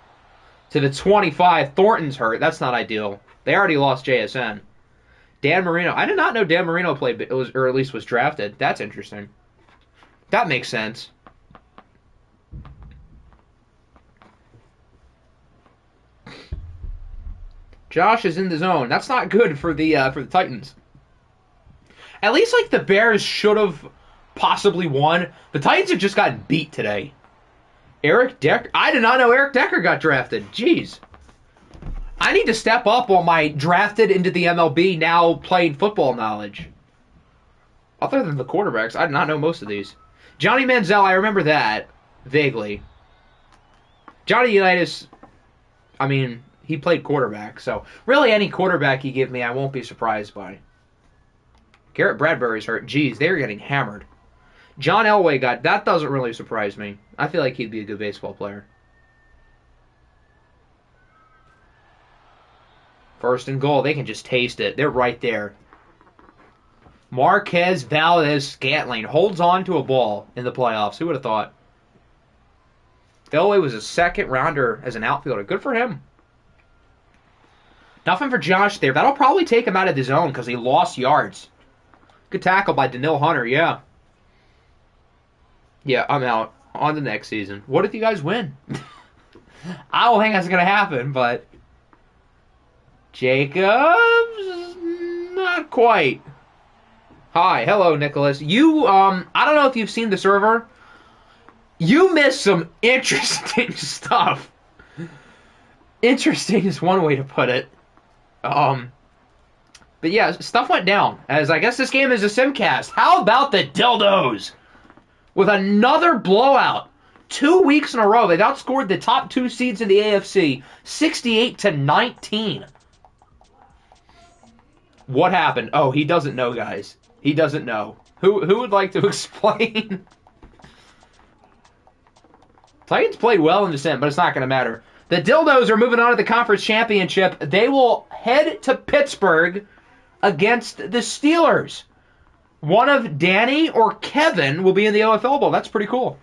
To the 25. Thornton's hurt. That's not ideal. They already lost JSN. Dan Marino. I did not know Dan Marino played, or at least was drafted. That's interesting. That makes sense. Josh is in the zone. That's not good for the Titans. At least like the Bears should have possibly won. The Titans have just gotten beat today. Eric Decker. I did not know Eric Decker got drafted. Jeez. I need to step up on my drafted into the MLB now playing football knowledge. Other than the quarterbacks, I did not know most of these. Johnny Manziel, I remember that vaguely. Johnny Unitas, I mean, he played quarterback, so really any quarterback you give me, I won't be surprised by. Garrett Bradbury's hurt. Jeez, they're getting hammered. John Elway that doesn't really surprise me. I feel like he'd be a good baseball player. First and goal. They can just taste it. They're right there. Marquez Valdez-Scantling holds on to a ball in the playoffs. Who would have thought? Elway was a second rounder as an outfielder. Good for him. Nothing for Josh there. That'll probably take him out of the zone because he lost yards. Good tackle by Daniil Hunter, yeah. Yeah, I'm out. On to next season. What if you guys win? I don't think that's going to happen, but... Jacobs? Not quite. Hi, hello, Nicholas. You, I don't know if you've seen the server. You missed some interesting stuff. Interesting is one way to put it. But yeah, stuff went down. As I guess this game is a simcast. How about the Dildos? With another blowout. 2 weeks in a row. They've outscored the top two seeds in the AFC. 68-19. What happened? Oh, he doesn't know, guys. He doesn't know. Who would like to explain? Titans played well in descent, but it's not going to matter. The Dildos are moving on to the conference championship. They will head to Pittsburgh against the Steelers. One of Danny or Kevin will be in the OFL Bowl. That's pretty cool.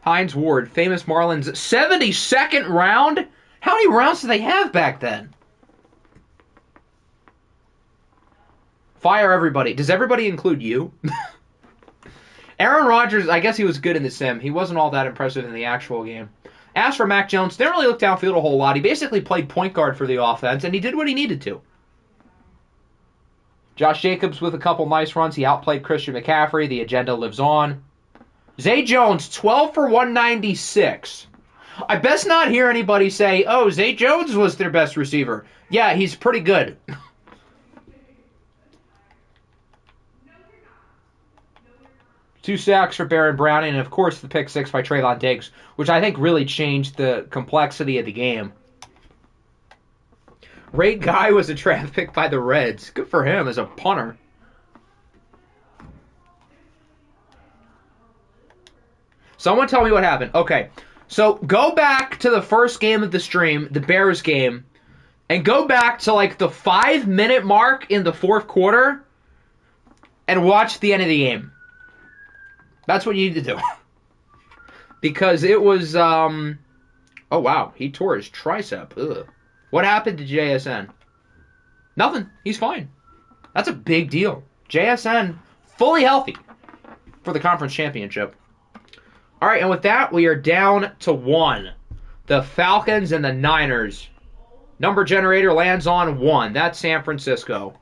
Hines Ward, famous Marlins, 72nd round? How many rounds did they have back then? Fire everybody. Does everybody include you? Aaron Rodgers, I guess he was good in the sim. He wasn't all that impressive in the actual game. As for Mac Jones, didn't really look downfield a whole lot. He basically played point guard for the offense, and he did what he needed to. Josh Jacobs with a couple nice runs. He outplayed Christian McCaffrey. The agenda lives on. Zay Jones, 12 for 196. I best not hear anybody say, oh, Zay Jones was their best receiver. Yeah, he's pretty good. 2 sacks for Baron Browning, and of course the pick 6 by Trayvon Diggs, which I think really changed the complexity of the game. Ray Guy was a draft pick by the Reds. Good for him as a punter. Someone tell me what happened. Okay, so go back to the first game of the stream, the Bears game, and go back to like the 5-minute mark in the fourth quarter and watch the end of the game. That's what you need to do. Because it was, oh wow, he tore his tricep. Ugh. What happened to JSN? Nothing. He's fine. That's a big deal. JSN fully healthy for the conference championship. All right, and with that, we are down to 1. The Falcons and the Niners. Number generator lands on 1. That's San Francisco.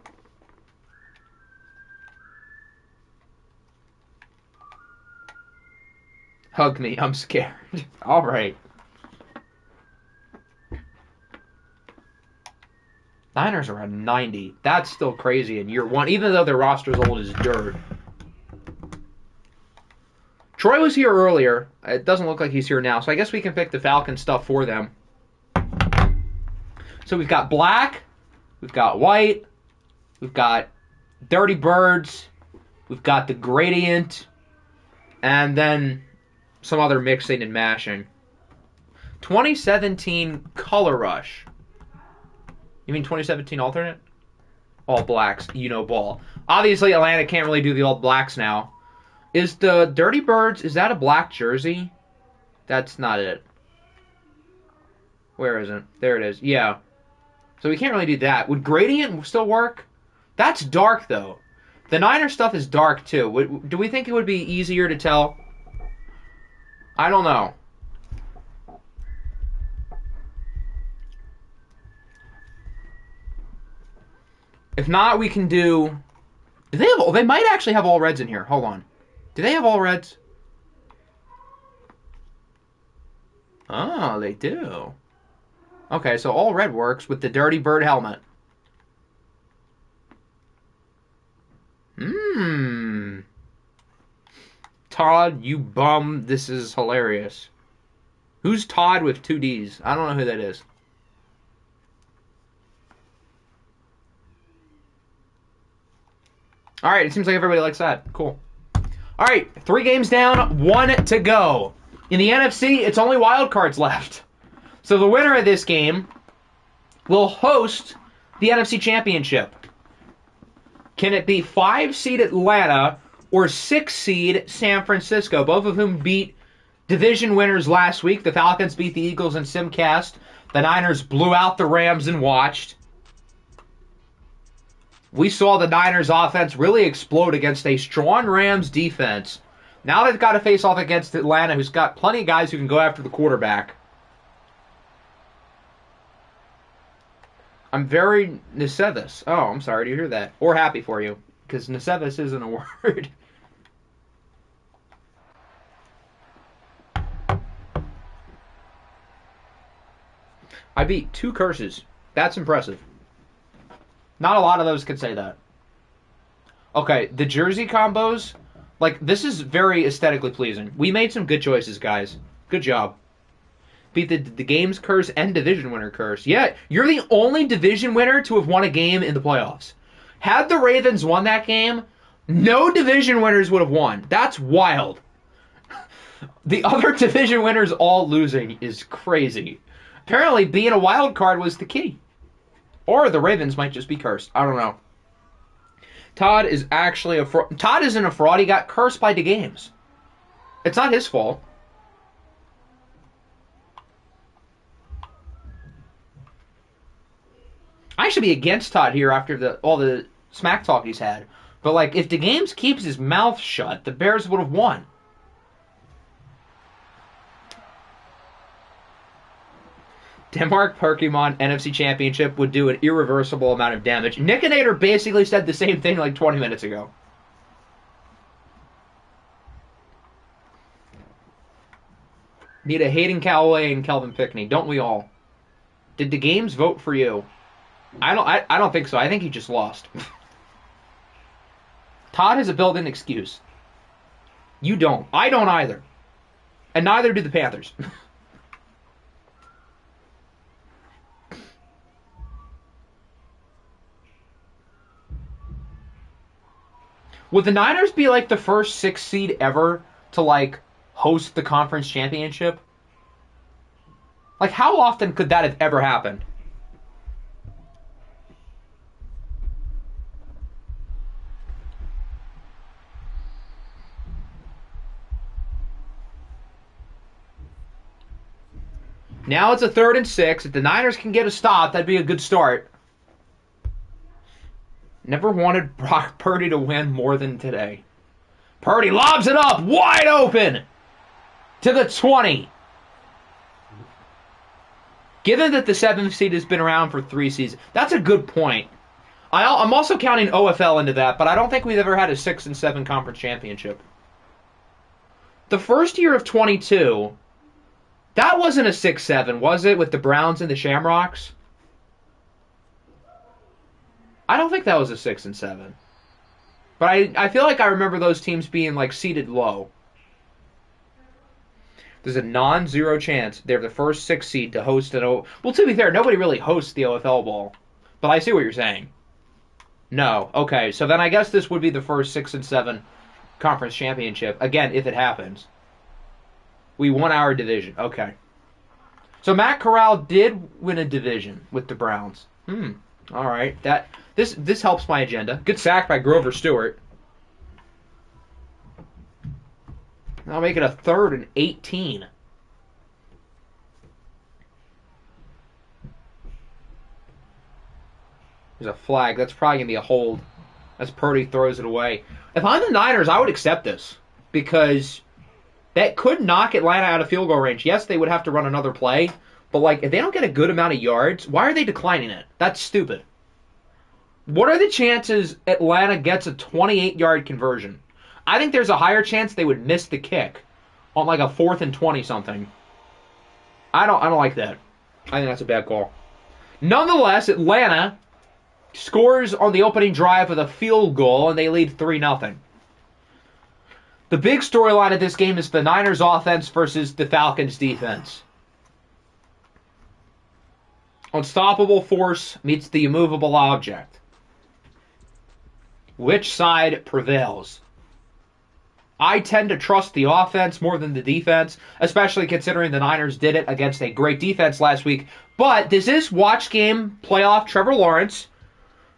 Hug me. I'm scared. All right. Niners are at 90. That's still crazy in year 1, even though their roster's old as dirt. Troy was here earlier. It doesn't look like he's here now, so I guess we can pick the Falcon stuff for them. So we've got black, we've got white, we've got Dirty Birds, we've got the gradient, and then some other mixing and mashing. 2017 Color Rush. You mean 2017 alternate? All blacks, you know ball. Obviously, Atlanta can't really do the all blacks now. Is the Dirty Birds, is that a black jersey? That's not it. Where is it? There it is. Yeah. So we can't really do that. Would gradient still work? That's dark, though. The Niner stuff is dark, too. Do we think it would be easier to tell? I don't know. If not, we can do... Do they have... They might actually have all reds in here. Hold on. Do they have all reds? Oh, they do. Okay, so all red works with the Dirty Bird helmet. Todd, you bum. This is hilarious. Who's Todd with 2 Ds? I don't know who that is. All right, it seems like everybody likes that. Cool. All right, 3 games down, 1 to go. In the NFC, it's only wild cards left. So the winner of this game will host the NFC Championship. Can it be 5-seed Atlanta or 6-seed San Francisco? Both of whom beat division winners last week. The Falcons beat the Eagles in Simcast. The Niners blew out the Rams and watched. We saw the Niners offense really explode against a strong Rams defense. Now they've got to face off against Atlanta, who's got plenty of guys who can go after the quarterback. I'm very Nicevis. Oh, I'm sorry to hear that. Or happy for you, because Nicevis isn't a word. I beat 2 curses. That's impressive. Not a lot of those could say that. Okay, the jersey combos, like, this is very aesthetically pleasing. We made some good choices, guys. Good job. Beat the games curse and division winner curse. Yeah, you're the only division winner to have won a game in the playoffs. Had the Ravens won that game, no division winners would have won. That's wild. The other division winners all losing is crazy. Apparently, being a wild card was the key. Or the Ravens might just be cursed. I don't know. Todd is actually a fraud. Todd isn't a fraud. He got cursed by the games. It's not his fault. I should be against Todd here after all the smack talk he's had. But, like, if the games keeps his mouth shut, the Bears would have won. Denmark Pokemon NFC Championship would do an irreversible amount of damage. Nickinator basically said the same thing like 20 minutes ago. Need a Hayden Callaway and Kelvin Pickney, don't we all? Did the games vote for you? I don't think so. I think he just lost. Todd has a built-in excuse. You don't. I don't either. And neither do the Panthers. Would the Niners be like the first 6 seed ever to like host the conference championship? Like, how often could that have ever happened? Now it's a 3rd and 6. If the Niners can get a stop, that'd be a good start. Never wanted Brock Purdy to win more than today. Purdy lobs it up, wide open, to the 20. Given that the 7th seed has been around for 3 seasons, that's a good point. I'm also counting OFL into that, but I don't think we've ever had a 6 and 7 conference championship. The first year of 22, that wasn't a 6-7, was it, with the Browns and the Shamrocks? I don't think that was a 6 and 7. But I feel like I remember those teams being like seated low. There's a non-zero chance they're the first 6 seed to host an O. Well, to be fair, nobody really hosts the OFL Bowl. But I see what you're saying. No. Okay, so then I guess this would be the first 6 and 7 conference championship. Again, if it happens. We won our division. Okay. So Matt Corral did win a division with the Browns. All right. This helps my agenda. Good sack by Grover Stewart. I'll make it a 3rd and 18. There's a flag. That's probably going to be a hold as Purdy throws it away. If I'm the Niners, I would accept this because that could knock Atlanta out of field goal range. Yes, they would have to run another play, but like if they don't get a good amount of yards, why are they declining it? That's stupid. What are the chances Atlanta gets a 28-yard conversion? I think there's a higher chance they would miss the kick on like a 4th and 20 something. I don't like that. I think that's a bad call. Nonetheless, Atlanta scores on the opening drive with a field goal and they lead 3-0. The big storyline of this game is the Niners offense versus the Falcons defense. Unstoppable force meets the immovable object. Which side prevails? I tend to trust the offense more than the defense, especially considering the Niners did it against a great defense last week. But this is watch game playoff Trevor Lawrence,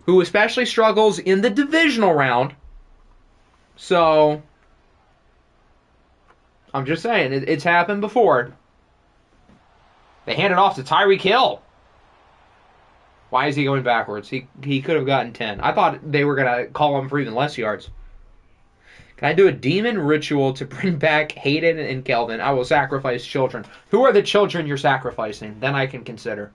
who especially struggles in the divisional round. So, I'm just saying, it's happened before. They hand it off to Tyreek Hill. Why is he going backwards? He could have gotten 10. I thought they were going to call him for even less yards. Can I do a demon ritual to bring back Hayden and Kelvin? I will sacrifice children. Who are the children you're sacrificing? Then I can consider.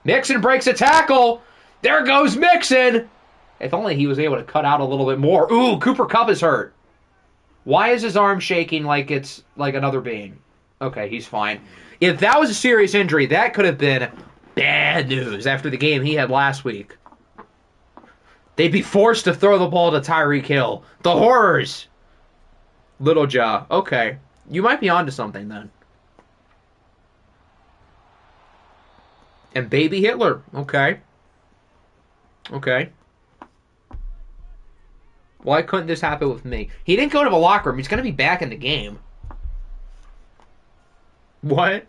Mixon breaks a tackle. There goes Mixon. If only he was able to cut out a little bit more. Ooh, Cooper Kupp is hurt. Why is his arm shaking like it's like another being? Okay, he's fine. If that was a serious injury, that could have been bad news after the game he had last week. They'd be forced to throw the ball to Tyreek Hill. The horrors. Little Jaw. Okay. You might be onto something then. And Baby Hitler. Okay. Okay. Why couldn't this happen with me? He didn't go to the locker room. He's going to be back in the game. What?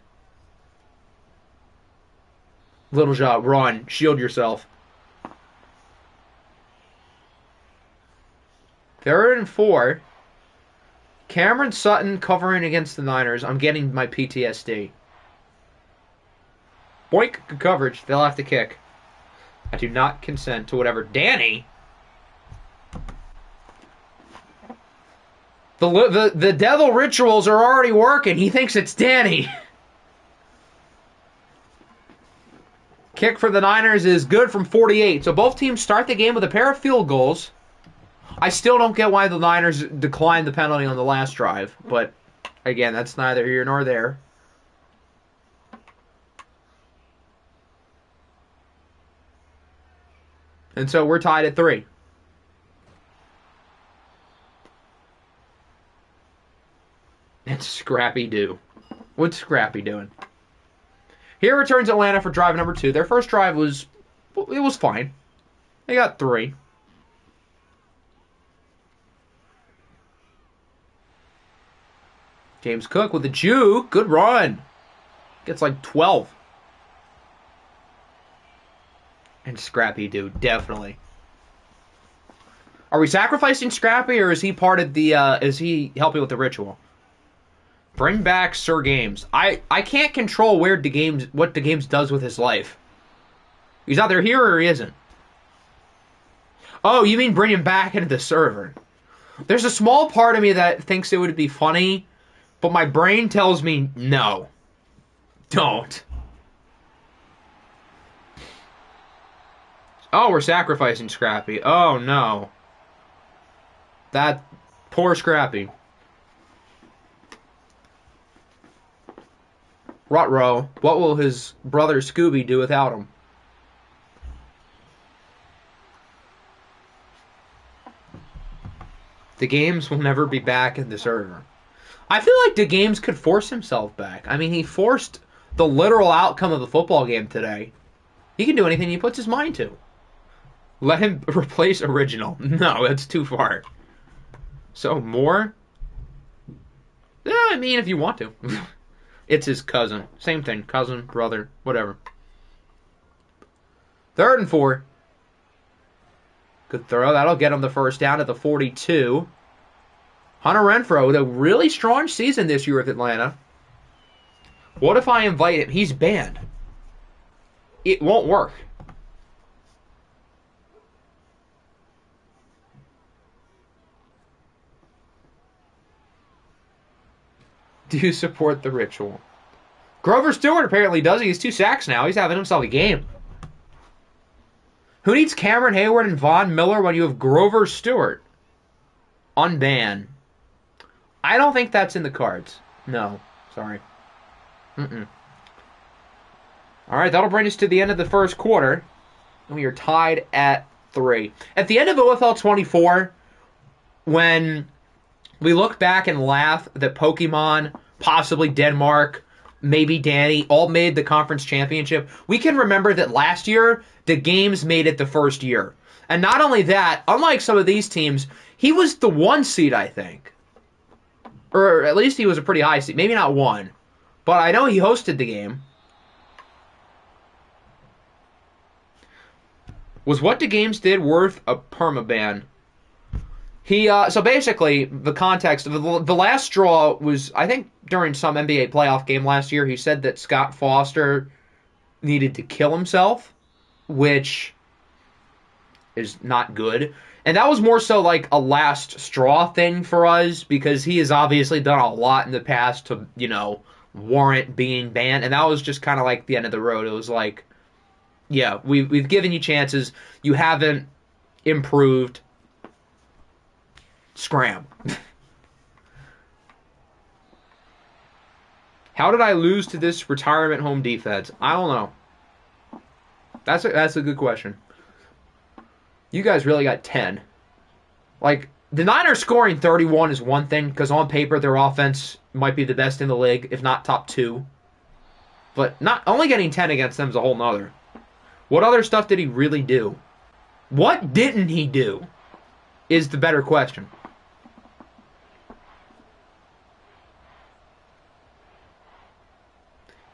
Little Jaw, run. Shield yourself. 3rd and 4. Cameron Sutton covering against the Niners. I'm getting my PTSD. Boink, good coverage. They'll have to kick. I do not consent to whatever. Danny? The devil rituals are already working. He thinks it's Danny. Kick for the Niners is good from 48. So both teams start the game with a pair of field goals. I still don't get why the Niners declined the penalty on the last drive. But, again, that's neither here nor there. And so we're tied at 3. And Scrappy Doo. What's Scrappy doing? Here returns Atlanta for drive number 2. Their first drive was fine. They got 3. James Cook with the juke. Good run. Gets like 12. And Scrappy Doo, definitely. Are we sacrificing Scrappy, or is he part of the, is he helping with the ritual? Bring back Sir Games. I can't control what DeGames does with his life. He's either here or he isn't. Oh, you mean bring him back into the server. There's a small part of me that thinks it would be funny, but my brain tells me no. Don't. Oh, we're sacrificing Scrappy. Oh, no. That poor Scrappy. Rutrow, what will his brother Scooby do without him? The Games will never be back in the server. I feel like the Games could force himself back. I mean, he forced the literal outcome of the football game today. He can do anything he puts his mind to. Let him replace Original. No, that's too far. So, more? Yeah, I mean, if you want to. It's his cousin. Same thing. Cousin, brother, whatever. 3rd and 4. Good throw. That'll get him the first down at the 42. Hunter Renfrow with a really strong season this year with Atlanta. What if I invite him? He's banned. It won't work. Do you support the ritual? Grover Stewart apparently does. He has 2 sacks now. He's having himself a game. Who needs Cameron Hayward and Von Miller when you have Grover Stewart? Unban. I don't think that's in the cards. No. Sorry. All right, that'll bring us to the end of the first quarter. And we are tied at 3. At the end of OFL 24, when we look back and laugh that Pokemon, possibly Denmark, maybe Danny, all made the conference championship, we can remember that last year, the Games made it the first year. And not only that, unlike some of these teams, he was the 1 seed, I think. Or at least he was a pretty high seed. Maybe not 1. But I know he hosted the game. Was what the Games did worth a permaban? So basically, the context of the last straw was, I think, during some NBA playoff game last year, he said that Scott Foster needed to kill himself, which is not good. And that was more so like a last straw thing for us, because he has obviously done a lot in the past to, warrant being banned. And that was just kind of like the end of the road. It was like, yeah, we've given you chances. You haven't improved. Scram. How did I lose to this retirement home defense? I don't know. That's a good question. You guys really got 10. Like, the Niners scoring 31 is one thing, because on paper their offense might be the best in the league, if not top 2. But not only getting 10 against them is a whole nother. What other stuff did he really do? What didn't he do is the better question.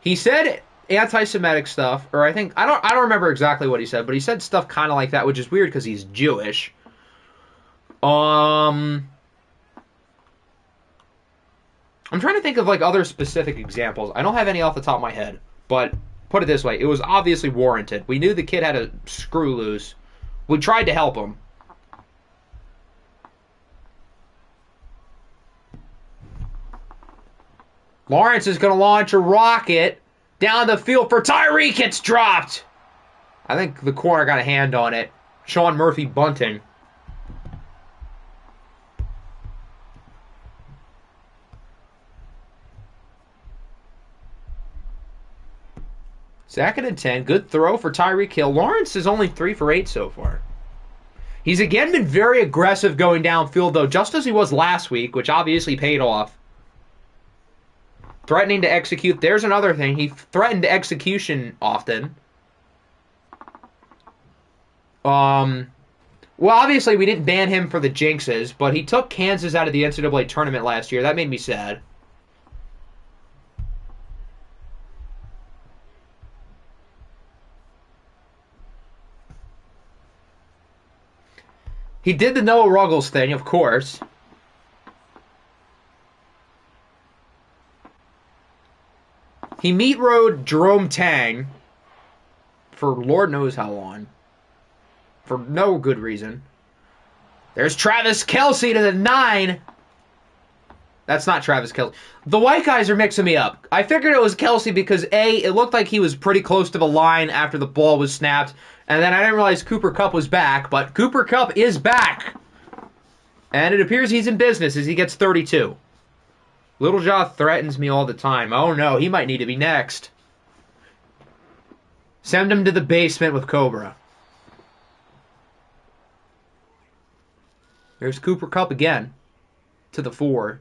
He said anti-Semitic stuff, or I don't remember exactly what he said, but he said stuff kind of like that, which is weird because he's Jewish. I'm trying to think of like other specific examples. I don't have any off the top of my head, but put it this way, it was obviously warranted. We knew the kid had a screw loose. We tried to help him. Lawrence is going to launch a rocket down the field for Tyreek. It's dropped. I think the corner got a hand on it. Sean Murphy bunting. Second and 10. Good throw for Tyreek Hill. Lawrence is only 3 for 8 so far. He's again been very aggressive going downfield, though, just as he was last week, which obviously paid off. Threatening to execute. There's another thing. He threatened execution often. Well, obviously we didn't ban him for the jinxes, but he took Kansas out of the NCAA tournament last year. That made me sad. He did the Noah Ruggles thing, of course. He meat rode Jerome Tang for Lord knows how long. For no good reason. There's Travis Kelce to the 9. That's not Travis Kelce. The white guys are mixing me up. I figured it was Kelce because, A, it looked like he was pretty close to the line after the ball was snapped. And then I didn't realize Cooper Kupp was back. But Cooper Kupp is back. And it appears he's in business as he gets 32. Littlejaw threatens me all the time. Oh no, he might need to be next. Send him to the basement with Cobra. There's Cooper Kupp again. To the 4.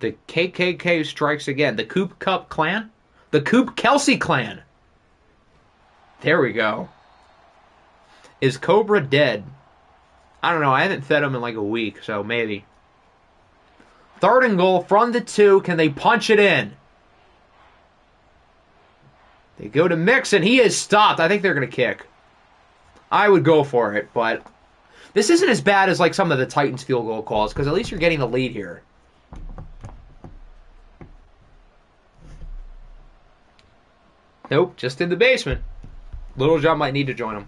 The KKK strikes again. The Coop Kupp clan? The Coop Kelce clan. There we go. Is Cobra dead? I don't know. I haven't fed him in like a week, so maybe. 3rd and goal from the 2. Can they punch it in? They go to Mixon. He is stopped. I think they're going to kick. I would go for it, but this isn't as bad as like some of the Titans field goal calls because at least you're getting the lead here. Nope, just in the basement. Littlejohn might need to join him.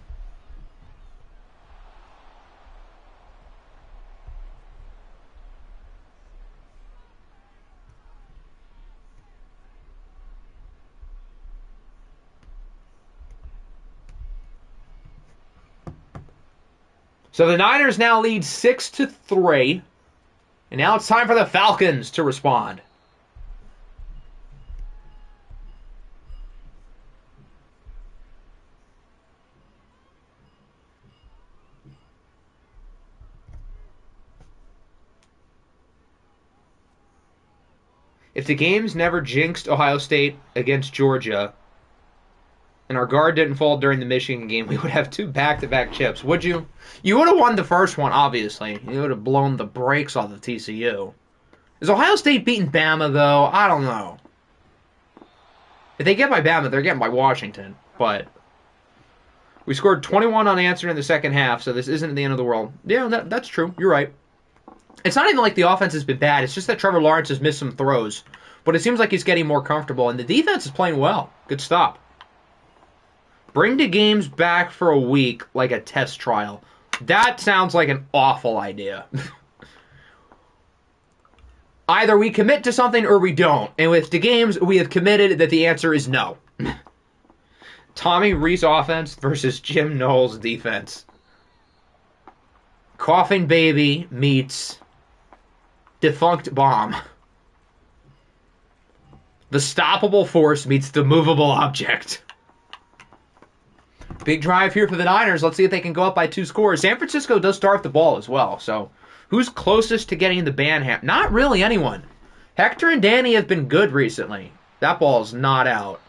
So the Niners now lead 6-3. And now it's time for the Falcons to respond. If the games never jinxed Ohio State against Georgia, and our guard didn't fall during the Michigan game, we would have 2 back-to-back chips. Would you? You would have won the first one, obviously. You would have blown the brakes off of TCU. Is Ohio State beating Bama, though? I don't know. If they get by Bama, they're getting by Washington. But we scored 21 unanswered in the second half, so this isn't the end of the world. Yeah, that's true. You're right. It's not even like the offense has been bad. It's just that Trevor Lawrence has missed some throws. But it seems like he's getting more comfortable, and the defense is playing well. Good stop. Bring the games back for a week like a test trial. That sounds like an awful idea. Either we commit to something or we don't. And with the games, we have committed that the answer is no. Tommy Rees offense versus Jim Knowles defense. Coughing baby meets defunct bomb. The stoppable force meets the movable object. Big drive here for the Niners. Let's see if they can go up by 2 scores. San Francisco does start the ball as well. So, who's closest to getting the ban? Not really anyone. Hector and Danny have been good recently. That ball's not out.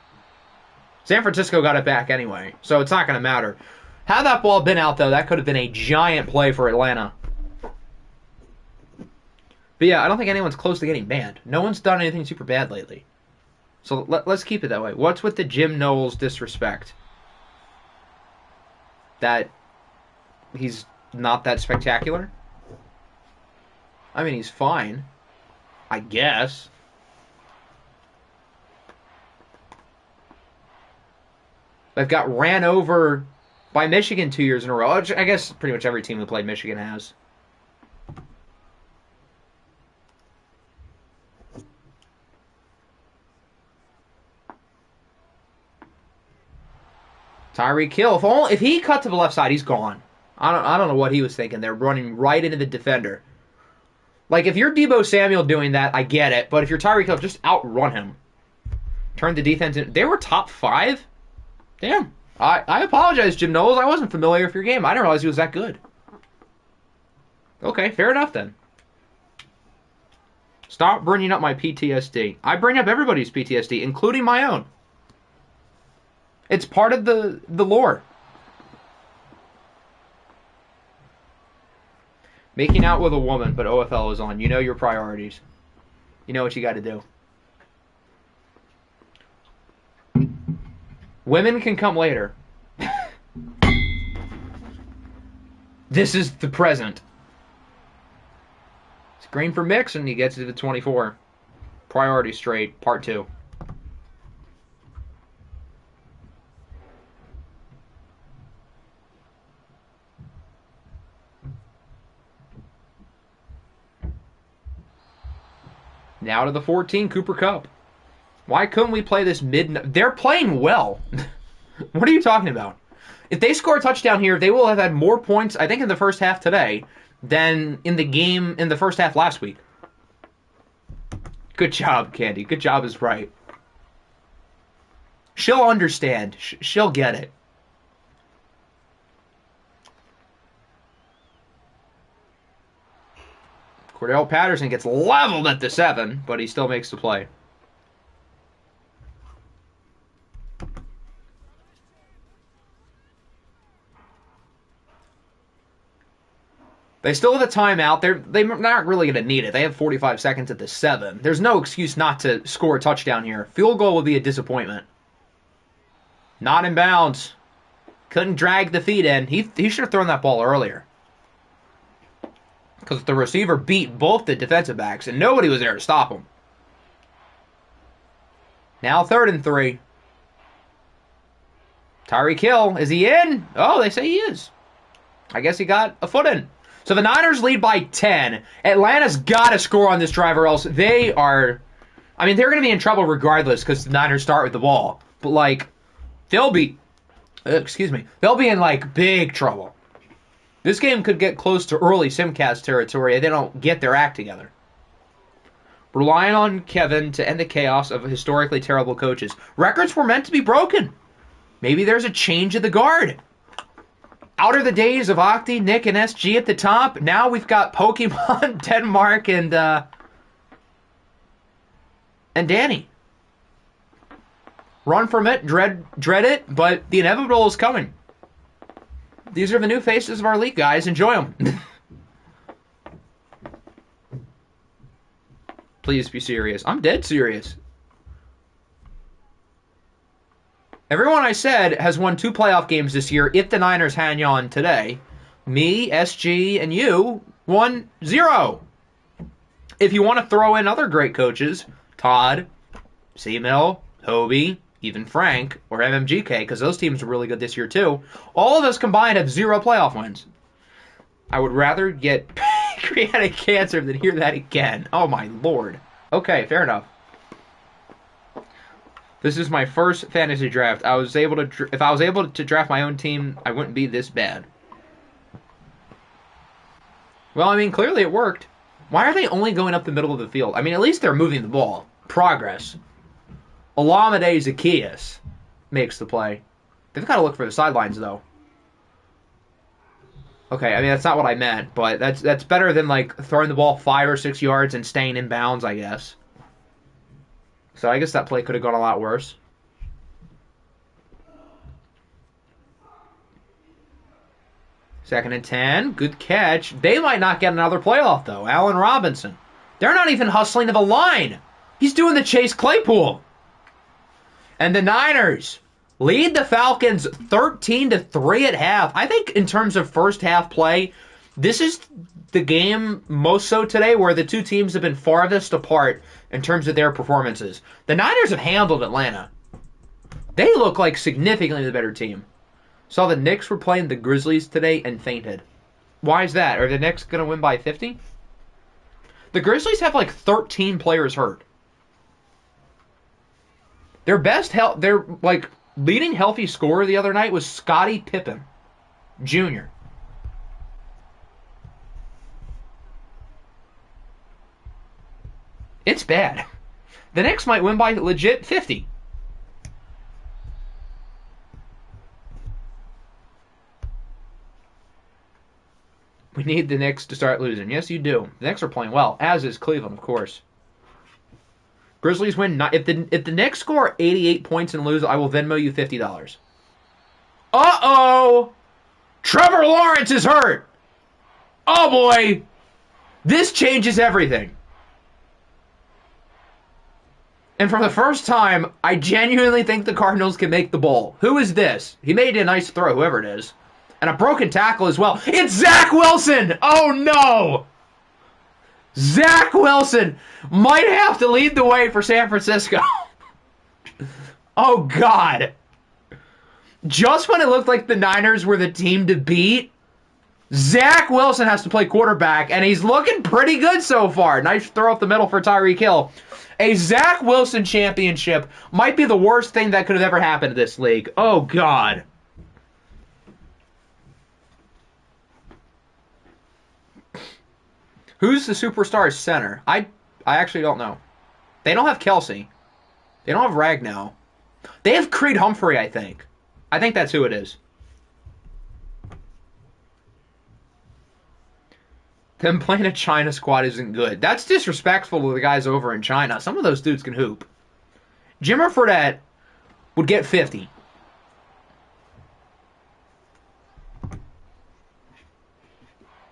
San Francisco got it back anyway, so it's not going to matter. Had that ball been out, though, that could have been a giant play for Atlanta. But yeah, I don't think anyone's close to getting banned. No one's done anything super bad lately. So let's keep it that way. What's with the Jim Knowles disrespect? That he's not that spectacular? I mean, he's fine. I guess. They've got ran over by Michigan 2 years in a row. I guess pretty much every team who played Michigan has. Tyreek Hill. If he cut to the left side, he's gone. I don't know what he was thinking. They're running right into the defender. Like, if you're Deebo Samuel doing that, I get it. But if you're Tyreek Hill, just outrun him. Turn the defense in. They were top 5? Damn. I apologize, Jim Knowles. I wasn't familiar with your game. I didn't realize he was that good. Okay, fair enough then. Stop bringing up my PTSD. I bring up everybody's PTSD, including my own. It's part of the lore. Making out with a woman, but OFL is on. You know your priorities. You know what you got to do. Women can come later. This is the present. Screen for Mixon. He gets to the 24. Priority straight, part 2. Now to the 14, Cooper Kupp. Why couldn't we play this mid... They're playing well. What are you talking about? If they score a touchdown here, they will have had more points, I think, in the first half today than in the game in the first half last week. Good job, Candy. Good job is right. She'll understand. She'll get it. Cordell Patterson gets leveled at the 7, but he still makes the play. They still have a timeout. They're not really going to need it. They have 45 seconds at the 7. There's no excuse not to score a touchdown here. Field goal would be a disappointment. Not in bounds. Couldn't drag the feet in. He should have thrown that ball earlier. Because the receiver beat both the defensive backs, and nobody was there to stop him. Now 3rd and 3. Tyreek Hill, is he in? Oh, they say he is. I guess he got a foot in. So the Niners lead by 10. Atlanta's got to score on this drive or else they are... I mean, they're going to be in trouble regardless because the Niners start with the ball. But, like, they'll be... They'll be in, like, big trouble. This game could get close to early Simcast territory if they don't get their act together. Relying on Kevin to end the chaos of historically terrible coaches. Records were meant to be broken. Maybe there's a change of the guard. Out are the days of Octi, Nick, and SG at the top. Now we've got Pokemon, Denmark, and Danny. Run from it, dread it, but the inevitable is coming. These are the new faces of our league, guys. Enjoy them. Please be serious. I'm dead serious. Everyone I said has won 2 playoff games this year if the Niners hang on today. Me, SG, and you won 0. If you want to throw in other great coaches, Todd, C-Mill, Hobie, even Frank, or MMGK, because those teams are really good this year too, all of us combined have 0 playoff wins. I would rather get pancreatic cancer than hear that again. Oh my lord. Okay, fair enough. This is my first fantasy draft. If I was able to draft my own team, I wouldn't be this bad. Well, I mean, clearly it worked. Why are they only going up the middle of the field? I mean, at least they're moving the ball. Progress. Olamide Zacchaeus makes the play. They've got to look for the sidelines, though. Okay, I mean, that's not what I meant, but that's better than, like, throwing the ball 5 or 6 yards and staying in bounds, I guess. So I guess that play could have gone a lot worse. Second and 10. Good catch. They might not get another playoff, though. Allen Robinson. They're not even hustling to the line. He's doing the Chase Claypool. And the Niners lead the Falcons 13-3 at half. I think in terms of first half play, this is the game most so today where the two teams have been farthest apart in terms of their performances. The Niners have handled Atlanta. They look like significantly the better team. Saw the Knicks were playing the Grizzlies today and fainted. Why is that? Are the Knicks going to win by 50? The Grizzlies have like 13 players hurt. Their best help, they're like leading healthy scorer the other night was Scottie Pippen Jr. It's bad. The Knicks might win by legit 50. We need the Knicks to start losing. Yes, you do. The Knicks are playing well, as is Cleveland, of course. Grizzlies win. If the Knicks score 88 points and lose, I will Venmo you $50. Uh-oh! Trevor Lawrence is hurt! Oh, boy! This changes everything. And for the first time, I genuinely think the Cardinals can make the bowl. Who is this? He made a nice throw, whoever it is. And a broken tackle as well. It's Zach Wilson! Oh, no! Zach Wilson might have to lead the way for San Francisco. Oh, God. Just when it looked like the Niners were the team to beat, Zach Wilson has to play quarterback, and he's looking pretty good so far. Nice throw up the middle for Tyreek Hill. A Zach Wilson championship might be the worst thing that could have ever happened to this league. Oh, God. Who's the superstar center? I actually don't know. They don't have Kelsey. They don't have Ragnow. They have Creed Humphrey, I think. I think that's who it is. Them playing a China squad isn't good. That's disrespectful to the guys over in China. Some of those dudes can hoop. Jimmer Fredette would get 50.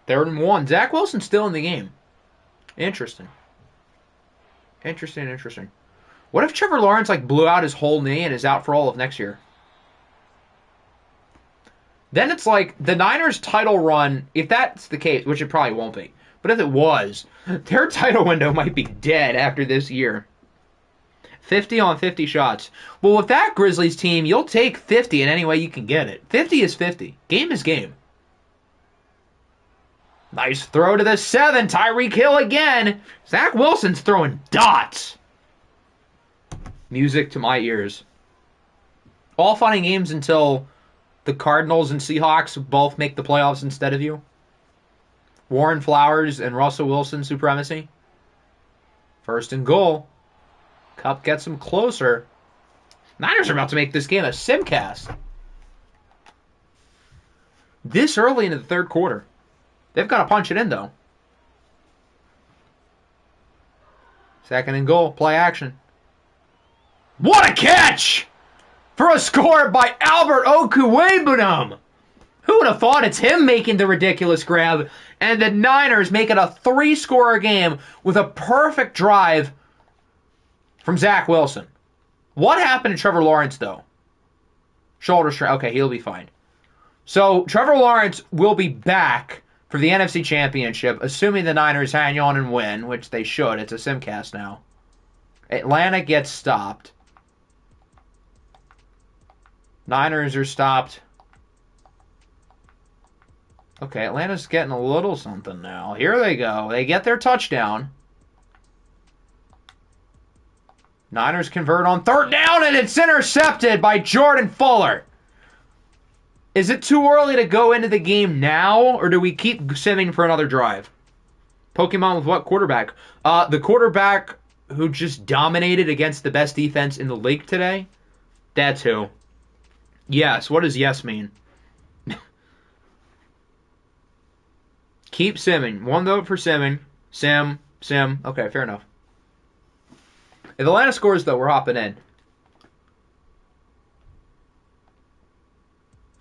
Third and 1. Zach Wilson's still in the game. Interesting. Interesting. What if Trevor Lawrence blew out his whole knee and is out for all of next year? Then it's like the Niners' title run, if that's the case, which it probably won't be, but if it was, their title window might be dead after this year. 50 on 50 shots. Well, with that Grizzlies team, you'll take 50 in any way you can get it. 50 is 50. Game is game. Nice throw to the 7. Tyreek Hill again. Zach Wilson's throwing dots. Music to my ears. All fun and games until the Cardinals and Seahawks both make the playoffs instead of you. Warren Flowers and Russell Wilson supremacy. First and goal. Cup gets him closer. Niners are about to make this game a simcast. This early into the third quarter. They've got to punch it in, though. Second and goal. Play action. What a catch! For a score by Albert Okwuegbunam. Who would have thought it's him making the ridiculous grab and the Niners make it a 3-score game with a perfect drive from Zach Wilson? What happened to Trevor Lawrence, though? Shoulder strain. Okay, he'll be fine. So Trevor Lawrence will be back for the NFC Championship, assuming the Niners hang on and win, which they should. It's a simcast now. Atlanta gets stopped. Niners are stopped. Okay, Atlanta's getting a little something now. Here they go. They get their touchdown. Niners convert on third down, and it's intercepted by Jordan Fuller. Is it too early to go into the game now, or do we keep simming for another drive? Pokemon with what quarterback? The quarterback who just dominated against the best defense in the league today? That's who. Yes. What does yes mean? Keep simming. One vote for simming. Sim. Okay, fair enough. If Atlanta scores, though, we're hopping in.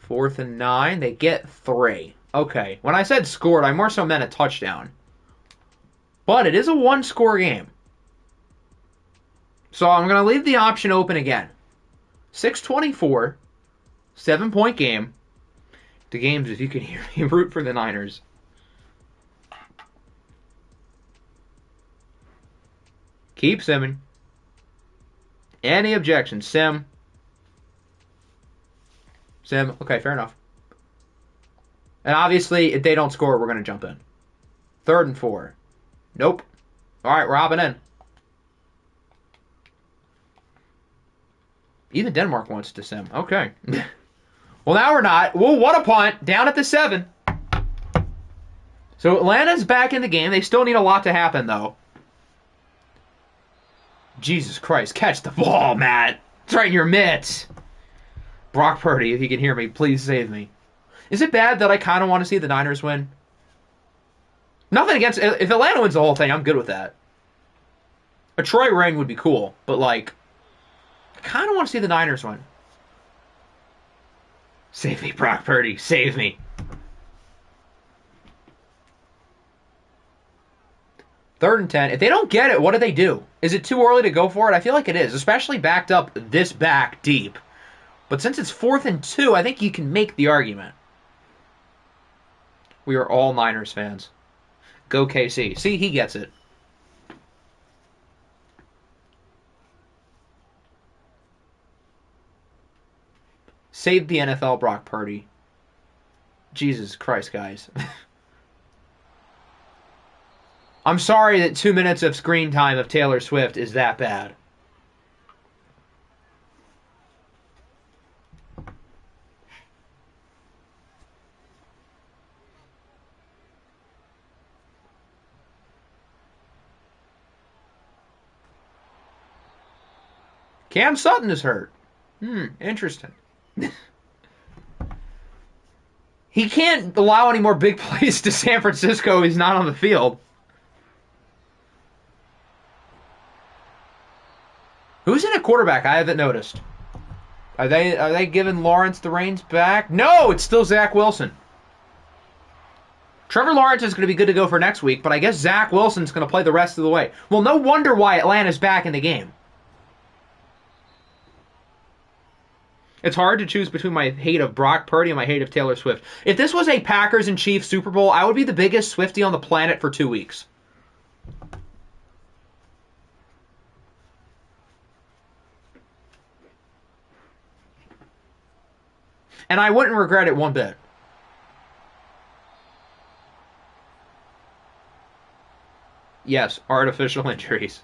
4th and 9. They get 3. Okay. When I said scored, I more so meant a touchdown. But it is a 1-score game. So I'm going to leave the option open again. 6:24. 7-point game. The games, if you can hear me, root for the Niners. Keep simming. Any objections? Sim. Okay, fair enough. And obviously, if they don't score, we're going to jump in. 3rd and 4. Nope. All right, we're hopping in. Even Denmark wants to sim. Okay. Well, now we're not. Well, what a punt. Down at the 7. So Atlanta's back in the game. They still need a lot to happen, though. Jesus Christ. Catch the ball, Matt. It's right in your mitts. Brock Purdy, if you can hear me, please save me. Is it bad that I kind of want to see the Niners win? Nothing against... If Atlanta wins the whole thing, I'm good with that. A Troy ring would be cool, but, like... I kind of want to see the Niners win. Save me, Brock Purdy. Save me. 3rd and 10. If they don't get it, what do they do? Is it too early to go for it? I feel like it is, especially backed up this back deep. But since it's 4th and 2, I think you can make the argument. We are all Niners fans. Go KC. See, he gets it. Save the NFL, Brock Purdy. Jesus Christ, guys. I'm sorry that 2 minutes of screen time of Taylor Swift is that bad. Cam Sutton is hurt. Interesting. He can't allow any more big plays to San Francisco. He's not on the field. Who's in a quarterback? I haven't noticed. Are they giving Lawrence the reins back? No, it's still Zach Wilson. Trevor Lawrence is going to be good to go for next week, but I guess Zach Wilson's going to play the rest of the way. Well, no wonder why Atlanta's back in the game. It's hard to choose between my hate of Brock Purdy and my hate of Taylor Swift. If this was a Packers and Chiefs Super Bowl, I would be the biggest Swiftie on the planet for 2 weeks. And I wouldn't regret it one bit. Yes, artificial injuries.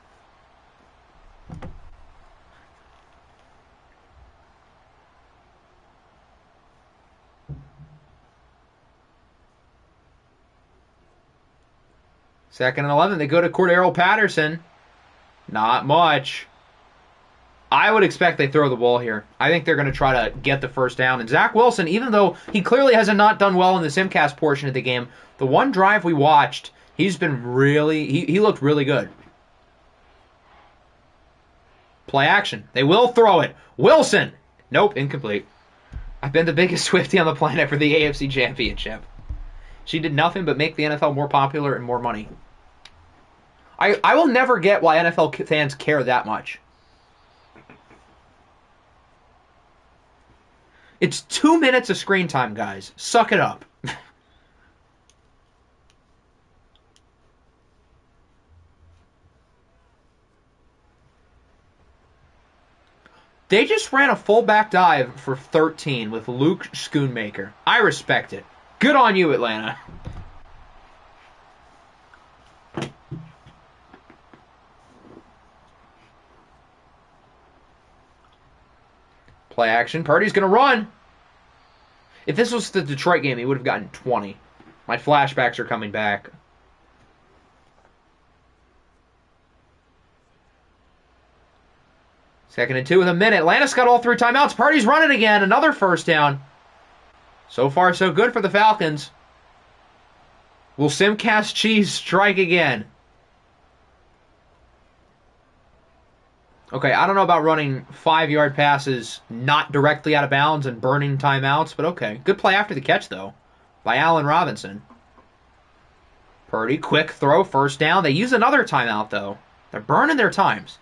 Second and 11, they go to Cordero Patterson. Not much. I would expect they throw the ball here. I think they're going to try to get the first down. And Zach Wilson, even though he clearly has not done well in the simcast portion of the game, the one drive we watched, he's been really... He looked really good. Play action. They will throw it. Wilson! Nope, incomplete. I've been the biggest Swiftie on the planet for the AFC Championship. She did nothing but make the NFL more popular and more money. I will never get why NFL fans care that much. It's 2 minutes of screen time, guys. Suck it up. They just ran a fullback dive for 13 with Luke Schoonmaker. I respect it. Good on you, Atlanta. Play action. Purdy's going to run. If this was the Detroit game, he would have gotten 20. My flashbacks are coming back. Second and 2 with a minute. Atlanta's got all 3 timeouts. Purdy's running again. Another first down. So far, so good for the Falcons. Will Simcast Cheese strike again? Okay, I don't know about running 5-yard passes not directly out of bounds and burning timeouts, but okay. Good play after the catch, though, by Allen Robinson. Purdy, quick throw, first down. They use another timeout, though. They're burning their times.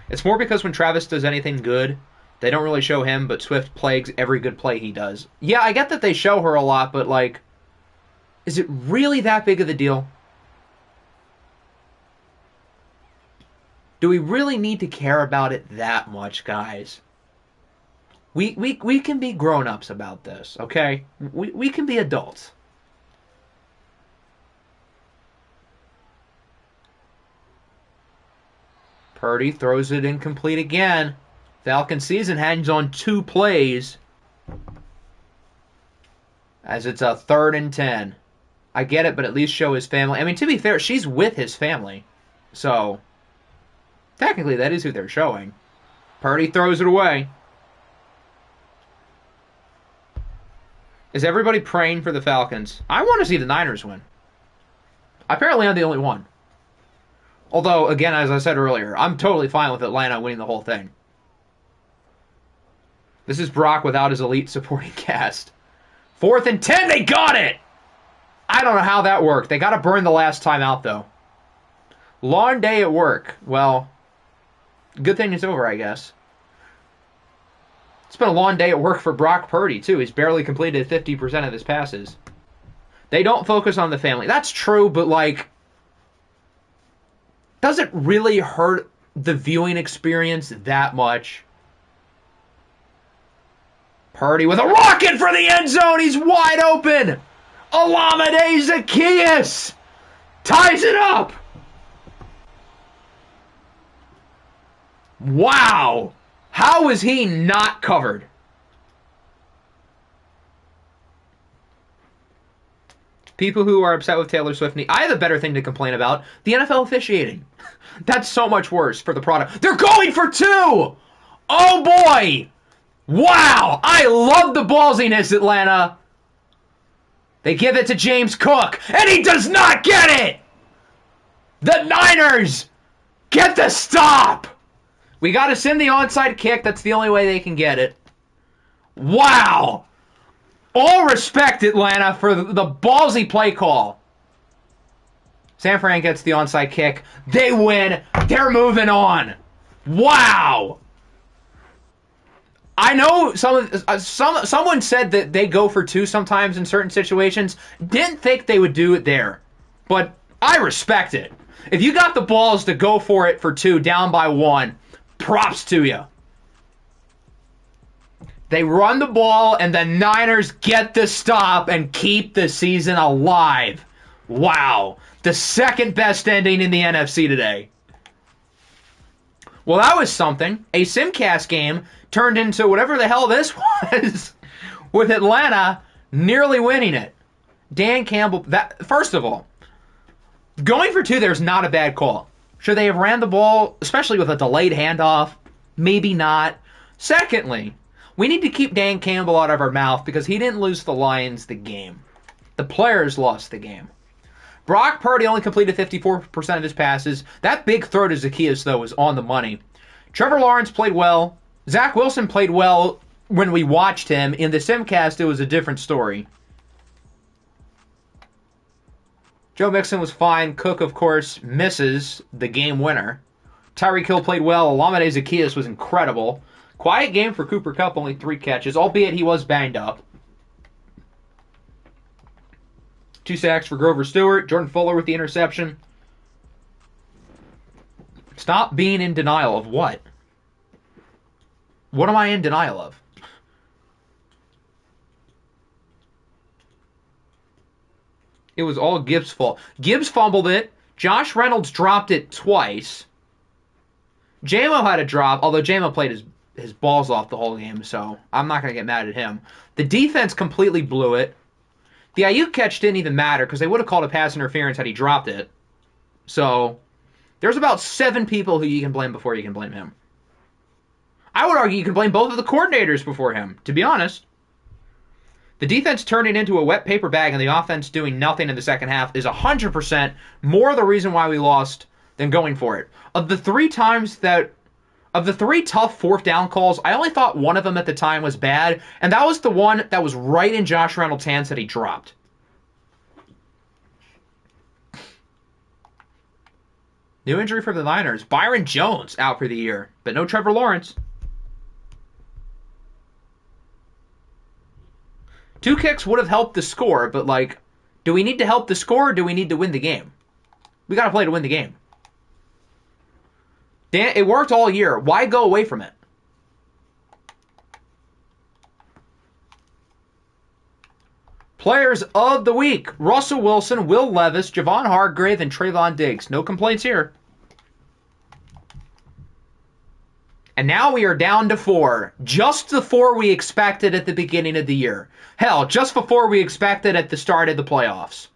It's more because when Travis does anything good, they don't really show him, but Swift plagues every good play he does. Yeah, I get that they show her a lot, but, like, is it really that big of a deal? Do we really need to care about it that much, guys? We can be grown-ups about this, okay? We can be adults. Purdy throws it incomplete again. Falcon season hangs on 2 plays as it's a 3rd and 10. I get it, but at least show his family. I mean, to be fair, she's with his family. So, technically, that is who they're showing. Purdy throws it away. Is everybody praying for the Falcons? I want to see the Niners win. Apparently, I'm the only one. Although, again, as I said earlier, I'm totally fine with Atlanta winning the whole thing. This is Brock without his elite supporting cast. 4th and 10, they got it! I don't know how that worked. They got to burn the last time out, though. Long day at work. Well, good thing it's over, I guess. It's been a long day at work for Brock Purdy, too. He's barely completed 50% of his passes. They don't focus on the family. That's true, but, like, does it really hurt the viewing experience that much? Purdy with a rocket for the end zone. He's wide open. Olamide Zaccheaus ties it up. Wow. How is he not covered? People who are upset with Taylor Swift, I have a better thing to complain about. The NFL officiating. That's so much worse for the product. They're going for 2! Oh boy! Wow! I love the ballsiness, Atlanta. They give it to James Cook, and he does not get it! The Niners get the stop! We got to send the onside kick. That's the only way they can get it. Wow! All respect, Atlanta, for the ballsy play call. San Fran gets the onside kick. They win. They're moving on. Wow! I know someone said that they go for 2 sometimes in certain situations. Didn't think they would do it there. But I respect it. If you got the balls to go for it for 2, down by 1, props to you. They run the ball, and the Niners get the stop and keep the season alive. Wow. The second best ending in the NFC today. Well, that was something. A Simcast game turned into whatever the hell this was, with Atlanta nearly winning it. Dan Campbell, first of all, going for 2 there is not a bad call. Should they have ran the ball, especially with a delayed handoff? Maybe not. Secondly, we need to keep Dan Campbell out of our mouth because he didn't lose the Lions the game. The players lost the game. Brock Purdy only completed 54% of his passes. That big throw to Zaccheaus, though, was on the money. Trevor Lawrence played well. Zach Wilson played well when we watched him. In the Simcast, it was a different story. Joe Mixon was fine. Cook, of course, misses the game winner. Tyreek Hill played well. Olamide Zaccheaus was incredible. Quiet game for Cooper Kupp, only 3 catches, albeit he was banged up. 2 sacks for Grover Stewart. Jordan Fuller with the interception. Stop being in denial of what? What am I in denial of? It was all Gibbs' fault. Gibbs fumbled it. Josh Reynolds dropped it twice. JMO had a drop, although JMO played his balls off the whole game, so I'm not going to get mad at him. The defense completely blew it. The Ayuk catch didn't even matter because they would have called a pass interference had he dropped it. So there's about 7 people who you can blame before you can blame him. I would argue you can blame both of the coordinators before him, to be honest. The defense turning into a wet paper bag and the offense doing nothing in the second half is 100% more the reason why we lost than going for it. Of the 3 tough 4th down calls, I only thought one of them at the time was bad, and that was the one that was right in Josh Reynolds' hands that he dropped. New injury for the Niners. Byron Jones out for the year, but no Trevor Lawrence. 2 kicks would have helped the score, but, like, do we need to help the score or do we need to win the game? We got to play to win the game. It worked all year. Why go away from it? Players of the week. Russell Wilson, Will Levis, Javon Hargrave, and Trayvon Diggs. No complaints here. And now we are down to 4. Just the 4 we expected at the beginning of the year. Hell, just before we expected at the start of the playoffs.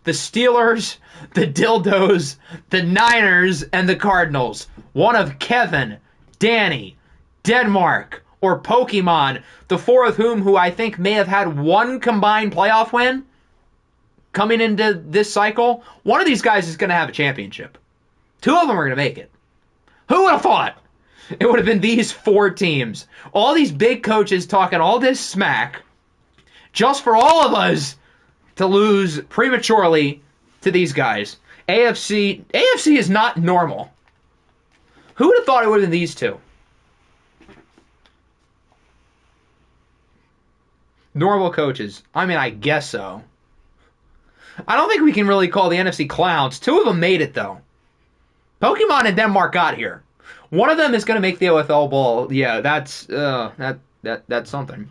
The Steelers, the Dildos, the Niners, and the Cardinals. One of Kevin, Danny, Denmark, or Pokemon, the 4 of who I think may have had one combined playoff win coming into this cycle. One of these guys is going to have a championship. 2 of them are going to make it. Who would have thought? It would have been these 4 teams. All these big coaches talking all this smack just for all of us to lose prematurely to these guys. AFC is not normal. Who would have thought it would have been these 2? Normal coaches. I mean, I guess so. I don't think we can really call the NFC clowns. 2 of them made it, though. Pokemon and Denmark got here. One of them is going to make the OFL Bowl. Yeah, that's something.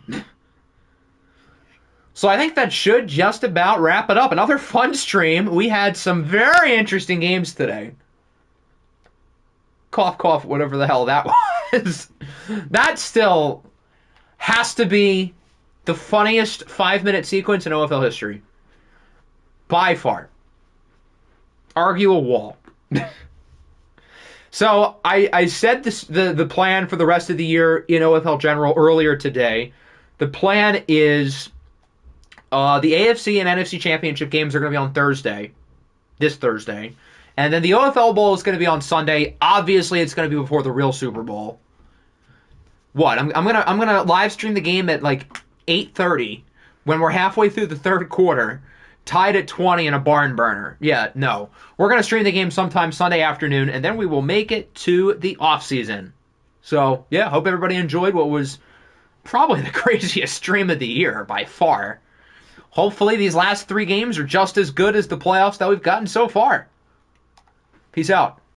So I think that should just about wrap it up. Another fun stream. We had some very interesting games today. Cough, cough, whatever the hell that was. That still has to be the funniest 5-minute sequence in OFL history. By far. Argue a wall. So I said this, the plan for the rest of the year in OFL General earlier today. The plan is the AFC and NFC Championship games are going to be on Thursday, this Thursday. And then the OFL Bowl is going to be on Sunday. Obviously, it's going to be before the real Super Bowl. What? I'm gonna live stream the game at like 8:30 when we're halfway through the third quarter, tied at 20 in a barn burner. Yeah, no. We're going to stream the game sometime Sunday afternoon, and then we will make it to the off-season. So, yeah, hope everybody enjoyed what was probably the craziest stream of the year by far. Hopefully these last 3 games are just as good as the playoffs that we've gotten so far. Peace out.